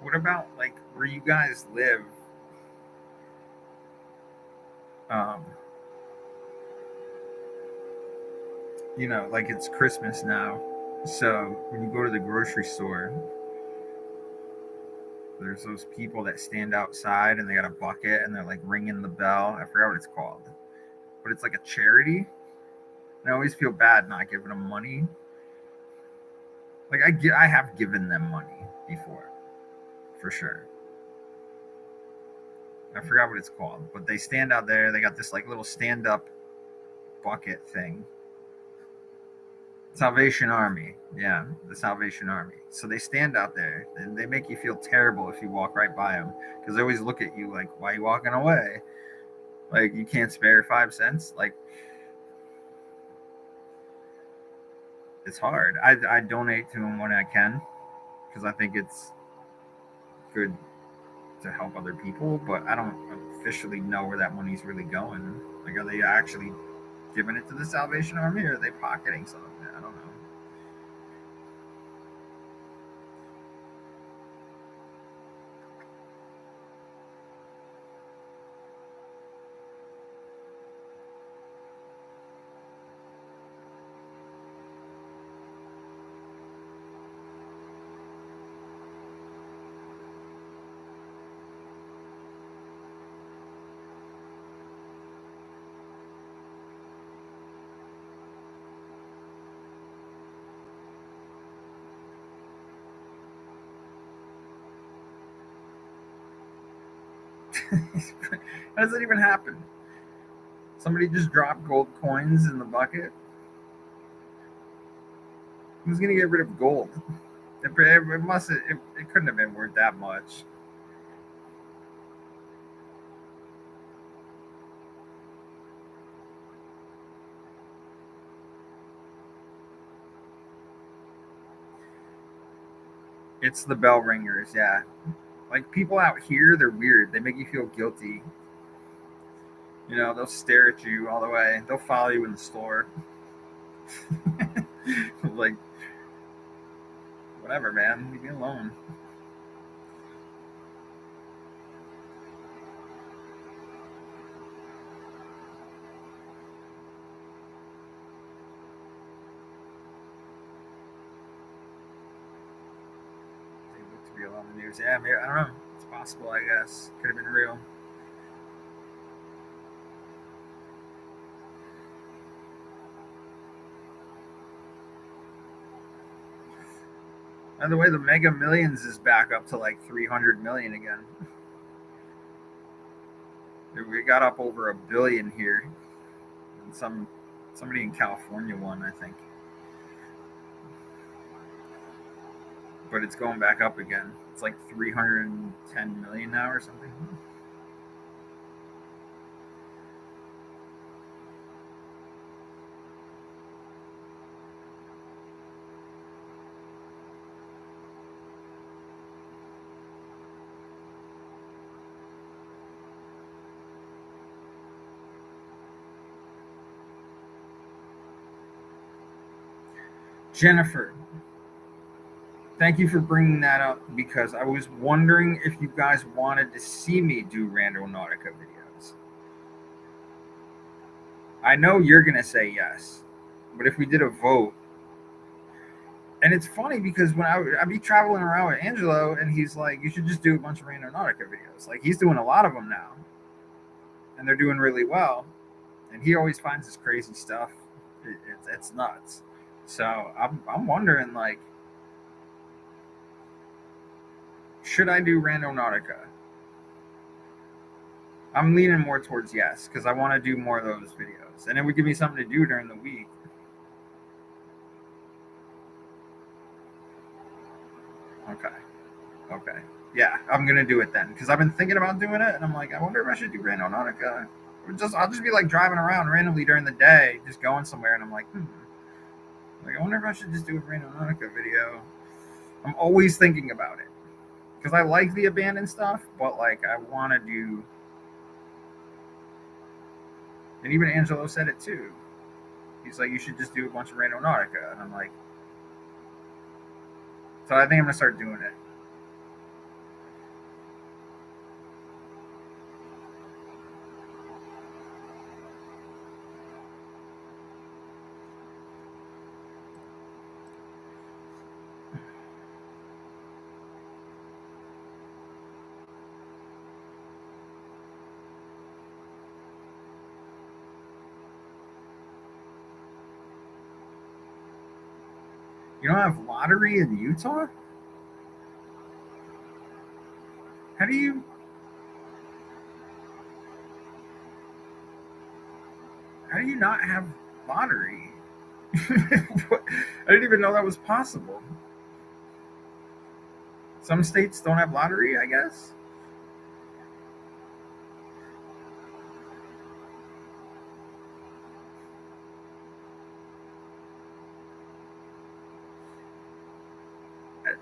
A: What about like where you guys live? Um, like it's Christmas now. So when you go to the grocery store, there's those people that stand outside and they got a bucket and they're like ringing the bell. I forgot what it's called, but it's like a charity. And I always feel bad not giving them money. Like I have given them money before, for sure. I forgot what it's called, but they stand out there. They got this like little stand up bucket thing. Salvation Army. Yeah, the Salvation Army. So they stand out there and they make you feel terrible if you walk right by them because they always look at you like, why are you walking away? Like, you can't spare 5 cents? Like, it's hard. I donate to them when I can because I think it's good to help other people, but I don't officially know where that money's really going. Like, are they actually giving it to the Salvation Army or are they pocketing some of it? I don't know. How does that even happen? Somebody just dropped gold coins in the bucket? Who's going to get rid of gold? It must. It couldn't have been worth that much. It's the bell ringers, yeah. Like people out here, they're weird. They make you feel guilty. They'll stare at you all the way. They'll follow you in the store. Like, whatever, man. Leave me alone. They looked real on the news. Yeah, maybe, I don't know. It's possible, I guess. Could have been real. By the way, the Mega Millions is back up to like 300 million again. We got up over a billion here. And somebody in California won, I think. But it's going back up again. It's like 310 million now or something. Jennifer, thank you for bringing that up because I was wondering if you guys wanted to see me do Randonautica videos. I know you're going to say yes, but if we did a vote, and it's funny because when I'd be traveling around with Angelo and he's like, you should just do a bunch of Randonautica videos. Like he's doing a lot of them now and they're doing really well. And he always finds this crazy stuff. It's nuts. So I'm wondering like, should I do Randonautica? I'm leaning more towards yes because I want to do more of those videos, and it would give me something to do during the week. Okay, okay, yeah, I'm gonna do it then because I've been thinking about doing it, and I'm like, I wonder if I should do Randonautica. I'll just be like driving around randomly during the day, just going somewhere, and I'm like I wonder if I should just do a Randonautica video. I'm always thinking about it because I like the abandoned stuff, but like I want to do. And even Angelo said it too. He's like, you should just do a bunch of Randonautica, and I'm like, so I think I'm gonna start doing it. You don't have lottery in Utah? How do you? How do you not have lottery? I didn't even know that was possible. Some states don't have lottery, I guess.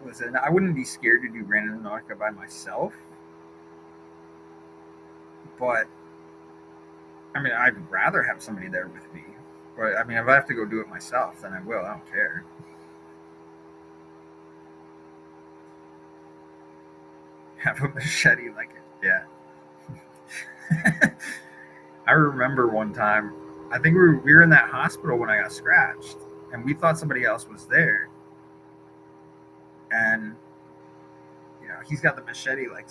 A: Listen, I wouldn't be scared to do Randonautica by myself, but I mean, I'd rather have somebody there with me. But I mean, if I have to go do it myself, then I will. I don't care. Have a machete like it. Yeah. I remember one time, I think we were in that hospital when I got scratched, and we thought somebody else was there. And he's got the machete like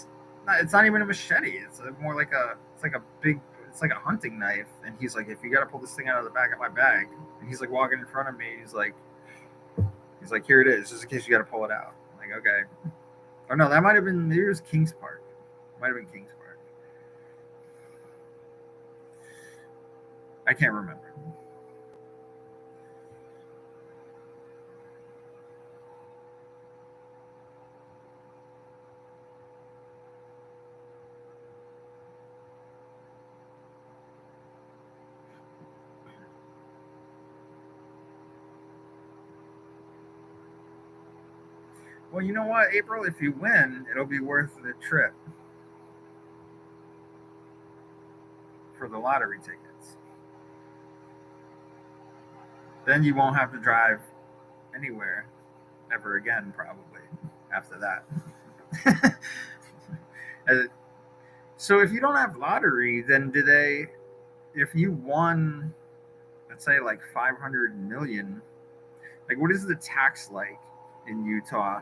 A: it's not even a machete. It's more like it's like a hunting knife. And he's like, if you got to pull this thing out of the back of my bag, and he's like walking in front of me. He's like, here it is, just in case you got to pull it out. I'm like, okay. Oh no, that might have been maybe it was Kings Park. Might have been Kings Park. I can't remember. Well, you know what, April? If you win, it'll be worth the trip for the lottery tickets. Then you won't have to drive anywhere ever again, probably, after that. Uh, so if you don't have lottery, then do they, if you won, let's say like 500 million, like what is the tax like in Utah?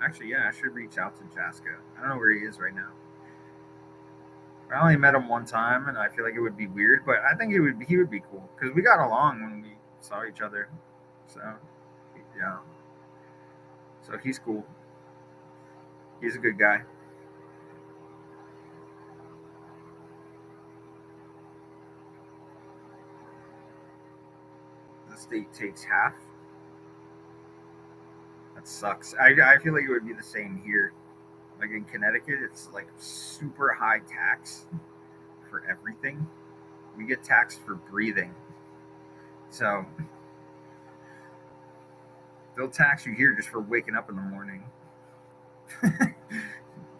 A: Actually, yeah, I should reach out to Jaska. I don't know where he is right now. I only met him one time, and I feel like it would be weird, but I think he would be cool because we got along when we saw each other. So yeah, so he's cool. He's a good guy. The state takes half. That sucks. I feel like it would be the same here. Like in Connecticut, it's like super high tax for everything. We get taxed for breathing. So they'll tax you here just for waking up in the morning.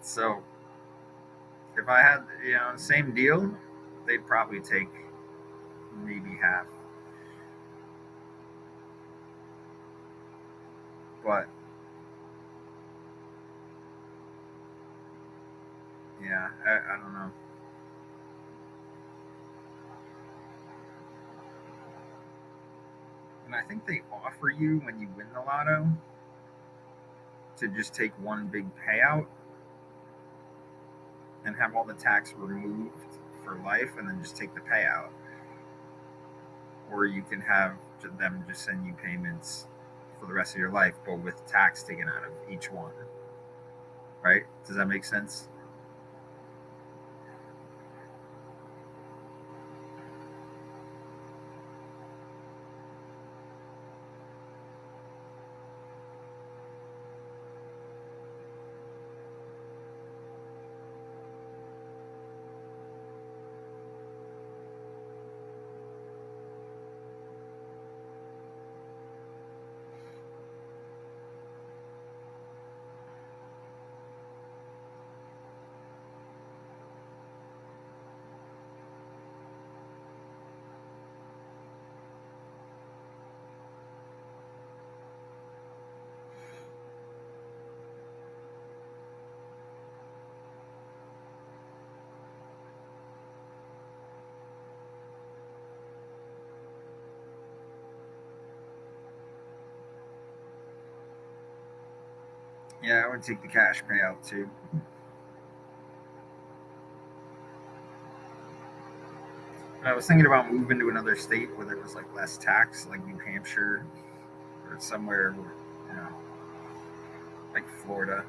A: So if I had, same deal, they'd probably take maybe half. But yeah, I don't know. And I think they offer you when you win the lotto to just take one big payout and have all the tax removed for life and then just take the payout. Or you can have them just send you payments for the rest of your life, but with tax taken out of each one. Right? Does that make sense? Yeah, I would take the cash payout too. I was thinking about moving to another state where there was like less tax, like New Hampshire or somewhere, like Florida.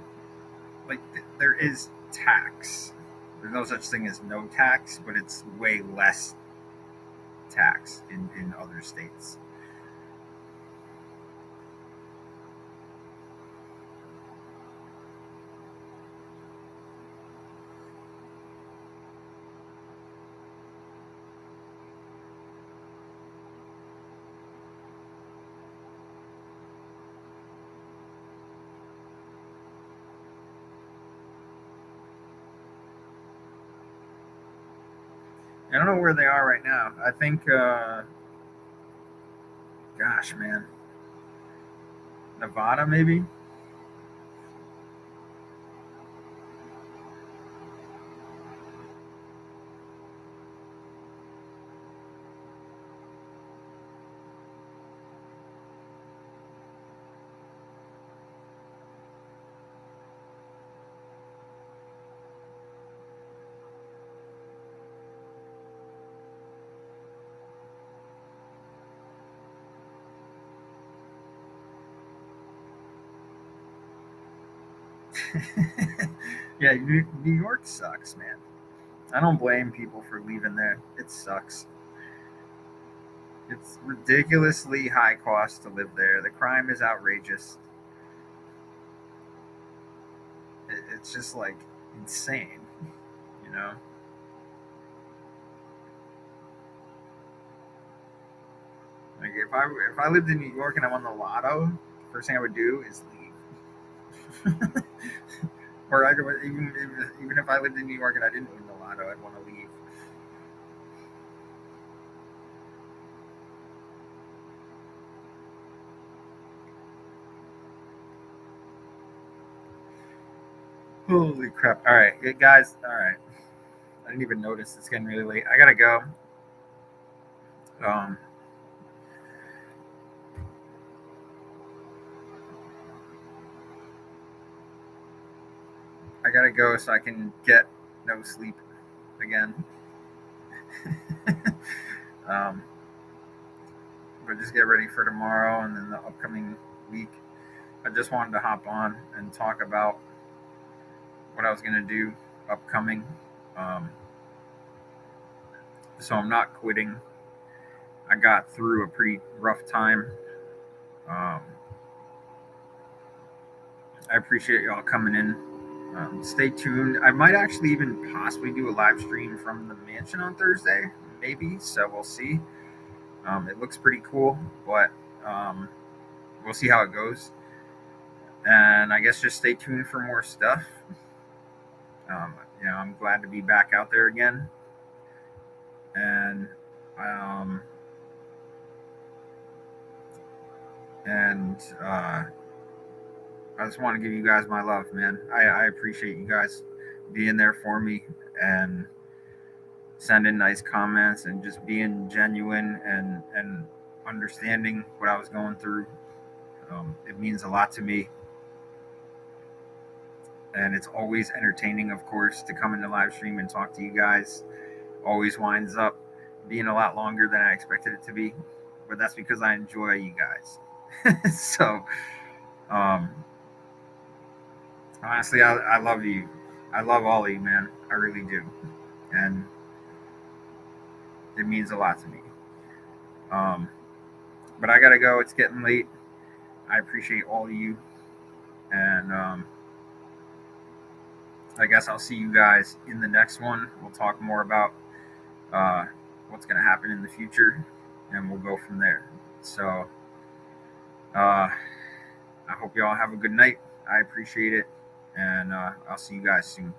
A: Like there is tax. There's no such thing as no tax, but it's way less tax in other states. I don't know where they are right now. I think, gosh, man, Nevada maybe. Yeah, New York sucks, man. I don't blame people for leaving there. It sucks. It's ridiculously high cost to live there. The crime is outrageous. it's just like insane, you know. Like if I lived in New York and I won the lotto, first thing I would do is leave. Or I could, even if I lived in New York and I didn't win the lotto, I'd want to leave. Holy crap! All right, hey, guys. All right, I didn't even notice it's getting really late. I gotta go. Um, I gotta go so I can get no sleep again. um, but just get ready for tomorrow and then the upcoming week. I just wanted to hop on and talk about what I was gonna do upcoming. Um, so I'm not quitting. I got through a pretty rough time. Um, I appreciate y'all coming in. Stay tuned. I might actually even possibly do a live stream from the mansion on Thursday, maybe. So we'll see. It looks pretty cool, but um, we'll see how it goes. And I guess just stay tuned for more stuff. I'm glad to be back out there again, and um, and I just want to give you guys my love, man. I appreciate you guys being there for me and sending nice comments and just being genuine and understanding what I was going through. It means a lot to me, and it's always entertaining, of course, to come into live stream and talk to you guys. Always winds up being a lot longer than I expected it to be, but that's because I enjoy you guys. So, um, honestly, I love you. I love all of you, man. I really do, and it means a lot to me. Um, but I gotta go. It's getting late. I appreciate all of you, and I guess I'll see you guys in the next one. We'll talk more about uh, what's gonna happen in the future, and we'll go from there. So, I hope you all have a good night. I appreciate it, and I'll see you guys soon.